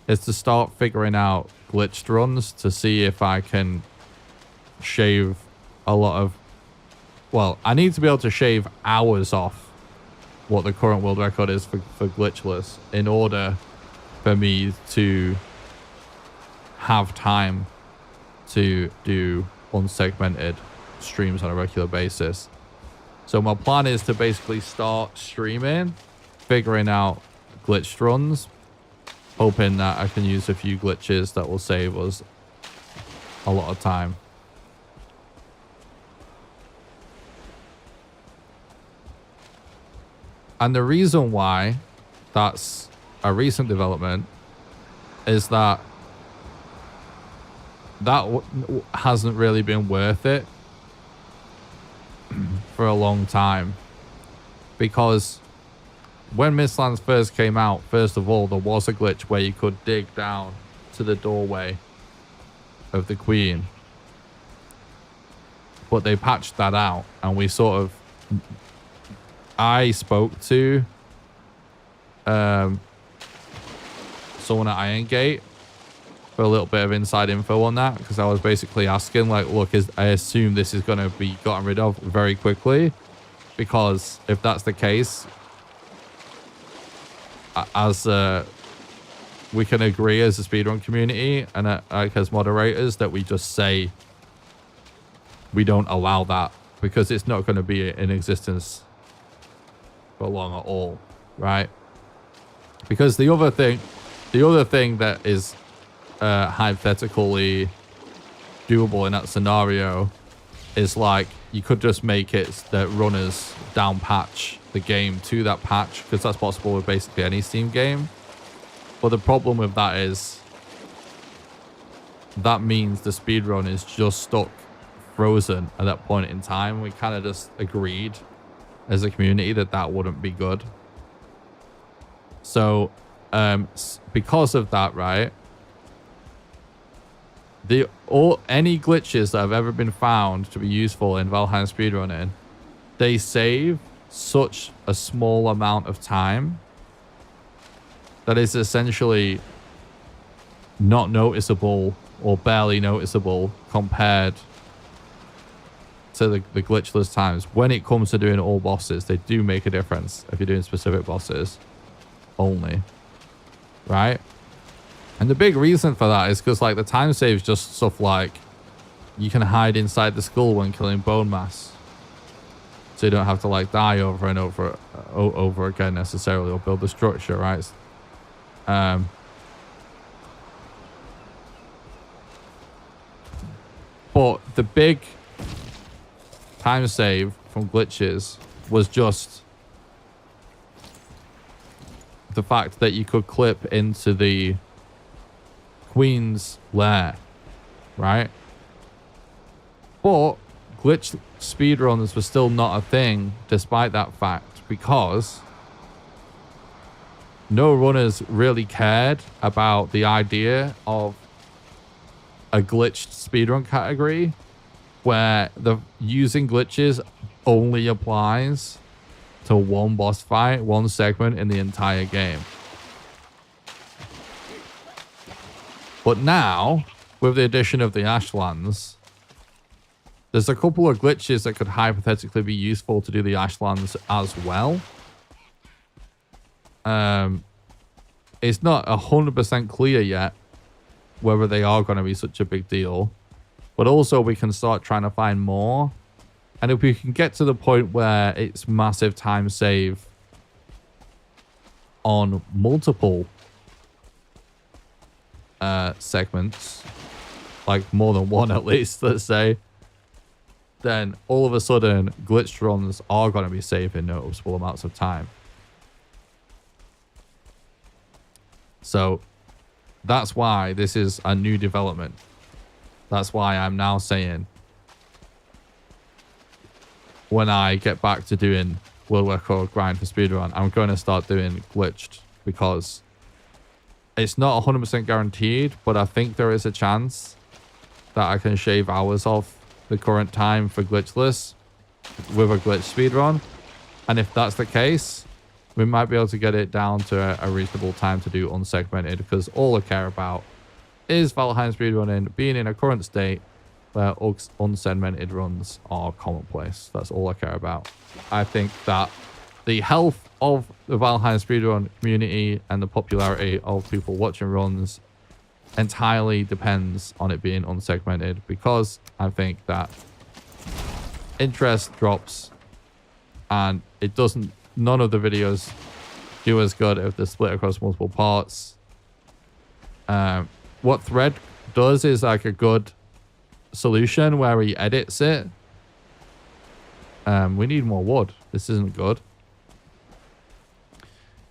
is to start figuring out glitched runs to see if I can shave a lot of... Well, I need to be able to shave hours off what the current world record is for glitchless in order for me to have time to do unsegmented streams on a regular basis. So my plan is to basically start streaming, figuring out glitched runs, hoping that I can use a few glitches that will save us a lot of time. And the reason why that's a recent development is that hasn't really been worth it for a long time. Because when Mistlands first came out, first of all, there was a glitch where you could dig down to the doorway of the Queen. But they patched that out, and we sort of... I spoke to someone at Iron Gate for a little bit of inside info on that, because I was basically asking, like, look, I assume this is going to be gotten rid of very quickly, because if that's the case, as we can agree as a speedrun community and like as moderators that we just say we don't allow that, because it's not going to be in existence for long at all, right? Because the other thing that is hypothetically doable in that scenario is, like, you could just make it that runners down patch the game to that patch, because that's possible with basically any Steam game. But the problem with that is that means the speedrun is just stuck frozen at that point in time. We kind of just agreed as a community that wouldn't be good. So because of that, right, any glitches that have ever been found to be useful in Valheim speedrunning, they save such a small amount of time that is essentially not noticeable or barely noticeable compared to the glitchless times. When it comes to doing all bosses, they do make a difference if you're doing specific bosses only, right? And the big reason for that is because, like, the time saves just stuff like you can hide inside the skull when killing bone mass, so you don't have to, like, die over and over again necessarily, or build the structure, right? But the big time save from glitches was just the fact that you could clip into the Queen's lair, right? But glitch speedruns were still not a thing despite that fact, because no runners really cared about the idea of a glitched speedrun category where the using glitches only applies to one boss fight, one segment in the entire game. But now, with the addition of the Ashlands, there's a couple of glitches that could hypothetically be useful to do the Ashlands as well. It's not 100% clear yet whether they are going to be such a big deal. But also we can start trying to find more. And if we can get to the point where it's massive time save on multiple segments, like more than one at least, let's say, then all of a sudden glitched runs are going to be saved in noticeable amounts of time. So that's why this is a new development. That's why I'm now saying, when I get back to doing world record grind for speedrun, I'm going to start doing glitched, because it's not 100% guaranteed, but I think there is a chance that I can shave hours off the current time for glitchless with a glitch speedrun. And if that's the case, we might be able to get it down to a reasonable time to do unsegmented, because all I care about is Valheim speedrunning being in a current state where unsegmented runs are commonplace. That's all I care about. I think that the health of the Valheim speedrun community and the popularity of people watching runs entirely depends on it being unsegmented, because I think that interest drops and it doesn't, none of the videos do as good if they're split across multiple parts. What Thread does is like a good solution where he edits it. We need more wood. This isn't good.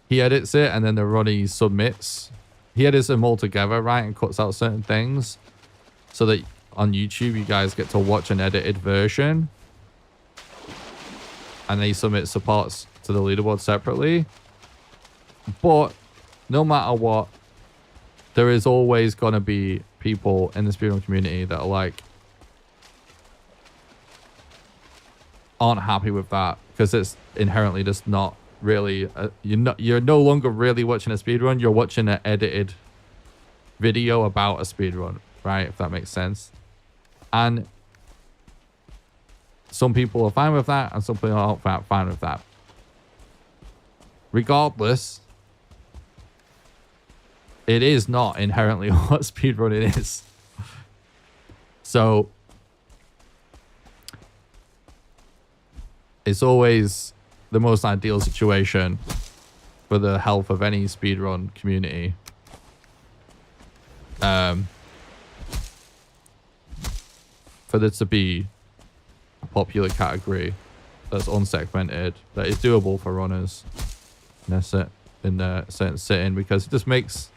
He edits it and then the run he submits. He edits them all together, right, and cuts out certain things so that on YouTube you guys get to watch an edited version, and then he submits the parts to the leaderboard separately. But no matter what, there is always going to be people in the speedrun community that are like, aren't happy with that, because it's inherently just not really you're no longer really watching a speedrun, you're watching an edited video about a speedrun, right? If that makes sense. And some people are fine with that and some people aren't fine with that. Regardless, it is not inherently what speedrunning is. So it's always the most ideal situation for the health of any speedrun community. For there to be a popular category that's unsegmented, that is doable for runners in a certain setting, because it just makes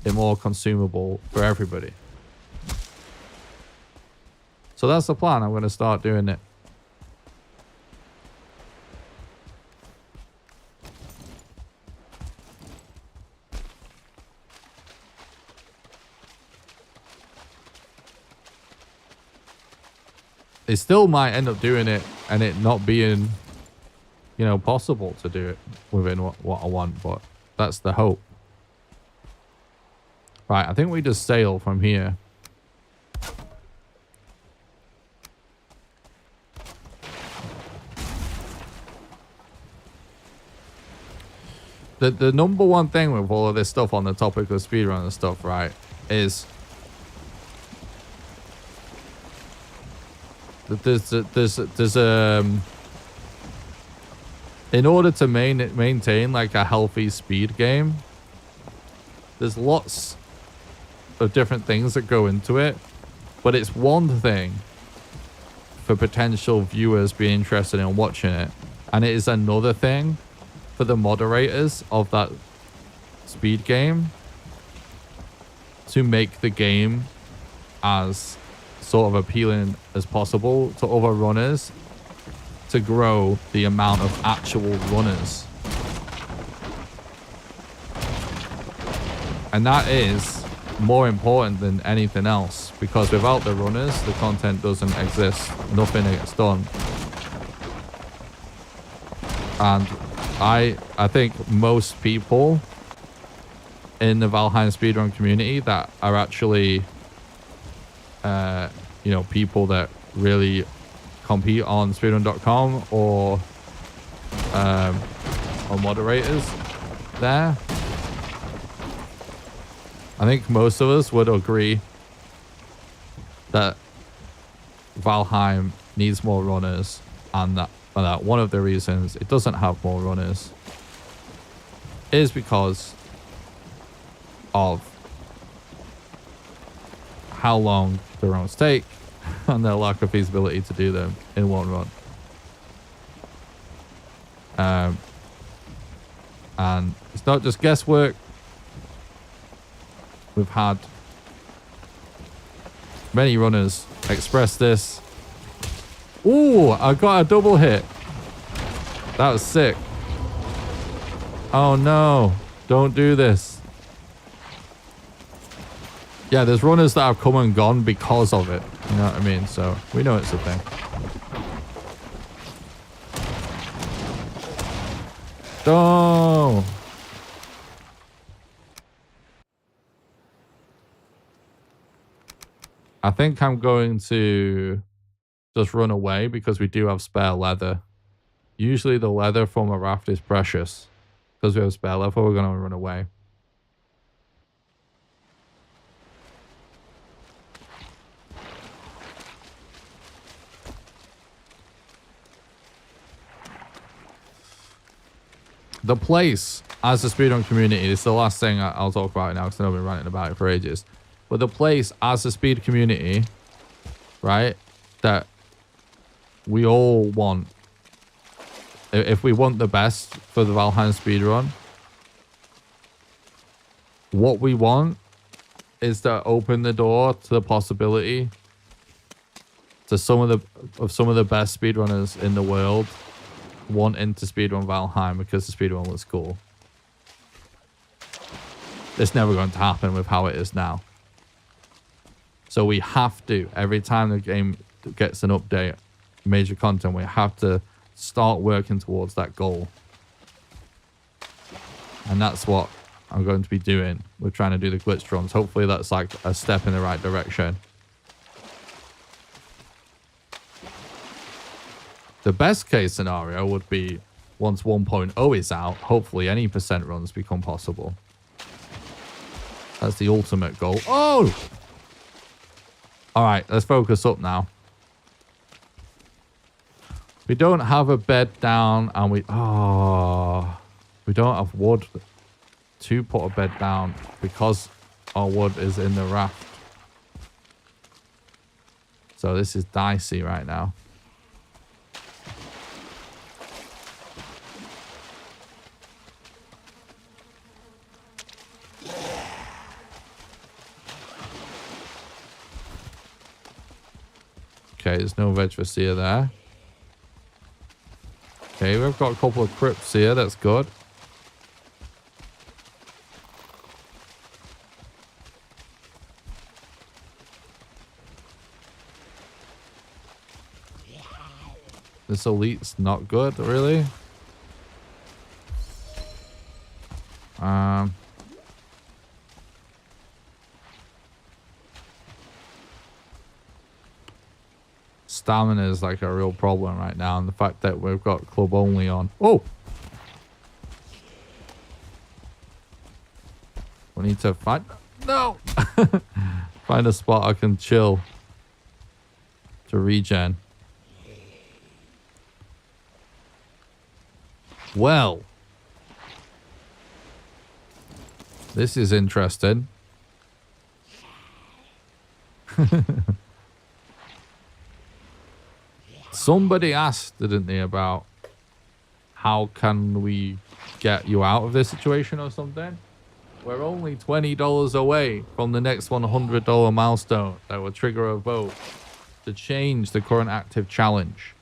it more consumable for everybody. So that's the plan. I'm going to start doing it. It still might end up doing it and it not being, you know, possible to do it within what I want, but that's the hope. Right, I think we just sail from here. The number one thing with all of this stuff on the topic of speedrun and stuff, right, is that there's in order to maintain like a healthy speed game, there's lots of different things that go into it, but it's one thing for potential viewers being interested in watching it, and it is another thing for the moderators of that speed game to make the game as sort of appealing as possible to other runners, to grow the amount of actual runners. And that is more important than anything else, because without the runners, the content doesn't exist. Nothing gets done. And I think most people in the Valheim speedrun community that are actually, you know, people that really compete on speedrun.com or moderators there. I think most of us would agree that Valheim needs more runners, and that one of the reasons it doesn't have more runners is because of how long the runs take and their lack of feasibility to do them in one run. And it's not just guesswork. We've had many runners express this. Ooh, I got a double hit. That was sick. Oh no, don't do this. Yeah, there's runners that have come and gone because of it. You know what I mean? So we know it's a thing. Oh. I think I'm going to just run away because we do have spare leather. Usually the leather from a raft is precious. Because we have spare leather, we're going to run away. The place as a speedrun community, this is the last thing I'll talk about now because I've been ranting about it for ages. But the place as a speed community, right, that we all want, if we want the best for the Valheim speedrun, what we want is to open the door to the possibility to some of the best speedrunners in the world wanting to speedrun Valheim because the speedrun was cool. It's never going to happen with how it is now. So we have to, every time the game gets an update, major content, we have to start working towards that goal. And that's what I'm going to be doing. We're trying to do the glitch runs. Hopefully that's like a step in the right direction. The best case scenario would be once 1.0 is out, hopefully any percent runs become possible. That's the ultimate goal. Oh! All right, let's focus up now. We don't have a bed down and we don't have wood to put a bed down because our wood is in the raft. So this is dicey right now. Okay, there's no veg for seer there. Okay, we've got a couple of crypts here. That's good. This elite's not good, really. Stamina is like a real problem right now, and the fact that we've got club only on. Oh! We need to find... No! Find a spot I can chill to regen. Well. This is interesting. Somebody asked, didn't they, about how can we get you out of this situation or something? We're only $20 away from the next $100 milestone that will trigger a vote to change the current active challenge.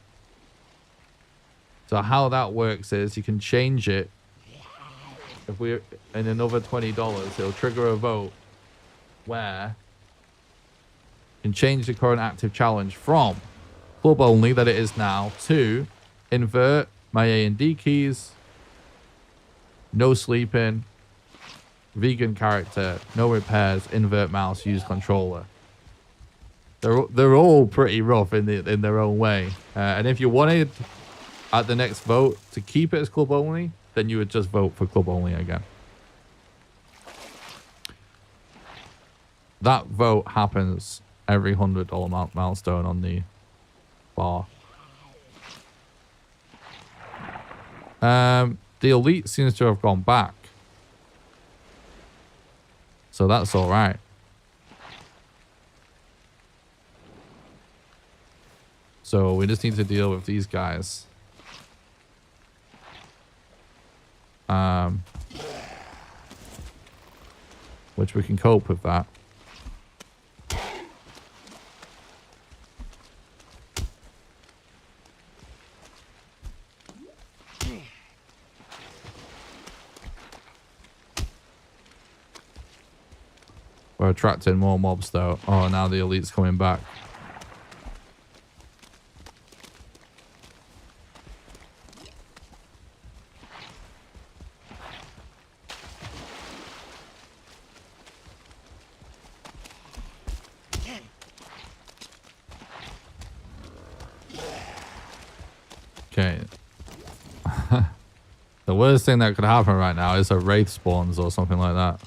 So how that works is you can change it. If we're in another $20, it'll trigger a vote where you can change the current active challenge from club only that it is now to invert my A&D keys, no sleeping, vegan character, no repairs, invert mouse, use controller. They're all pretty rough in their own way. And if you wanted at the next vote to keep it as club only, then you would just vote for club only again. That vote happens every $100 milestone on the bar. The elite seems to have gone back. So that's all right. So we just need to deal with these guys. Which we can cope with that. We're attracting more mobs though. Oh, now the elite's coming back. Okay. The worst thing that could happen right now is a wraith spawns or something like that.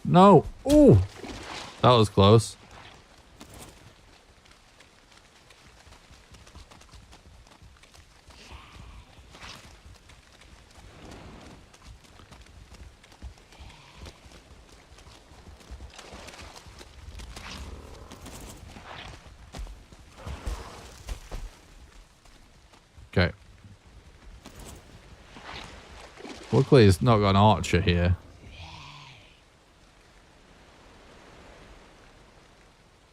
No. Ooh. That was close. Okay. Luckily, it's not got an archer here.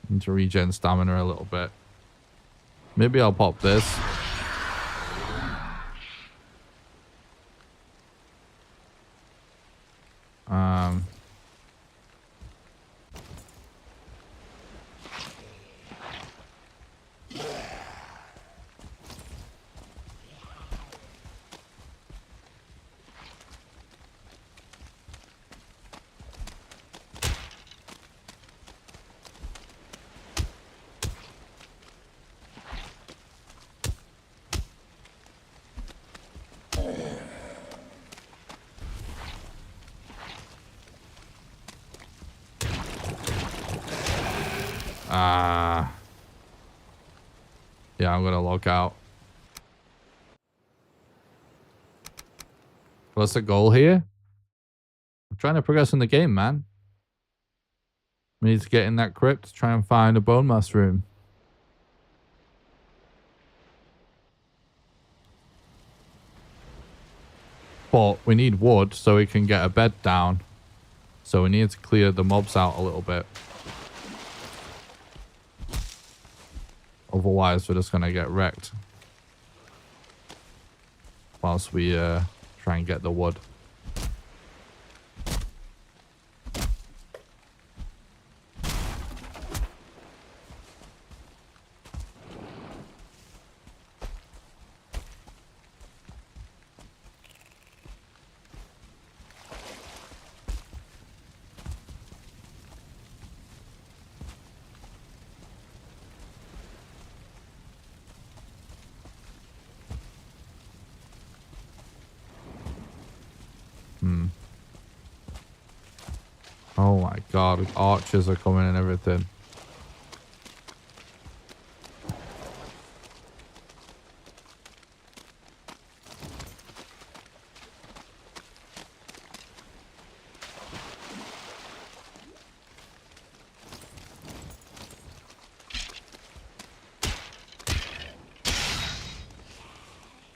Need to regen stamina a little bit. Maybe I'll pop this. Yeah, I'm gonna log out. What's the goal here? I'm trying to progress in the game, man. We need to get in that crypt to try and find a bone mushroom. But we need wood so we can get a bed down. So we need to clear the mobs out a little bit. Otherwise, we're just going to get wrecked. Whilst we try and get the wood. Oh my god, archers are coming and everything.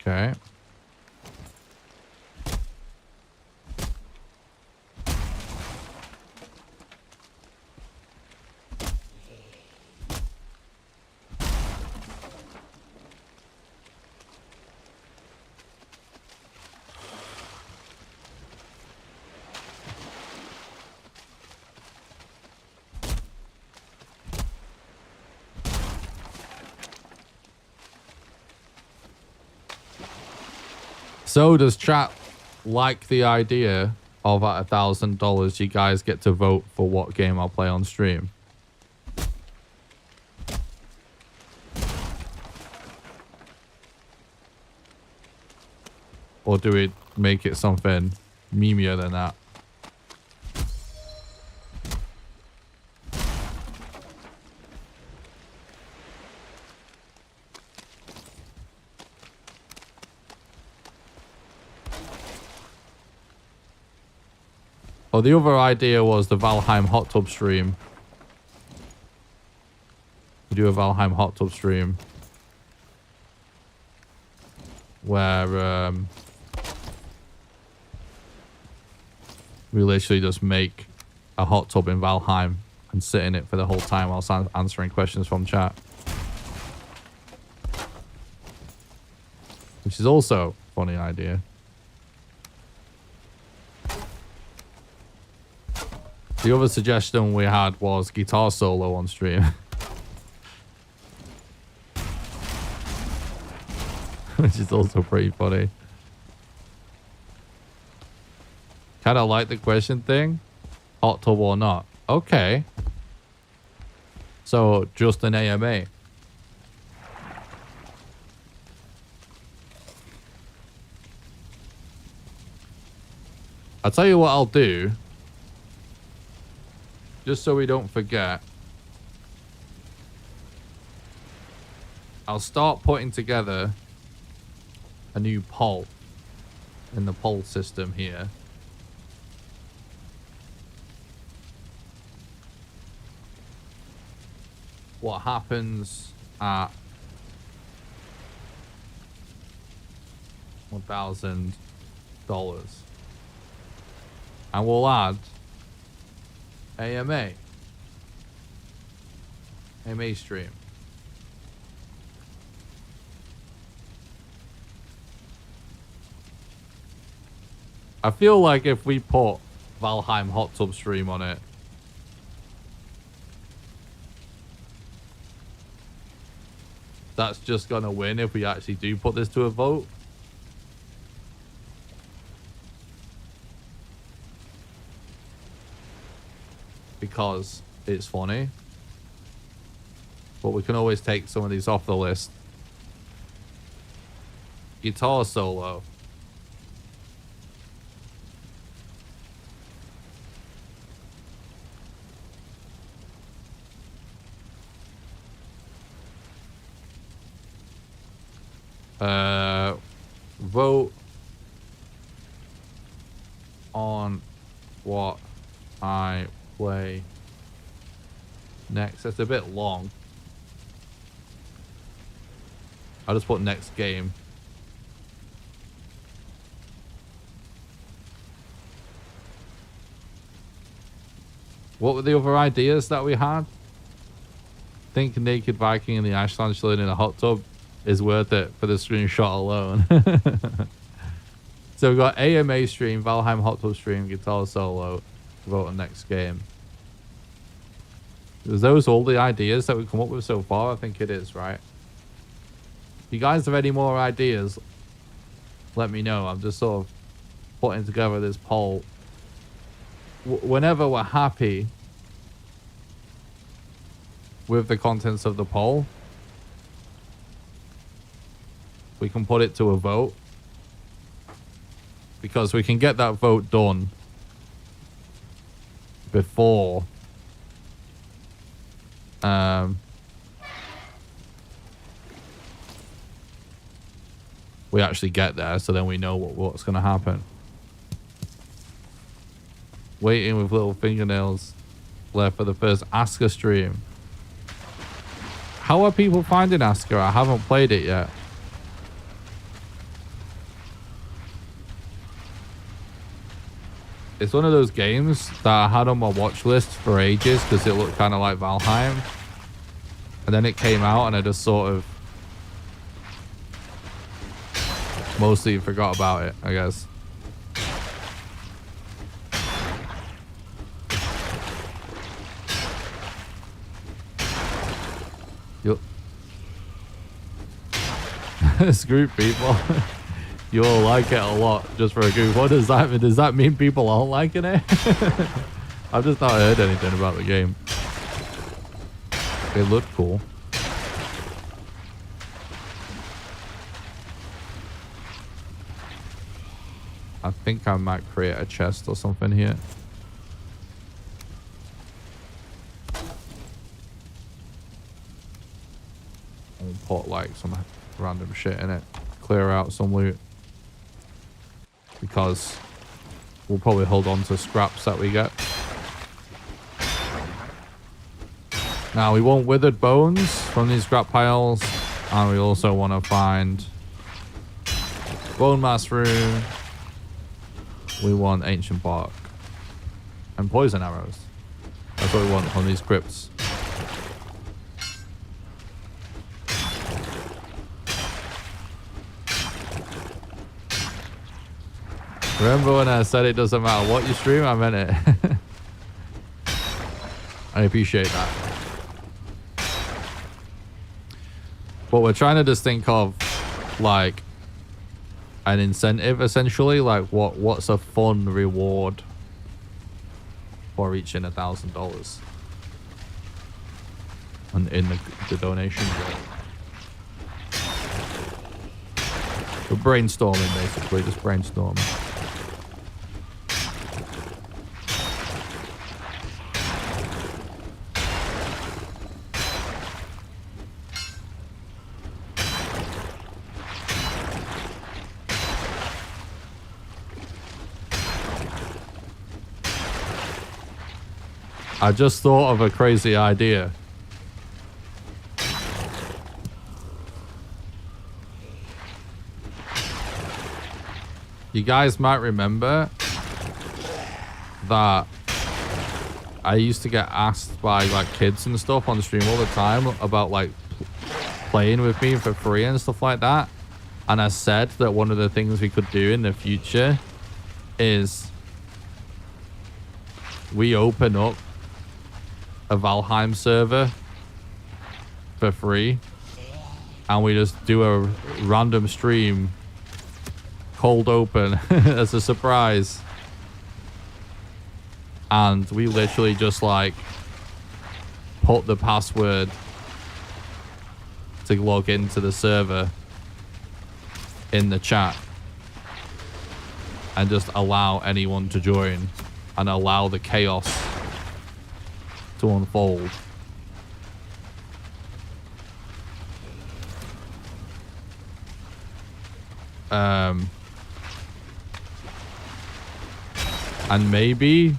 Okay. So does chat like the idea of at $1,000 you guys get to vote for what game I'll play on stream? Or do we make it something memeier than that? Oh, the other idea was the Valheim hot tub stream. We do a Valheim hot tub stream where we literally just make a hot tub in Valheim and sit in it for the whole time whilst answering questions from chat. Which is also a funny idea. The other suggestion we had was guitar solo on stream. Which is also pretty funny. Kind of like the question thing. Hot tub or not. Okay. So, just an AMA. I'll tell you what I'll do. Just so we don't forget. I'll start putting together a new poll in the poll system here. What happens at $1,000? And we'll add AMA stream. I feel like if we put Valheim hot tub stream on it, that's just gonna win if we actually do put this to a vote. Because it's funny. But we can always take some of these off the list. Guitar solo. Vote on what I play next. That's a bit long. I'll just put next game. What were the other ideas that we had? Think Naked Viking in the Ashland chilling in a hot tub is worth it for the screenshot alone. So we've got AMA stream, Valheim hot tub stream, guitar solo, vote on next game. Is those all the ideas that we've come up with so far? I think it is, right? If you guys have any more ideas, let me know. I'm just sort of putting together this poll. Whenever we're happy with the contents of the poll, we can put it to a vote. Because we can get that vote done before we actually get there, so then we know what's going to happen. Waiting with little fingernails left for the first Asker stream. How are people finding Asker? I haven't played it yet. It's one of those games that I had on my watch list for ages because it looked kind of like Valheim. And then it came out and I just sort of mostly forgot about it, I guess. Screw people. You'll like it a lot just for a goof. What does that mean? Does that mean people aren't liking it? I've just not heard anything about the game. It looked cool. I think I might create a chest or something here. And put like some random shit in it. Clear out some loot. Because we'll probably hold on to scraps that we get. Now we want withered bones from these scrap piles. And we also want to find bone mass rune. We want ancient bark and poison arrows. That's what we want from these crypts. Remember when I said it doesn't matter what you stream? I meant it. I appreciate that. But we're trying to just think of like an incentive, essentially, like what's a fun reward for reaching $1,000 and in the donation rate. We're brainstorming, basically, just brainstorming. I just thought of a crazy idea. You guys might remember that I used to get asked by like kids and stuff on the stream all the time about like playing with me for free and stuff like that. And I said that one of the things we could do in the future is we open up a Valheim server for free and we just do a random stream cold open as a surprise, and we literally just like put the password to log into the server in the chat and just allow anyone to join and allow the chaos to unfold. And maybe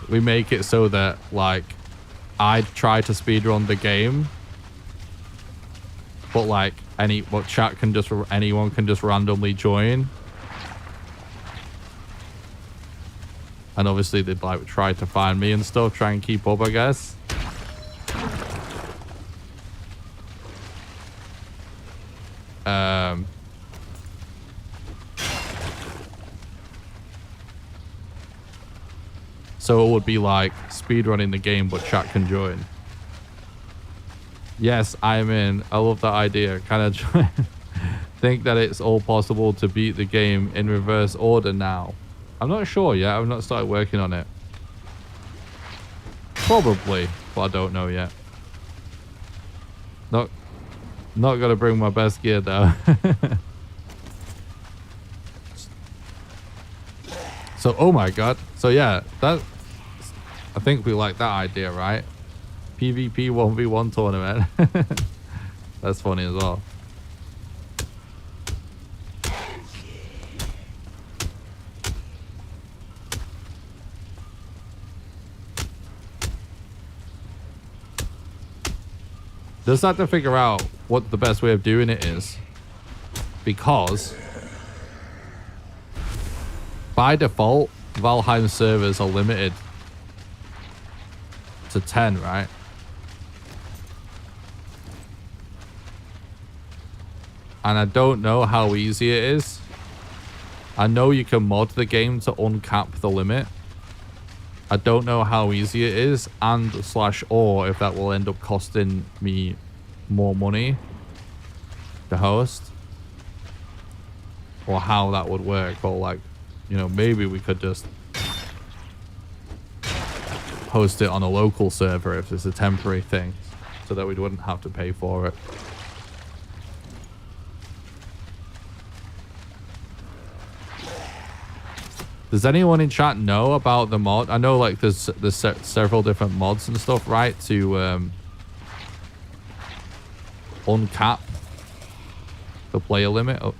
we make it so that like I try to speedrun the game, but like anyone can just randomly join. And obviously they'd like try to find me and stuff, try and keep up, I guess. So it would be like speedrunning the game, but chat can join. Yes, I'm in. I love that idea. Kind of think that it's all possible to beat the game in reverse order now. I'm not sure yet. I've not started working on it. Probably, but I don't know yet. Not gonna bring my best gear though. So, oh my god. So yeah, I think we like that idea, right? PvP 1v1 tournament. That's funny as well. Just have to figure out what the best way of doing it is, because by default Valheim servers are limited to 10, right? And I don't know how easy it is. I know you can mod the game to uncap the limit. I don't know how easy it is, and or if that will end up costing me more money to host. or how that would work, or like, you know, maybe we could just host it on a local server if it's a temporary thing, so that we wouldn't have to pay for it. Does anyone in chat know about the mod? I know like there's several different mods and stuff, right, to uncap the player limit of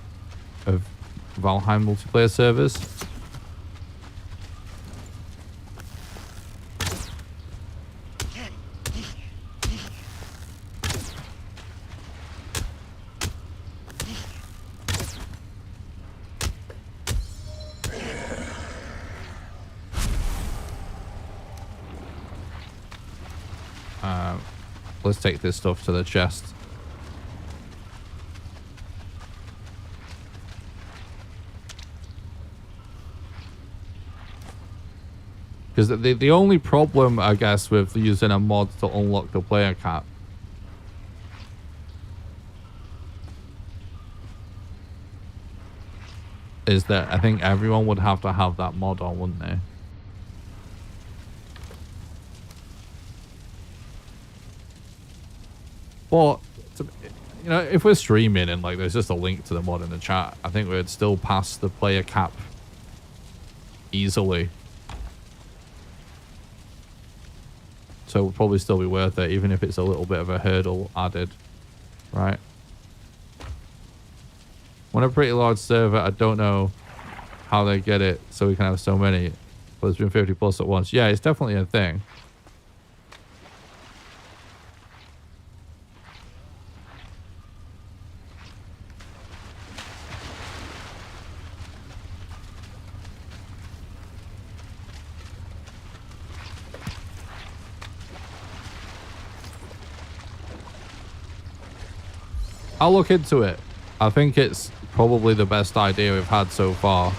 Valheim multiplayer servers. Let's take this stuff to the chest. Because the only problem, I guess, with using a mod to unlock the player cap is that I think everyone would have to have that mod on, wouldn't they? But, you know, if we're streaming and like there's just a link to the mod in the chat, I think we'd still pass the player cap easily. So it would probably still be worth it, even if it's a little bit of a hurdle added, right? On a pretty large server, I don't know how they get it so we can have so many. But there's been 50 plus at once. Yeah, it's definitely a thing. I'll look into it. I think it's probably the best idea we've had so far.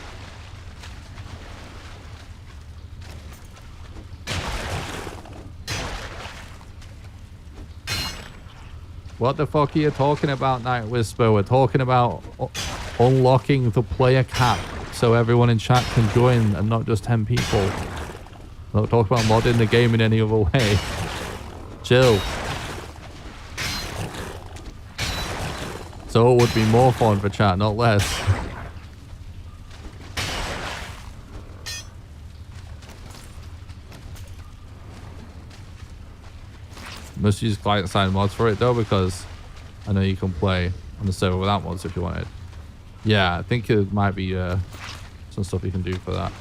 What the fuck are you talking about, Night Whisper? We're talking about unlocking the player cap so everyone in chat can join and not just 10 people. We're not talking about modding the game in any other way. Chill. So it would be more fun for chat, not less. Must use client-side mods for it though, because I know you can play on the server without mods if you wanted. Yeah, I think it might be some stuff you can do for that.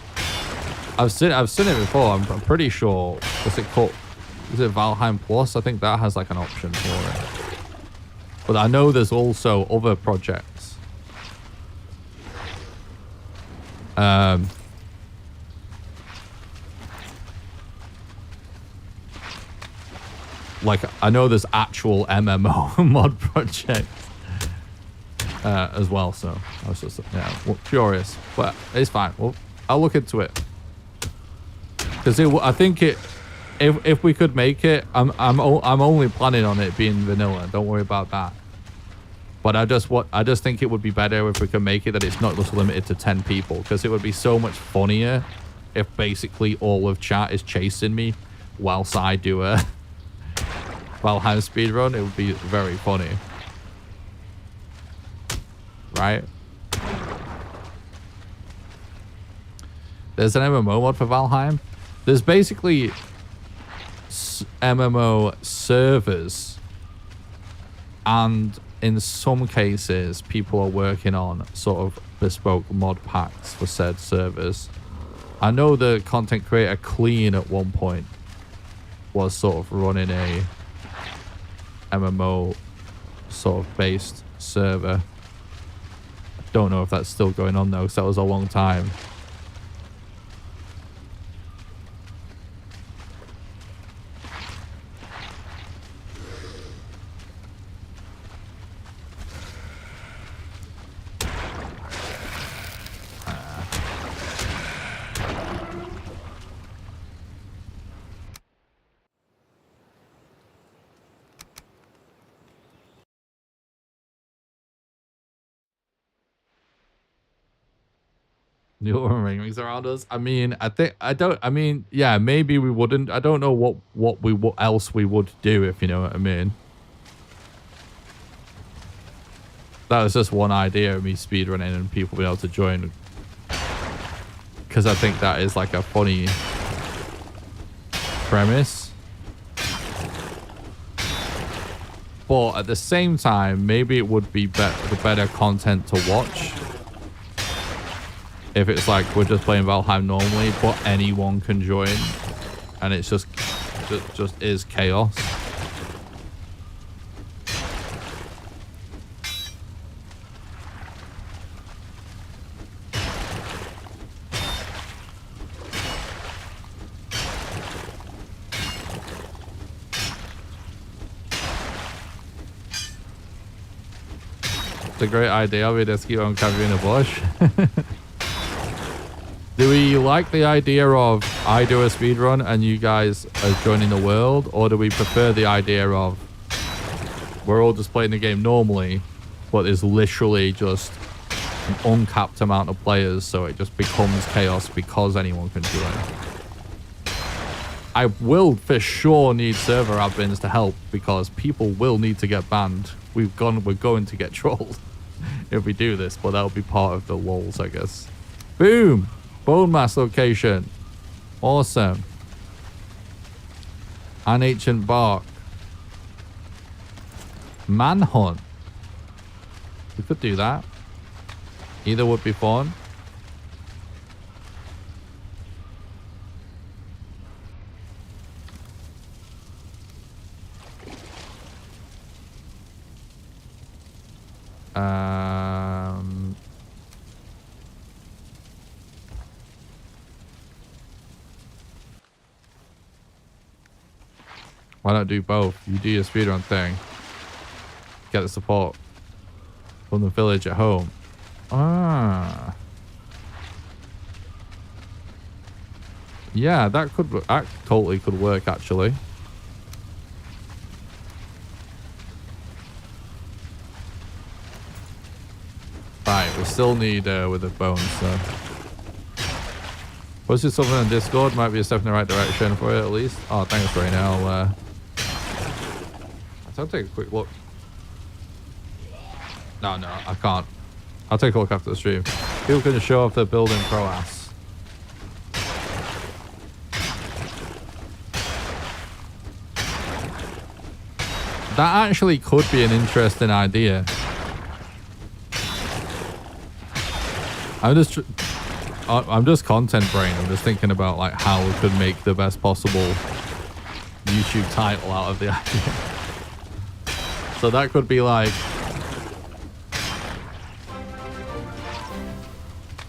I've seen it before. I'm pretty sure. What's it called? Is it Valheim Plus? I think that has like an option for it. But I know there's also other projects. Like, I know there's actual MMO mod projects as well. So I was just, yeah, well, curious. But it's fine. Well, I'll look into it. Because I think it... If we could make it, I'm only planning on it being vanilla. Don't worry about that. But I just think it would be better if we could make it that it's not just limited to 10 people, because it would be so much funnier if basically all of chat is chasing me whilst I do a Valheim speedrun. It would be very funny, right? There's an MMO mod for Valheim. There's basically MMO servers, and in some cases people are working on sort of bespoke mod packs for said servers. I know the content creator Clean at one point was sort of running a MMO sort of based server. I don't know if that's still going on though, because that was a long time. the other rings around us. I mean, yeah, maybe we wouldn't. I don't know what else we would do, if you know what I mean. That was just one idea of me speedrunning and people being able to join. Because I think that is like a funny premise. But at the same time, maybe it would be the better content to watch. If it's like we're just playing Valheim normally, but anyone can join. And it's just is chaos. It's a great idea. We just keep on covering the bush. Do we like the idea of I do a speedrun and you guys are joining the world? Or do we prefer the idea of we're all just playing the game normally, but there's literally just an uncapped amount of players, so it just becomes chaos because anyone can join? I will for sure need server admins to help because people will need to get banned. We're going to get trolled if we do this, but that'll be part of the walls, I guess. Boom! Bone mass location. Awesome. An ancient bark. Manhunt. We could do that. Either would be fun. Why not do both? You do your speedrun thing. Get the support from the village at home. Ah. Yeah, that totally could work actually. Right, we still need with the bones, so. Posted something on Discord, might be a step in the right direction for it at least. Oh, thanks, Raina. I'll take a quick look. No, I can't. I'll take a look after the stream. People can just show off their building prowess. That actually could be an interesting idea. I'm just content brain. I'm just thinking about like how we could make the best possible YouTube title out of the idea. So that could be like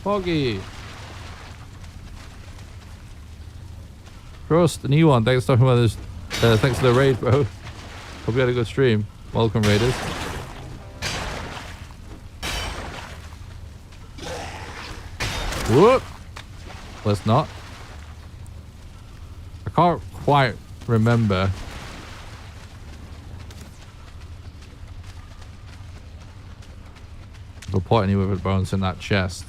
Foggy. Trust, the new one. Thanks for talking about this. Thanks for the raid, bro. Hope you had a good stream. Welcome, raiders. Whoop. Let's not. I can't quite remember. We'll put any withered bones in that chest.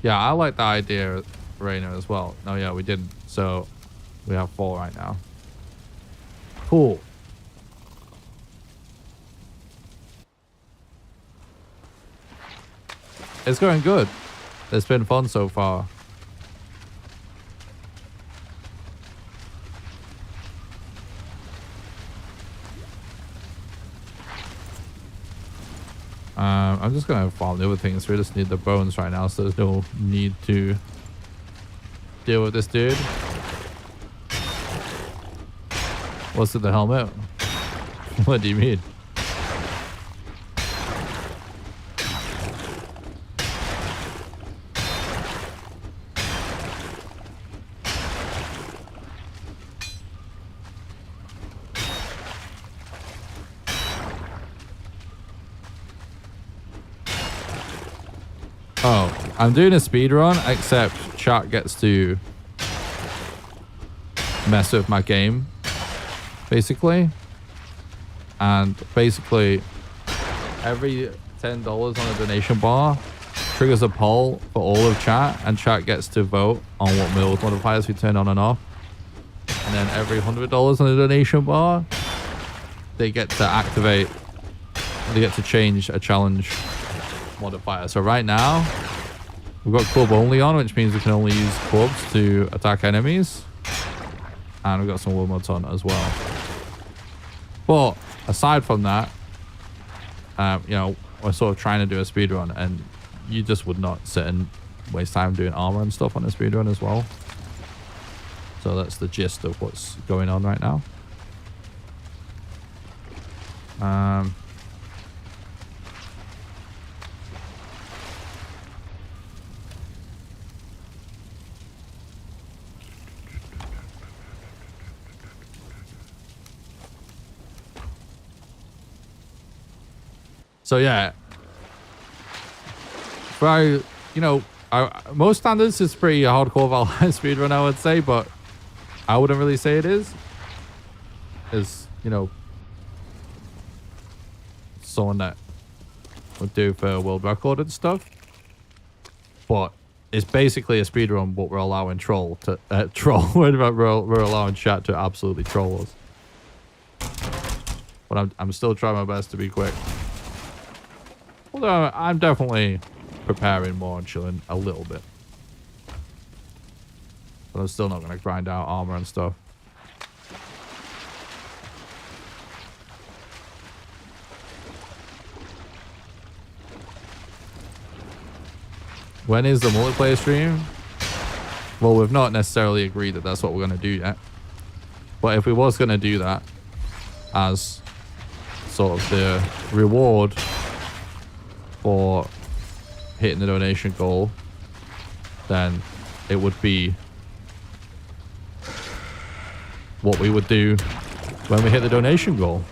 Yeah, I like the idea, Rainer, as well. No, yeah, we didn't. So we have 4 right now. Cool. It's going good. It's been fun so far. I'm just gonna farm the other things. We just need the bones right now, so there's no need to deal with this dude. What's in the helmet? What do you mean? Oh, I'm doing a speedrun, except chat gets to mess with my game, basically. And basically, every $10 on a donation bar triggers a poll for all of chat, and chat gets to vote on what build modifiers we turn on and off. And then every $100 on a donation bar, they get to activate, they get to change a challenge modifier. So right now, we've got club only on, which means we can only use clubs to attack enemies. And we've got some world mods on as well. But aside from that, you know, we're sort of trying to do a speedrun, and you just would not sit and waste time doing armor and stuff on a speedrun as well. So that's the gist of what's going on right now. So yeah, you know, most standards is pretty hardcore Valheim speedrun, I would say, but I wouldn't really say it is. Is, you know, someone that would do for world record and stuff. But it's basically a speedrun, but we're allowing troll to we're allowing chat to absolutely troll us. But I'm still trying my best to be quick. Although I'm definitely preparing more and chilling a little bit. But I'm still not going to grind out armor and stuff. When is the multiplayer stream? Well, we've not necessarily agreed that that's what we're going to do yet. But if we was going to do that as sort of the reward for hitting the donation goal, then it would be what we would do when we hit the donation goal.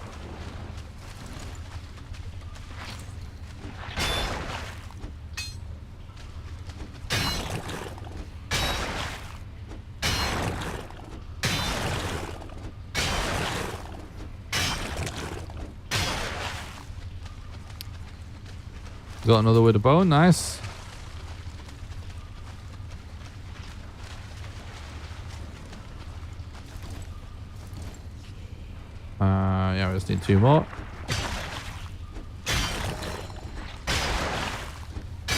Got another with a bone, nice. Yeah, we just need 2 more.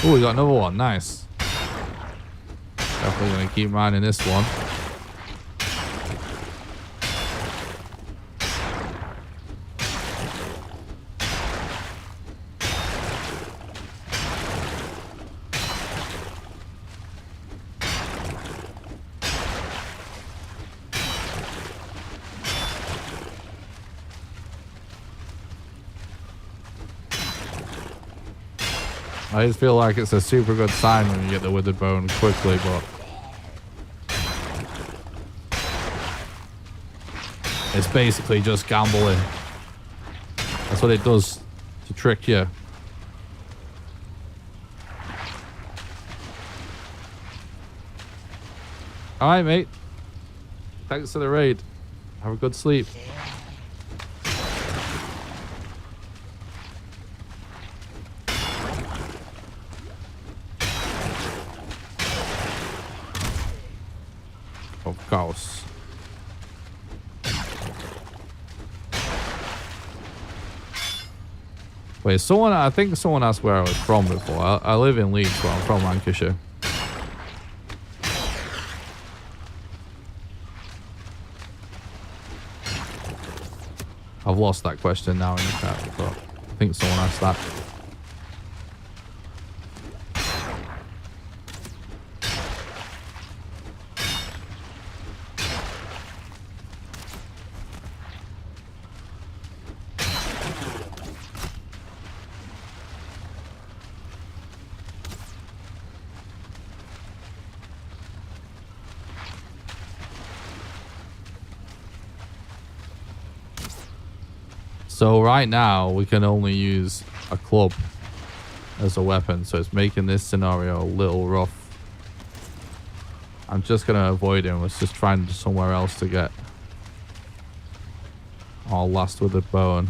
Oh, we got another one, nice. Definitely gonna keep mining this one. I just feel like it's a super good sign when you get the withered bone quickly, but it's basically just gambling. That's what it does to trick you. Alright, mate. Thanks for the raid. Have a good sleep. Of course. Wait, I think someone asked where I was from before. I live in Leeds, but I'm from Lancashire. I've lost that question now in the chat, but I think someone asked that. So right now we can only use a club as a weapon, so it's making this scenario a little rough. I'm just gonna avoid him. Let's just try somewhere else to get our last withered bone.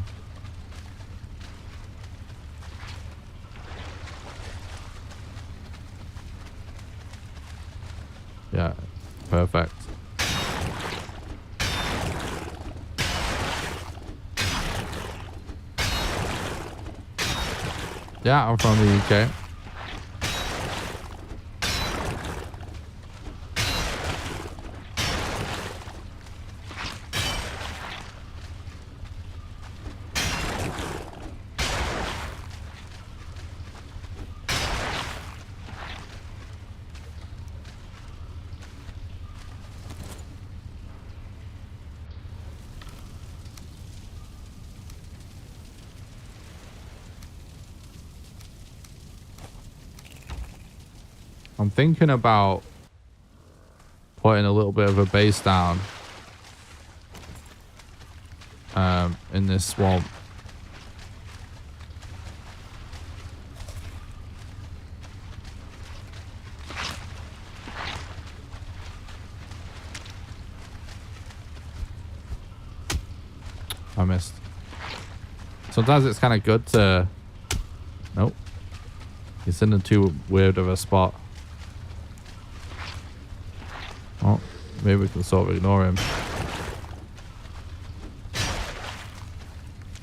Perfect. Yeah, I'm from the UK. I'm thinking about putting a little bit of a base down in this swamp. I missed. Sometimes it's kind of good to... Nope. It's in a too weird of a spot. Oh, maybe we can sort of ignore him.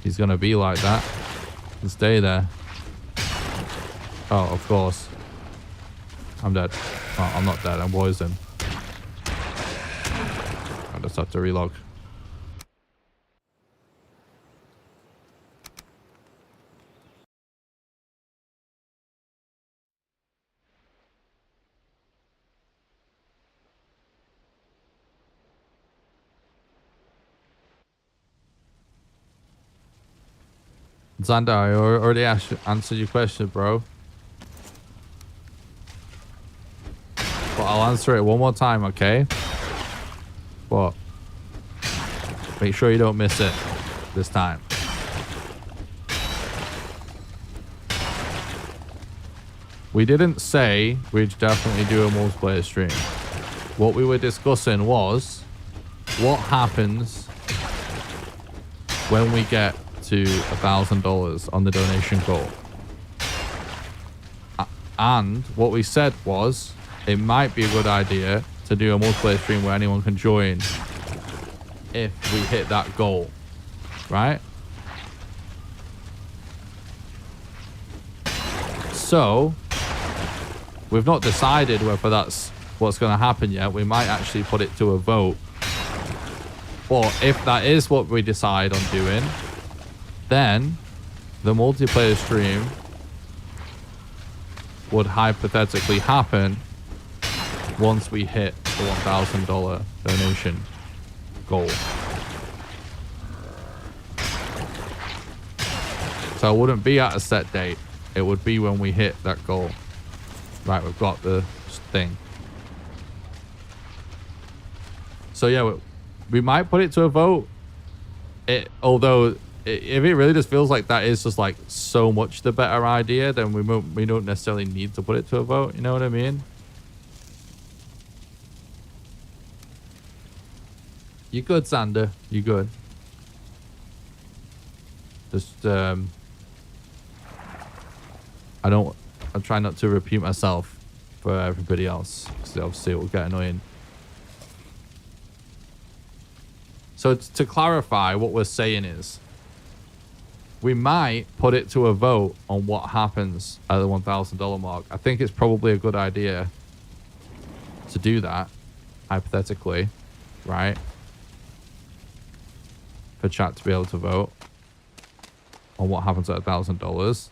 He's gonna be like that and stay there. Oh, of course. I'm dead. Oh, I'm not dead. I'm poisoned. I just have to relog. Xander, I already answered your question, bro. But I'll answer it one more time, okay? But make sure you don't miss it this time. We didn't say we'd definitely do a multiplayer stream. What we were discussing was what happens when we get to $1,000 on the donation goal. And what we said was it might be a good idea to do a multiplayer stream where anyone can join if we hit that goal, right? So we've not decided whether that's what's going to happen yet. We might actually put it to a vote. Or if that is what we decide on doing, then the multiplayer stream would hypothetically happen once we hit the $1,000 donation goal. So it wouldn't be at a set date. It would be when we hit that goal. Right, we've got the thing. So yeah, we might put it to a vote. Although if it really just feels like that is just like so much the better idea, then we don't necessarily need to put it to a vote. You know what I mean? You good, Sander? You good? Just I'm trying not to repeat myself for everybody else, because obviously it will get annoying. So to clarify, what we're saying is we might put it to a vote on what happens at the $1,000 mark. I think it's probably a good idea to do that, hypothetically, right? For chat to be able to vote on what happens at $1,000.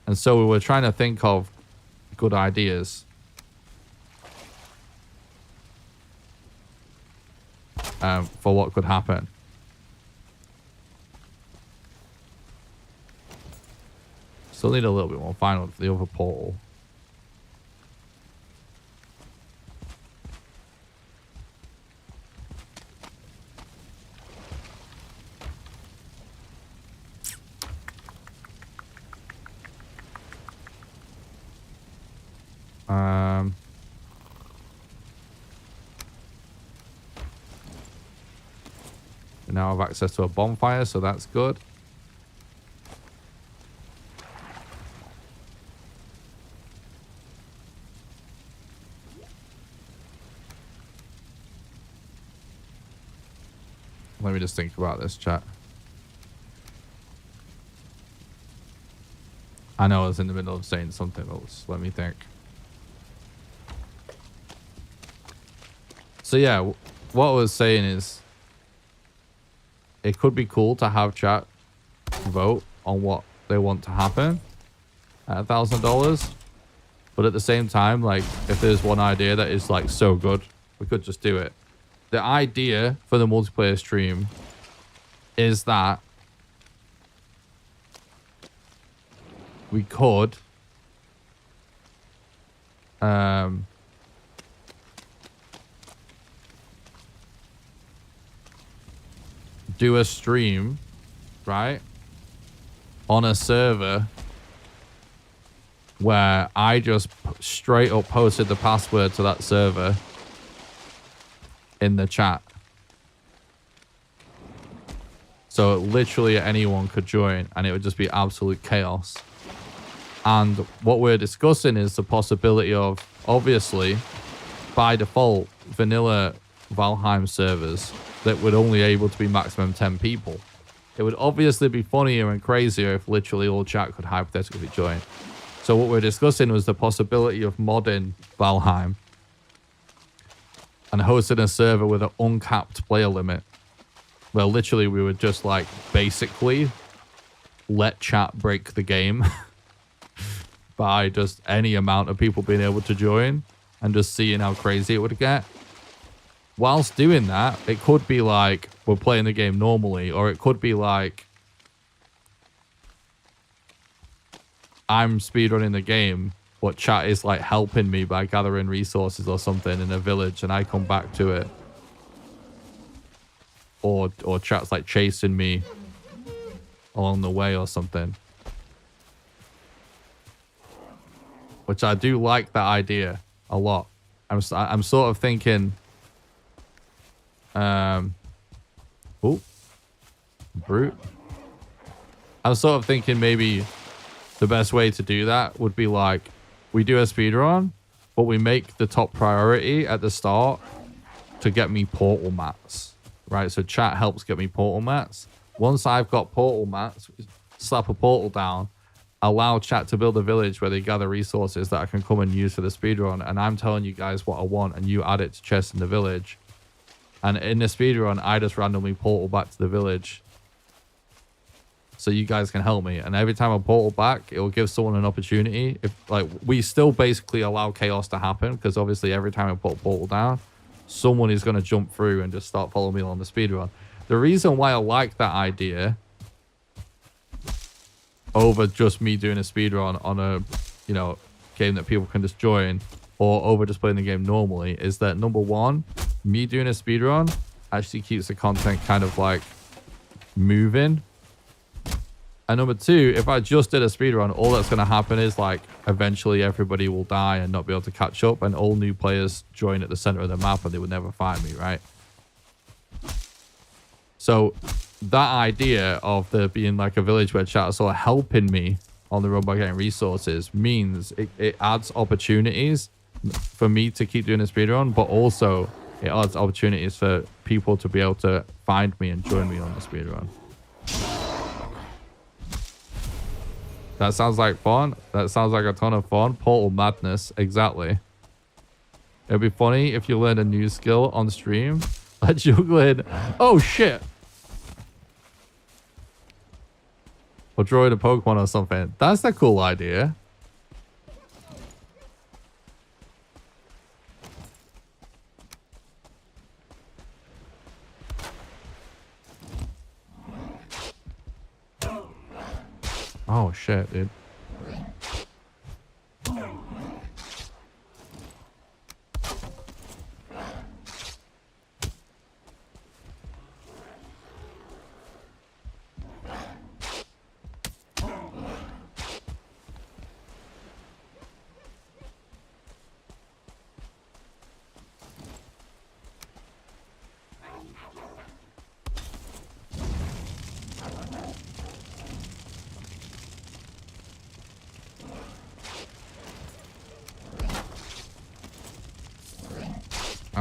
And so we were trying to think of good ideas. For what could happen. Still need a little bit more final for the other portal. We now have access to a bonfire, so that's good. Let me just think about this, chat. I know I was in the middle of saying something else. Let me think. So yeah, what I was saying is it could be cool to have chat vote on what they want to happen at $1,000. But at the same time, like, if there's one idea that is like so good, we could just do it. The idea for the multiplayer stream is that we could do a stream, right, on a server where I just straight up posted the password to that server in the chat. So literally anyone could join and it would just be absolute chaos. And what we're discussing is the possibility of, obviously, by default, vanilla Valheim servers that would only able to be maximum 10 people. It would obviously be funnier and crazier if literally all chat could hypothetically join. So what we're discussing was the possibility of modding Valheim and hosting a server with an uncapped player limit, where literally we would just like basically let chat break the game by just any amount of people being able to join and just seeing how crazy it would get. Whilst doing that, it could be like we're playing the game normally, or it could be like I'm speedrunning the game, but chat is like helping me by gathering resources or something in a village, and I come back to it. Or chat's like chasing me along the way or something. Which I do like that idea a lot. I'm sort of thinking, oh, brute. I'm sort of thinking maybe the best way to do that would be like we do a speedrun, but we make the top priority at the start to get me portal mats, right? So chat helps get me portal mats. Once I've got portal mats, slap a portal down, allow chat to build a village where they gather resources that I can come and use for the speedrun. And I'm telling you guys what I want, and you add it to chests in the village. And in the speedrun, I just randomly portal back to the village so you guys can help me. And every time I portal back, it will give someone an opportunity. If like we still basically allow chaos to happen, because obviously every time I put a portal down, someone is going to jump through and just start following me on the speedrun. The reason why I like that idea over just me doing a speedrun on a, you know, game that people can just join, or over just playing the game normally, is that number one, me doing a speedrun actually keeps the content kind of like moving. And number two, if I just did a speedrun, all that's going to happen is like eventually everybody will die and not be able to catch up, and all new players join at the center of the map and they would never find me, right? So that idea of there being like a village where chat is sort of helping me on the road by getting resources means it adds opportunities for me to keep doing a speedrun, but also it adds opportunities for people to be able to find me and join me on the speedrun. That sounds like fun. That sounds like a ton of fun. Portal madness, exactly. It'd be funny if you learned a new skill on stream. Like juggling. Oh shit. Or drawing a Pokemon or something. That's a cool idea. Oh shit, dude.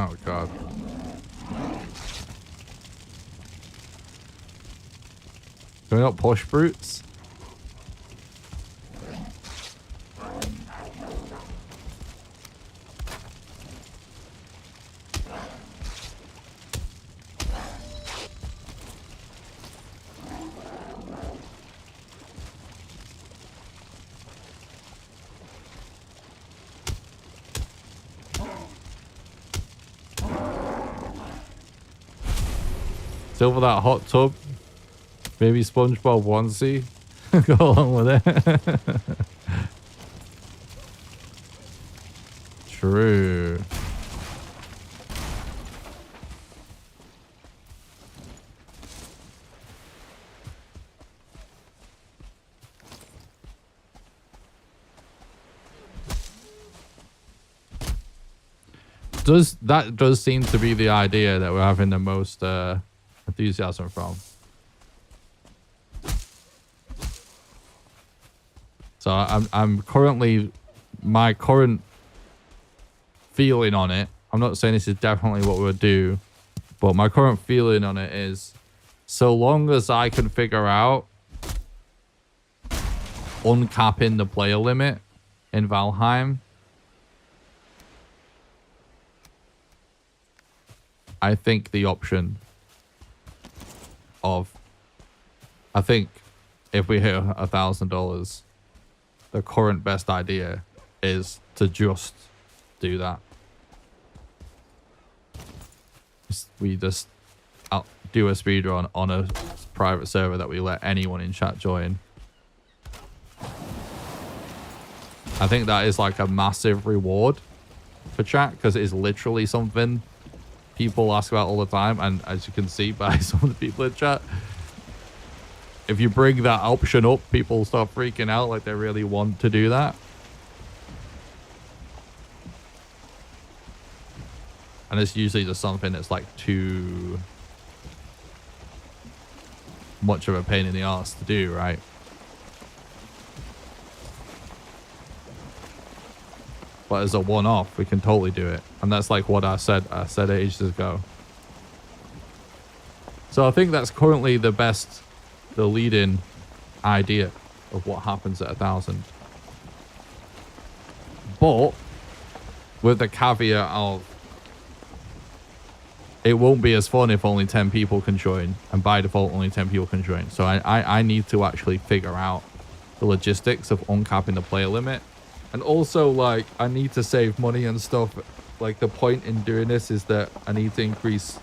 Oh god. Can we not push brutes? Still for that hot tub. Maybe SpongeBob onesie. Go along with it. True. That does seem to be the idea that we're having the most enthusiasm from. So I'm currently, my current feeling on it, I'm not saying this is definitely what we'll do, but my current feeling on it is, so long as I can figure out uncapping the player limit in Valheim, I think the option of, I think if we hit $1,000, the current best idea is to just do that. We just do a speedrun on a private server that we let anyone in chat join. I think that is like a massive reward for chat, because it is literally something people ask about all the time, and as you can see by some of the people in chat, if you bring that option up, people start freaking out like they really want to do that. And it's usually just something that's like too much of a pain in the ass to do, right? But as a one-off, we can totally do it. And that's like what I said ages ago. So I think that's currently the lead-in idea of what happens at 1,000. But with the caveat of, it won't be as fun if only 10 people can join, and by default only 10 people can join. So I need to actually figure out the logistics of uncapping the player limit. And also, like, I need to save money and stuff. Like, the point in doing this is that I need to increase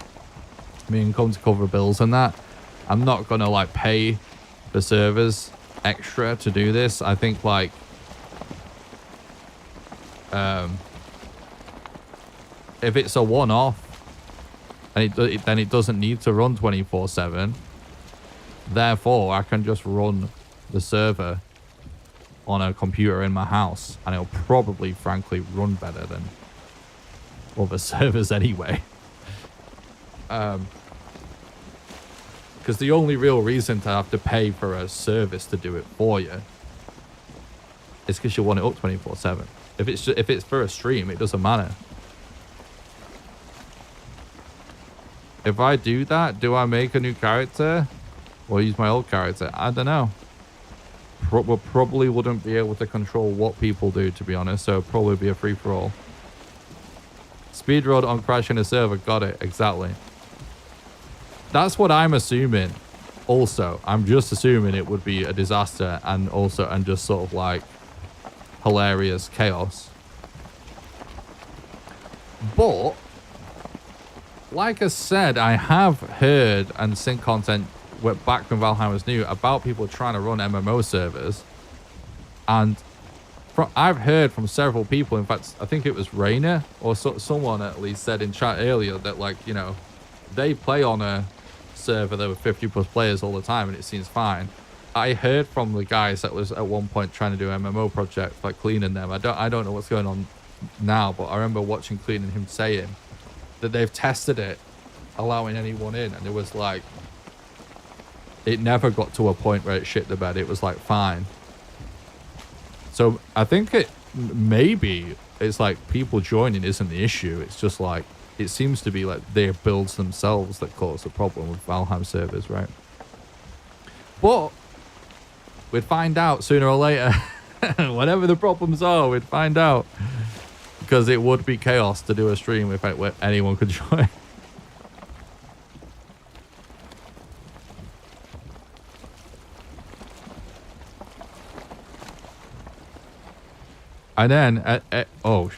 my income to cover bills and that. I'm not gonna like pay the servers extra to do this. I think like if it's a one-off and then it doesn't need to run 24/7, therefore I can just run the server on a computer in my house, and it'll probably frankly run better than other servers anyway. Because the only real reason to have to pay for a service to do it for you is because you want it up 24/7. If it's for a stream, it doesn't matter. If I do that, do I make a new character or use my old character? I don't know. We probably wouldn't be able to control what people do, to be honest, so it'd probably be a free-for-all. Speedrun on crashing a server, got it, exactly. That's what I'm assuming. Also, I'm just assuming it would be a disaster and just sort of like hilarious chaos. But like I said, I have heard and seen content back when Valheim was new about people trying to run MMO servers, and I've heard from several people, in fact I think it was Rainer or someone at least said in chat earlier that, like, you know, they play on a server that were 50+ players all the time and it seems fine. I heard from the guys that was at one point trying to do MMO projects, like cleaning them. I don't know what's going on now, but I remember watching Clean and him saying that they've tested it allowing anyone in, and it was like, it never got to a point where it shit the bed. It was like fine. So I think maybe it's like people joining isn't the issue. It's just like, it seems to be like their builds themselves that cause the problem with Valheim servers, right? But we'd find out sooner or later. Whatever the problems are, we'd find out. Because it would be chaos to do a stream if anyone could join. And then, oh,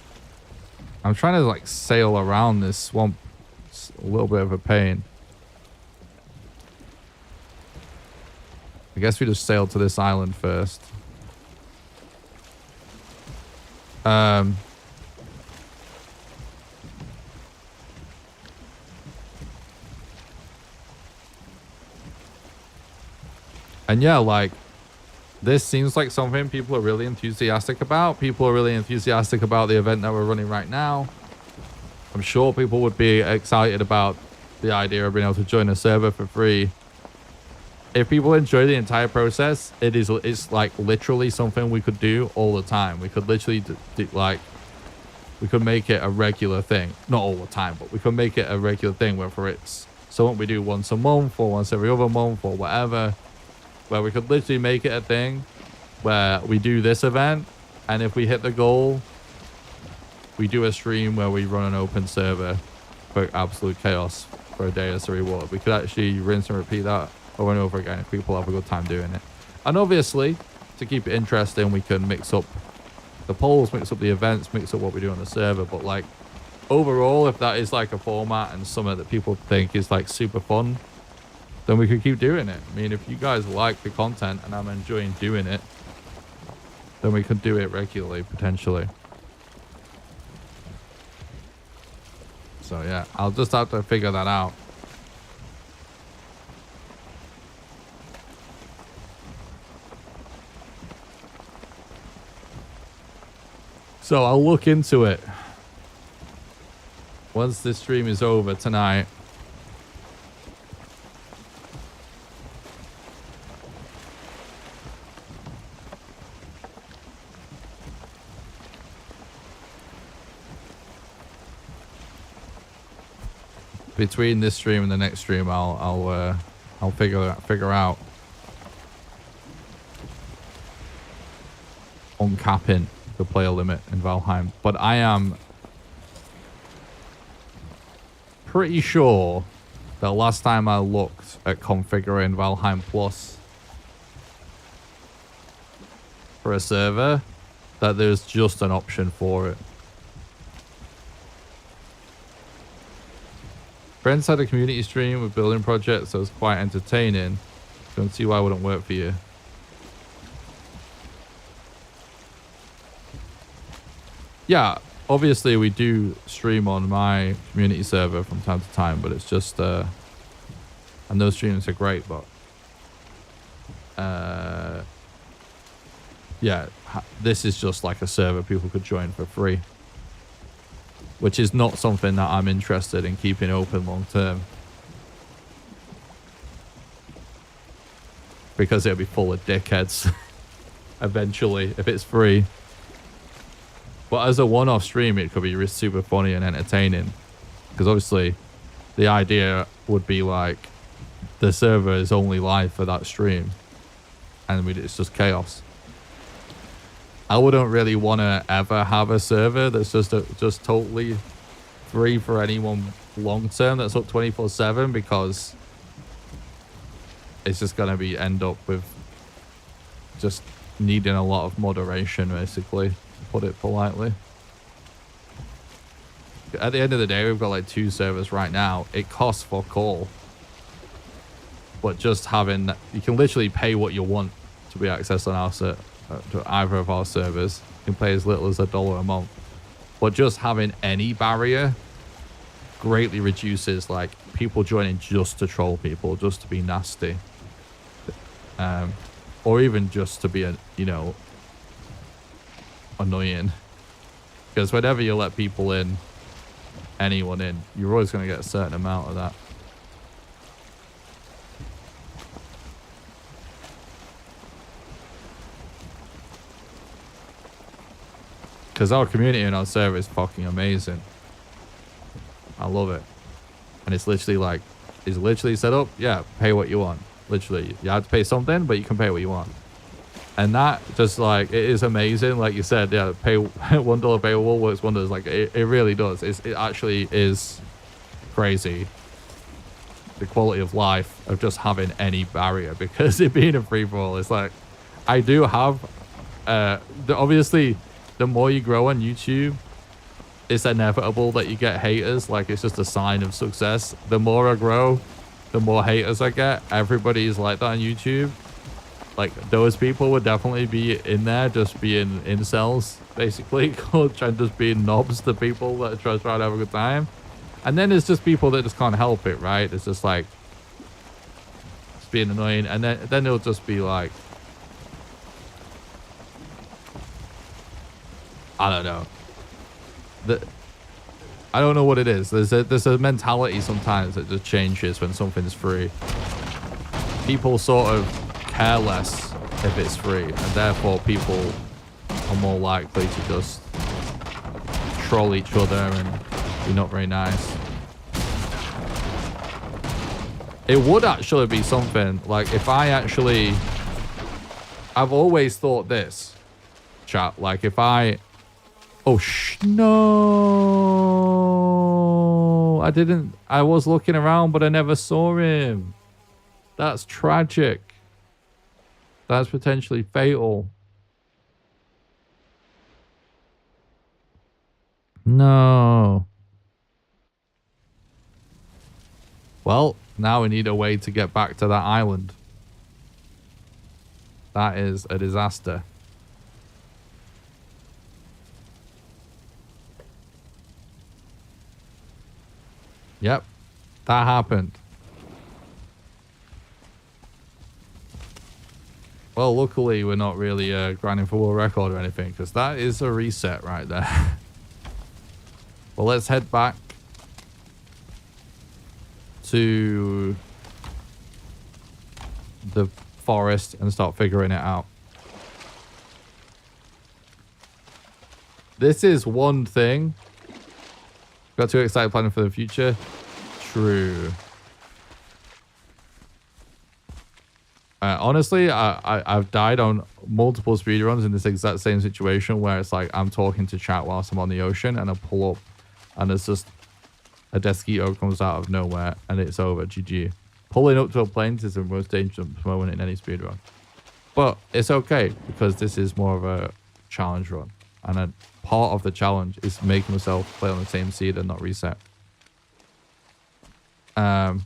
I'm trying to like sail around this swamp. It's a little bit of a pain. I guess we just sailed to this island first. And yeah, like, this seems like something people are really enthusiastic about. People are really enthusiastic about the event that we're running right now. I'm sure people would be excited about the idea of being able to join a server for free. If people enjoy the entire process, it's like literally something we could do all the time. We could literally we could make it a regular thing. Not all the time, but we could make it a regular thing, whether it's something we do once a month or once every other month or whatever. Where we could literally make it a thing where we do this event, and if we hit the goal, we do a stream where we run an open server for absolute chaos for a day as a reward. We could actually rinse and repeat that over and over again if people have a good time doing it. And obviously, to keep it interesting, we can mix up the polls, mix up the events, mix up what we do on the server. But like, overall, if that is like a format and something that people think is like super fun, then we could keep doing it. I mean, if you guys like the content and I'm enjoying doing it, then we could do it regularly, potentially. So yeah, I'll just have to figure that out. So I'll look into it once this stream is over tonight. Between this stream and the next stream, I'll figure out uncapping the player limit in Valheim. But I am pretty sure that last time I looked at configuring Valheim Plus for a server, that there's just an option for it. Friends had a community stream with building projects that was quite entertaining. Don't see why it wouldn't work for you. Yeah, obviously we do stream on my community server from time to time, but it's just and those streams are great, but yeah, this is just like a server people could join for free, which is not something that I'm interested in keeping open long term, because it'll be full of dickheads eventually if it's free. But as a one-off stream, it could be super funny and entertaining, because obviously the idea would be like the server is only live for that stream and it's just chaos. I wouldn't really want to ever have a server that's just totally free for anyone long term that's up 24/7, because it's just going to end up with just needing a lot of moderation, basically, to put it politely. At the end of the day, we've got like 2 servers right now. It costs for call, but just having, you can literally pay what you want to be accessed on our server. To either of our servers. You can pay as little as $1 a month, but just having any barrier greatly reduces like people joining just to troll people, just to be nasty, or even just to be annoying. Because whenever you let people in, anyone in, you're always going to get a certain amount of that. Because our community and our server is fucking amazing. I love it. And it's literally like, it's literally set up, yeah, pay what you want. Literally, you have to pay something, but you can pay what you want. And that just like, it is amazing. Like you said, yeah, pay $1 paywall works wonders. Like it really does. It actually is crazy. The quality of life of just having any barrier, because it being a free-for-all, it's like, I do have, obviously, the more you grow on YouTube, it's inevitable that you get haters. Like, it's just a sign of success. The more I grow, the more haters I get. Everybody's like that on YouTube. Like, those people would definitely be in there just being incels, basically, trying just being knobs to people that are trying to have a good time. And then there's just people that just can't help it, right? It's just like, it's being annoying. And then it'll just be like, I don't know. I don't know what it is. There's a mentality sometimes that just changes when something's free. People sort of care less if it's free, and therefore people are more likely to just troll each other and be not very nice. It would actually be something like if I've always thought this, chat, like if I, no, I was looking around, but I never saw him. That's tragic. That's potentially fatal. No. Well, now we need a way to get back to that island. That is a disaster. Yep, that happened. Well, luckily we're not really grinding for world record or anything, because that is a reset right there. Well, let's head back to the forest and start figuring it out. This is one thing. Got too excited planning for the future. True. Honestly, I've died on multiple speedruns in this exact same situation where it's like I'm talking to chat whilst I'm on the ocean and I pull up and it's just a Desquito comes out of nowhere and it's over. GG. Pulling up to a plane is the most dangerous moment in any speedrun. But it's okay because this is more of a challenge run. And a part of the challenge is making myself play on the same seed and not reset. I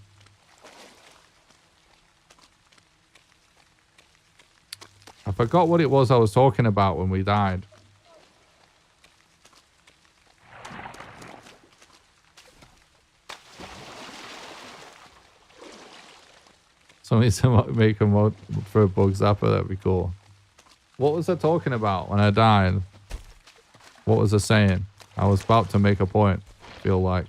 forgot what it was I was talking about when we died. Somebody to make a mod for a bug zapper, that'd be cool. What was I talking about when I died? What was I saying? I was about to make a point, I feel like.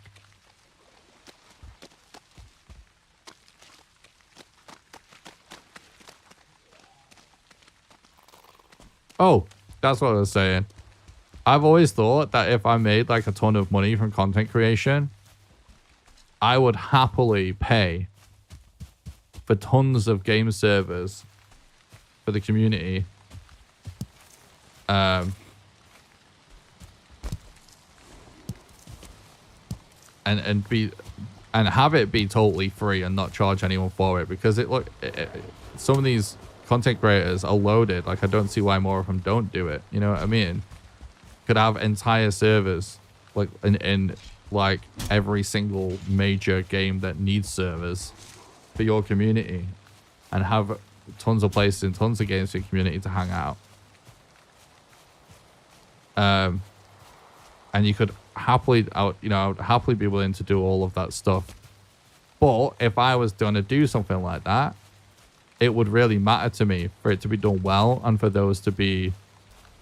Oh, that's what I was saying. I've always thought that if I made like a ton of money from content creation, I would happily pay for tons of game servers for the community. And have it be totally free and not charge anyone for it, because some of these content creators are loaded. Like, I don't see why more of them don't do it. You know what I mean? Could have entire servers like in like every single major game that needs servers for your community, and have tons of places and tons of games for your community to hang out. And you could happily happily be willing to do all of that stuff. But if I was going to do something like that, it would really matter to me for it to be done well, and for those to be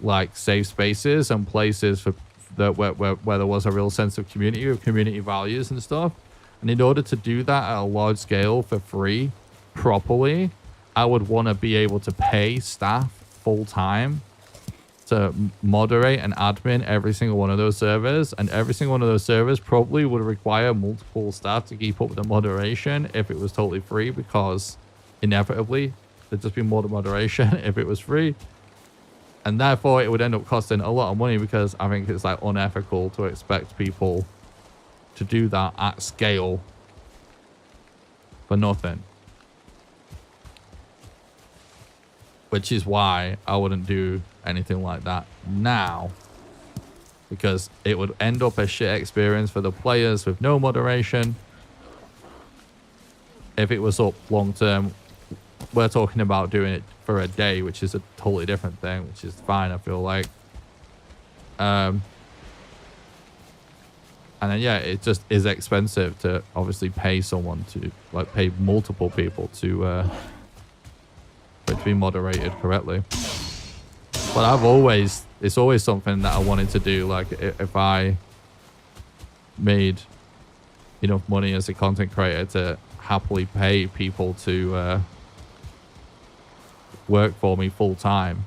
like safe spaces and places for that where there was a real sense of community, of community values and stuff. And in order to do that at a large scale for free properly, I would want to be able to pay staff full time to moderate and admin every single one of those servers. And every single one of those servers probably would require multiple staff to keep up with the moderation if it was totally free, because inevitably there'd just be more moderation if it was free. And therefore, it would end up costing a lot of money because I think it's like unethical to expect people to do that at scale for nothing. Which is why I wouldn't do anything like that now. Because it would end up a shit experience for the players with no moderation. If it was up long term, we're talking about doing it for a day, which is a totally different thing, which is fine, I feel like. And then, yeah, it just is expensive to obviously pay someone to, like, pay multiple people to for it to be moderated correctly. But it's always something that I wanted to do. Like, if I made enough money as a content creator to happily pay people to work for me full time.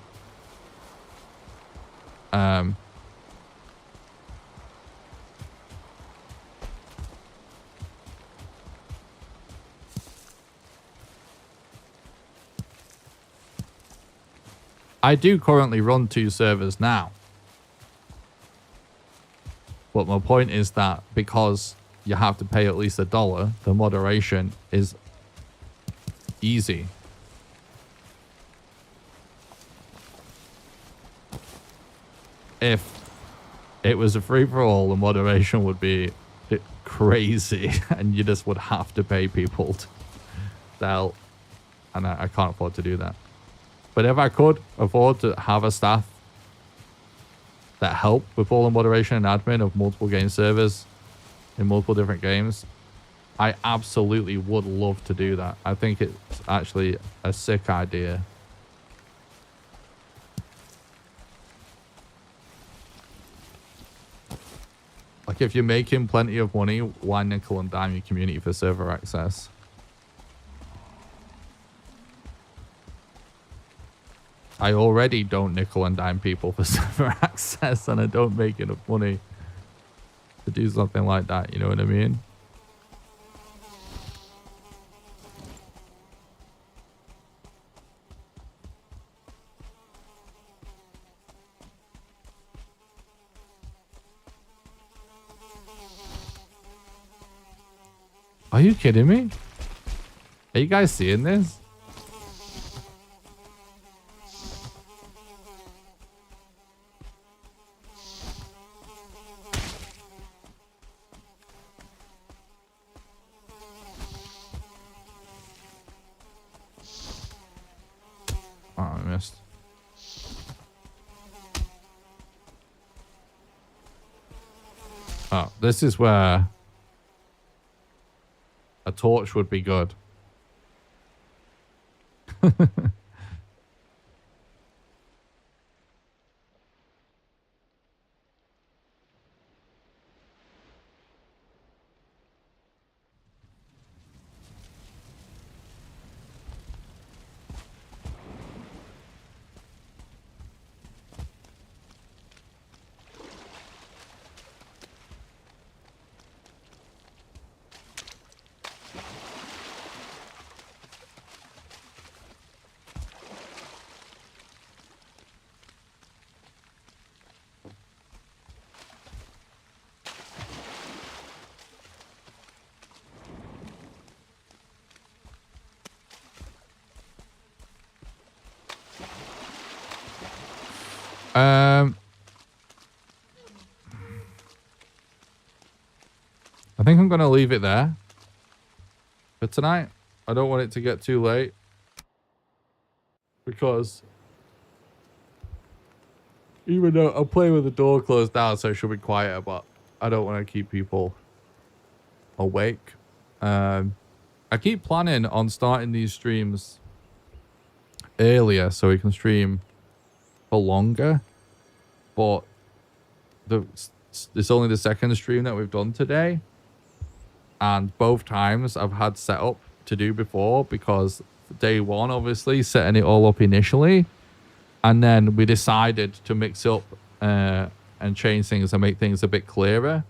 I do currently run 2 servers now. But my point is that because you have to pay at least $1, the moderation is easy. If it was a free-for-all, the moderation would be crazy and you just would have to pay people to help. And I can't afford to do that. But if I could afford to have a staff that help with all the moderation and admin of multiple game servers in multiple different games, I absolutely would love to do that. I think it's actually a sick idea. Like, if you're making plenty of money, why nickel and dime your community for server access? I already don't nickel and dime people for server access, and I don't make enough money to do something like that, you know what I mean? Are you kidding me? Are you guys seeing this? Oh, I missed. Oh, this is where a torch would be good. I think I'm going to leave it there for tonight. I don't want it to get too late because even though I'm playing with the door closed down, so it should be quieter, but I don't want to keep people awake. I keep planning on starting these streams earlier so we can stream for longer, but it's only the second stream that we've done today, and both times I've had set up to do before, because day one, obviously setting it all up initially, and then we decided to mix up and change things and make things a bit clearer.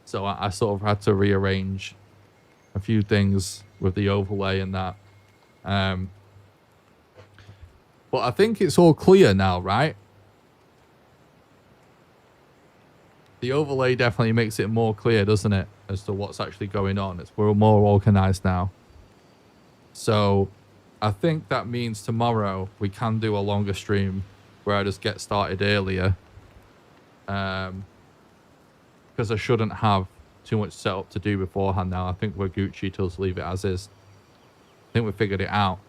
So I sort of had to rearrange a few things with the overlay and that, But I think it's all clear now, right? The overlay definitely makes it more clear, doesn't it? As to what's actually going on. We're more organized now. So I think that means tomorrow we can do a longer stream where I just get started earlier. Because I shouldn't have too much setup to do beforehand now. I think we're Gucci till to leave it as is. I think we figured it out.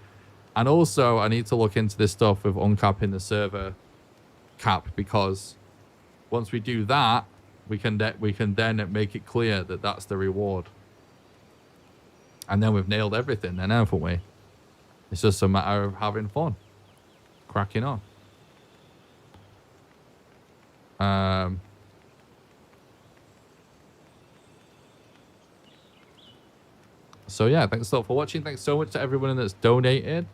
And also, I need to look into this stuff with uncapping the server cap, because once we do that, we can then make it clear that that's the reward. And then we've nailed everything then, haven't we? It's just a matter of having fun. Cracking on. So yeah, thanks a lot for watching. Thanks so much to everyone that's donated.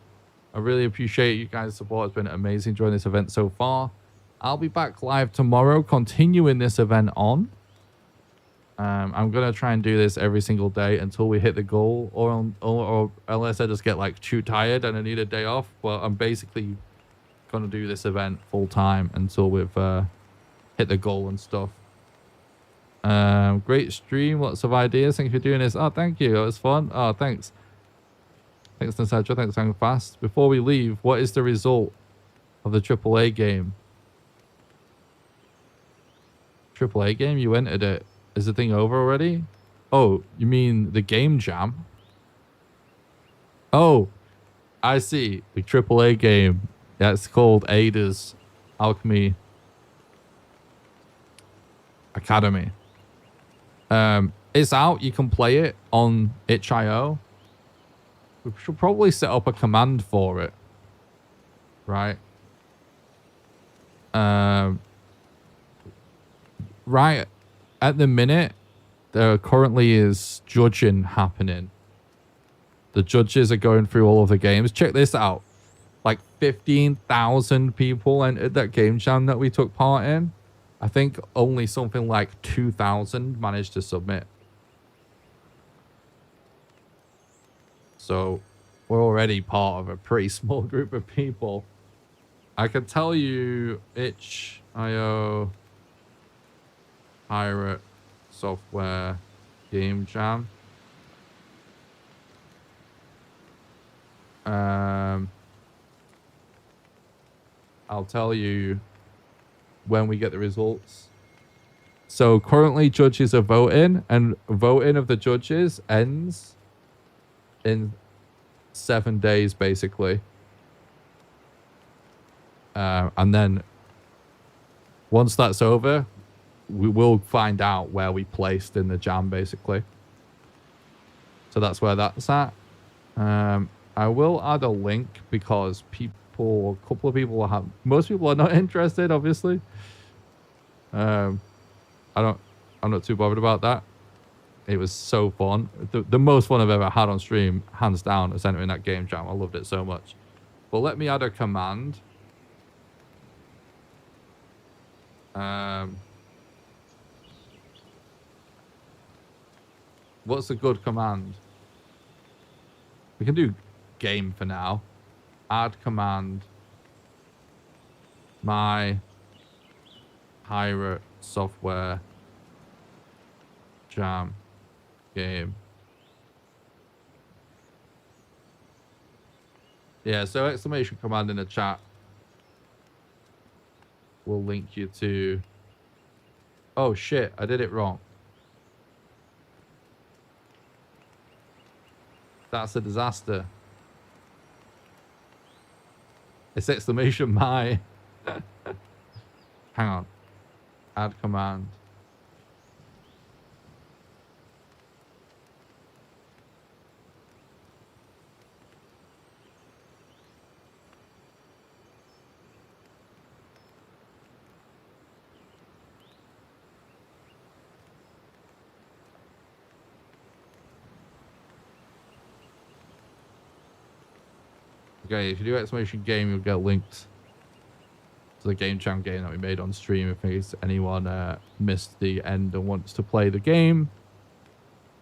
I really appreciate you guys' support. It's been amazing during this event so far. I'll be back live tomorrow, continuing this event on. I'm going to try and do this every single day until we hit the goal, or unless I just get like too tired and I need a day off. But I'm basically going to do this event full time until we've hit the goal and stuff. Great stream, lots of ideas. Thanks for doing this. Oh, thank you. It was fun. Oh, thanks. Thanks, Nasaja. Thanks, Hang Fast. Before we leave, what is the result of the AAA game? AAA game? You entered it. Is the thing over already? Oh, you mean the game jam? Oh, I see. The AAA game. That's called Ada's Alchemy Academy. It's out. You can play it on itch.io. We should probably set up a command for it. Right? Right at the minute, there currently is judging happening. The judges are going through all of the games. Check this out. Like 15,000 people entered that game jam that we took part in. I think only something like 2,000 managed to submit. So we're already part of a pretty small group of people. I can tell you itch.io pirate software game jam. I'll tell you when we get the results. So currently judges are voting, and voting of the judges ends in 7 days basically. And then once that's over, we will find out where we placed in the jam basically. So that's where that's at. I will add a link because a couple of people have, most people are not interested, obviously. I'm not too bothered about that. It was so fun. The most fun I've ever had on stream, hands down, is entering that game jam. I loved it so much. But let me add a command. What's a good command? We can do game for now. Add command. My pirate software jam game. Yeah, so exclamation command in the chat will link you to... Oh shit, I did it wrong. That's a disaster. It's exclamation my. Hang on. Add command. Okay, if you do exclamation game, you'll get linked to the game jam game that we made on stream in case anyone missed the end and wants to play the game.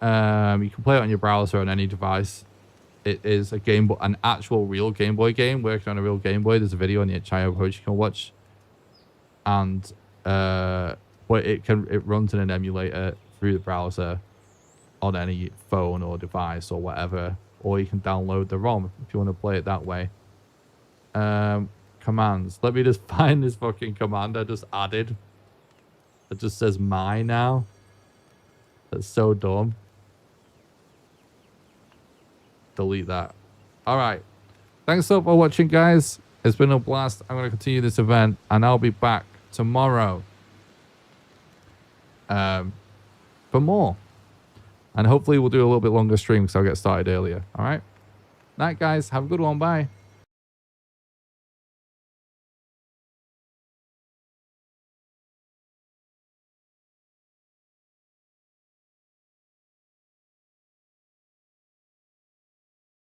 You can play it on your browser on any device. it is a Game Boy, an actual real Game Boy game working on a real Game Boy. There's a video on the Chio Post you can watch, and but it runs in an emulator through the browser on any phone or device or whatever, or you can download the ROM if you want to play it that way. Commands. Let me just find this fucking command I just added. It just says my now. That's so dumb. Delete that. All right. Thanks so much for watching, guys. It's been a blast. I'm going to continue this event, and I'll be back tomorrow for more. And hopefully we'll do a little bit longer stream because I'll get started earlier. All right. Night, guys. Have a good one. Bye.